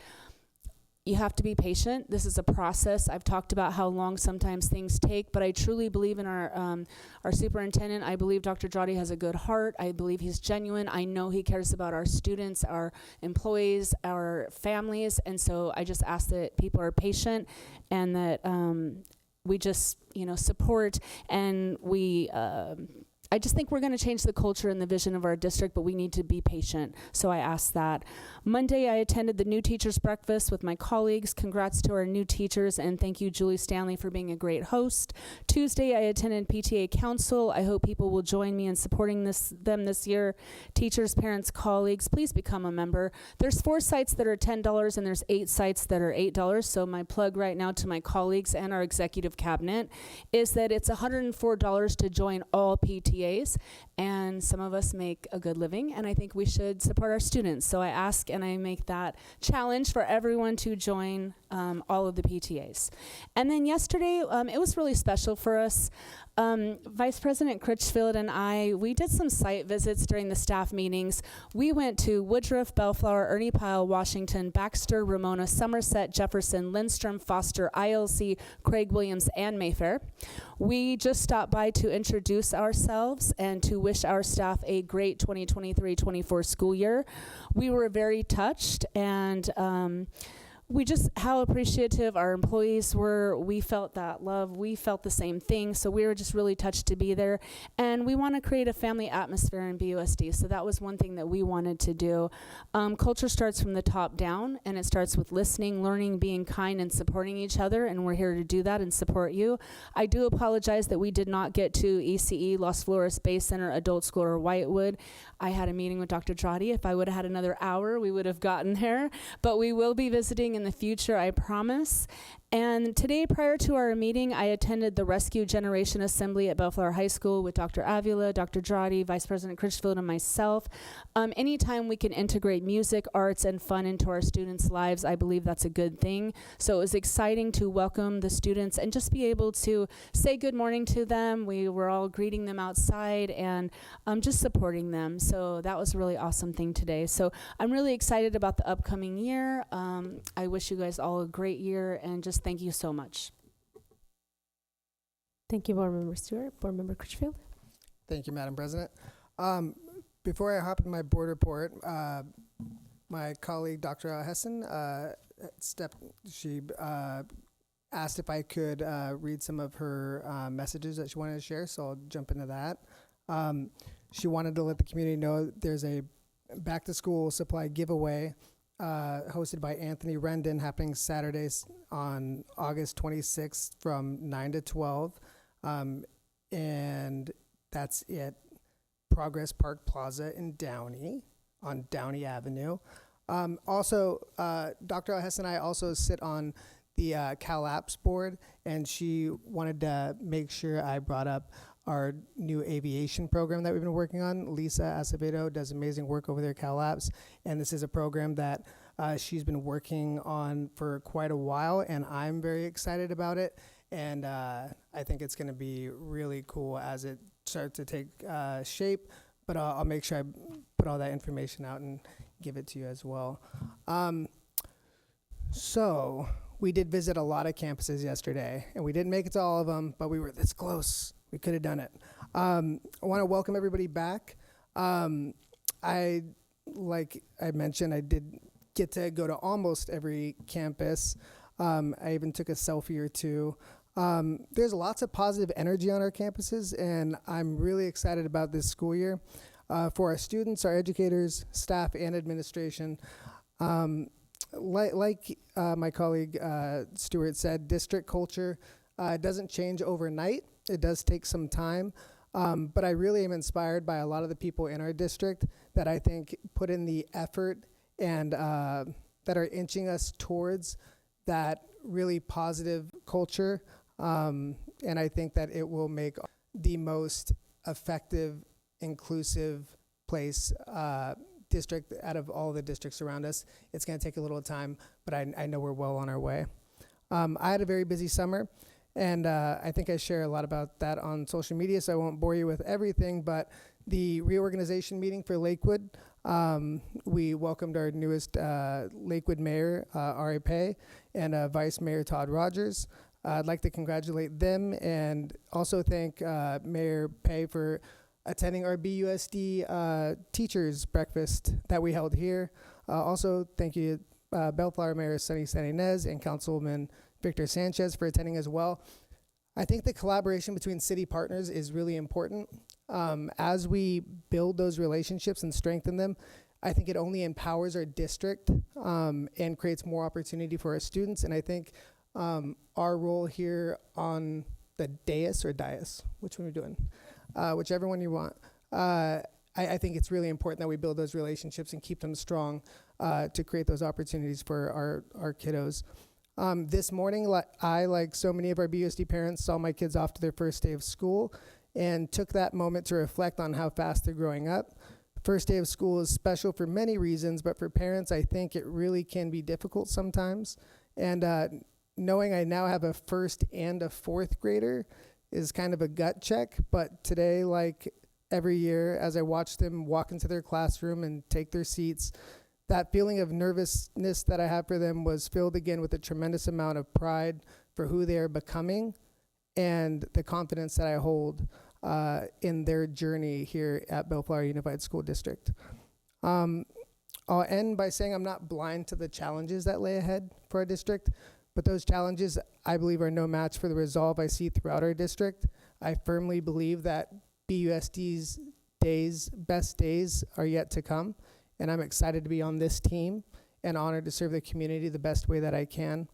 you have to be patient. This is a process. I've talked about how long sometimes things take, but I truly believe in our superintendent. I believe Dr. Dradi has a good heart. I believe he's genuine. I know he cares about our students, our employees, our families, and so I just ask that people are patient and that we just, support, and we I just think we're going to change the culture and the vision of our district, but we need to be patient. So I asked that. Monday, I attended the new teachers breakfast with my colleagues. Congrats to our new teachers, and thank you, Julie Stanley, for being a great host. Tuesday, I attended PTA Council. I hope people will join me in supporting them this year. Teachers, parents, colleagues, please become a member. There's 4 sites that are $10, and there's 8 sites that are $8. So my plug right now to my colleagues and our executive cabinet is that it's $104 to join all PTAs. And some of us make a good living, and I think we should support our students. So I ask and I make that challenge for everyone to join all of the PTAs. And then yesterday, it was really special for us. Vice President Critchfield and we did some site visits during the staff meetings. We went to Woodruff, Bellflower, Ernie Pyle, Washington, Baxter, Ramona, Somerset, Jefferson, Lindstrom, Foster, ILC, Craig Williams, and Mayfair. We just stopped by to introduce ourselves and to wish our staff a great 2023-24 school year. We were very touched, and how appreciative our employees were. We felt that love. We felt the same thing. So we were just really touched to be there. And we want to create a family atmosphere in BUSD. So that was one thing that we wanted to do. Culture starts from the top down, and it starts with listening, learning, being kind, and supporting each other. And we're here to do that and support you. I do apologize that we did not get to ECE, Los Flores Bay Center, Adult School, or Whitewood. I had a meeting with Dr. Dradi. If I would have had another hour, we would have gotten there. But we will be visiting in the future, I promise. And today, prior to our meeting, I attended the Rescue Generation Assembly at Bellflower High School with Dr. Avila, Dr. Dradi, Vice President Critchfield, and myself. Anytime we can integrate music, arts, and fun into our students' lives, I believe that's a good thing. So it was exciting to welcome the students and just be able to say good morning to them. We were all greeting them outside and just supporting them. So that was a really awesome thing today. So I'm really excited about the upcoming year. I wish you guys all a great year, and just thank you so much. Thank you, Board Member Stewart. Board Member Critchfield. Thank you, Madam President. Before I hop in my board report, my colleague, Dr. Hessen, she asked if I could read some of her messages that she wanted to share, so I'll jump into that. She wanted to let the community know there's a back-to-school supply giveaway hosted by Anthony Rendon, happening Saturdays on August 26th from 9 to 12. And that's at Progress Park Plaza in Downey, on Downey Avenue. Also, Dr. Hess and I also sit on the CalApps board, and she wanted to make sure I brought up our new aviation program that we've been working on. Lisa Acevedo does amazing work over there at CalApps, and this is a program that she's been working on for quite a while, and I'm very excited about it. And I think it's going to be really cool as it starts to take shape, but I'll make sure I put all that information out and give it to you as well. So we did visit a lot of campuses yesterday, and we didn't make it to all of them, but we were this close. We could have done it. I want to welcome everybody back. Like I mentioned, I did get to go to almost every campus. I even took a selfie or two. There's lots of positive energy on our campuses, and I'm really excited about this school year. for our students, our educators, staff, and administration. Like my colleague Stuart said, district culture doesn't change overnight. It does take some time. But I really am inspired by a lot of the people in our district that I think put in the effort and that are inching us towards that really positive culture. And I think that it will make the most effective, inclusive place, district out of all the districts around us. It's going to take a little time, but I know we're well on our way. I had a very busy summer, and I think I share a lot about that on social media, so I won't bore you with everything, but the reorganization meeting for Lakewood, we welcomed our newest Lakewood Mayor, R.A. Pei, and Vice Mayor Todd Rogers. I'd like to congratulate them and also thank Mayor Pei for attending our BUSD teachers breakfast that we held here. Also, thank you Bellflower Mayor Sunny Santinez and Councilman Victor Sanchez for attending as well. I think the collaboration between city partners is really important. As we build those relationships and strengthen them, I think it only empowers our district and creates more opportunity for our students. And I think our role here on the dais, which one are we doing? Whichever one you want. I think it's really important that we build those relationships and keep them strong to create those opportunities for our kiddos. This morning, like so many of our BUSD parents, saw my kids off to their first day of school and took that moment to reflect on how fast they're growing up. First day of school is special for many reasons, but for parents, I think it really can be difficult sometimes. And knowing I now have a first and a fourth grader is kind of a gut check, but today, like every year, as I watch them walk into their classroom and take their seats, that feeling of nervousness that I have for them was filled again with a tremendous amount of pride for who they are becoming and the confidence that I hold in their journey here at Bellflower Unified School District. I'll end by saying I'm not blind to the challenges that lay ahead for our district, but those challenges, I believe, are no match for the resolve I see throughout our district. I firmly believe that BUSD's best days are yet to come, and I'm excited to be on this team and honored to serve the community the best way that I can.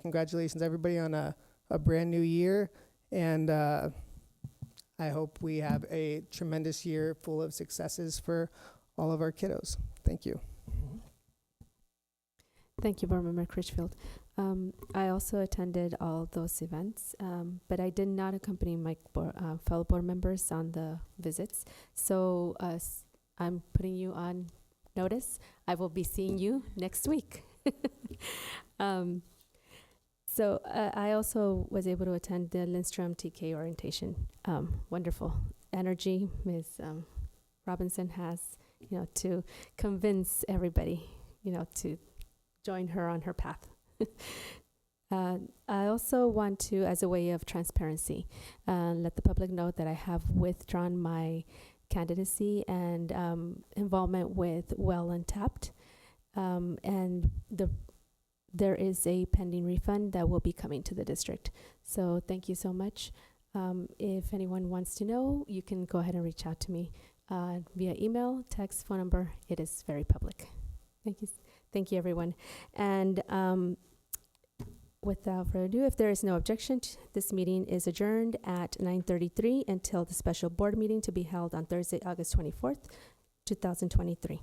Congratulations, everybody, on a brand new year, and I hope we have a tremendous year full of successes for all of our kiddos. Thank you. Thank you, Board Member Critchfield. I also attended all those events, but I did not accompany my fellow board members on the visits. So I'm putting you on notice. I will be seeing you next week. So I also was able to attend the Lindstrom TK orientation. Wonderful energy Ms. Robinson has, to convince everybody, to join her on her path. I also want to, as a way of transparency, let the public know that I have withdrawn my candidacy and involvement with Well Untapped, and there is a pending refund that will be coming to the district. So thank you so much. If anyone wants to know, you can go ahead and reach out to me via email, text, phone number. It is very public. Thank you. Thank you, everyone. And without further ado, if there is no objection, this meeting is adjourned at 9:33 until the special board meeting to be held on Thursday, August 24th, 2023.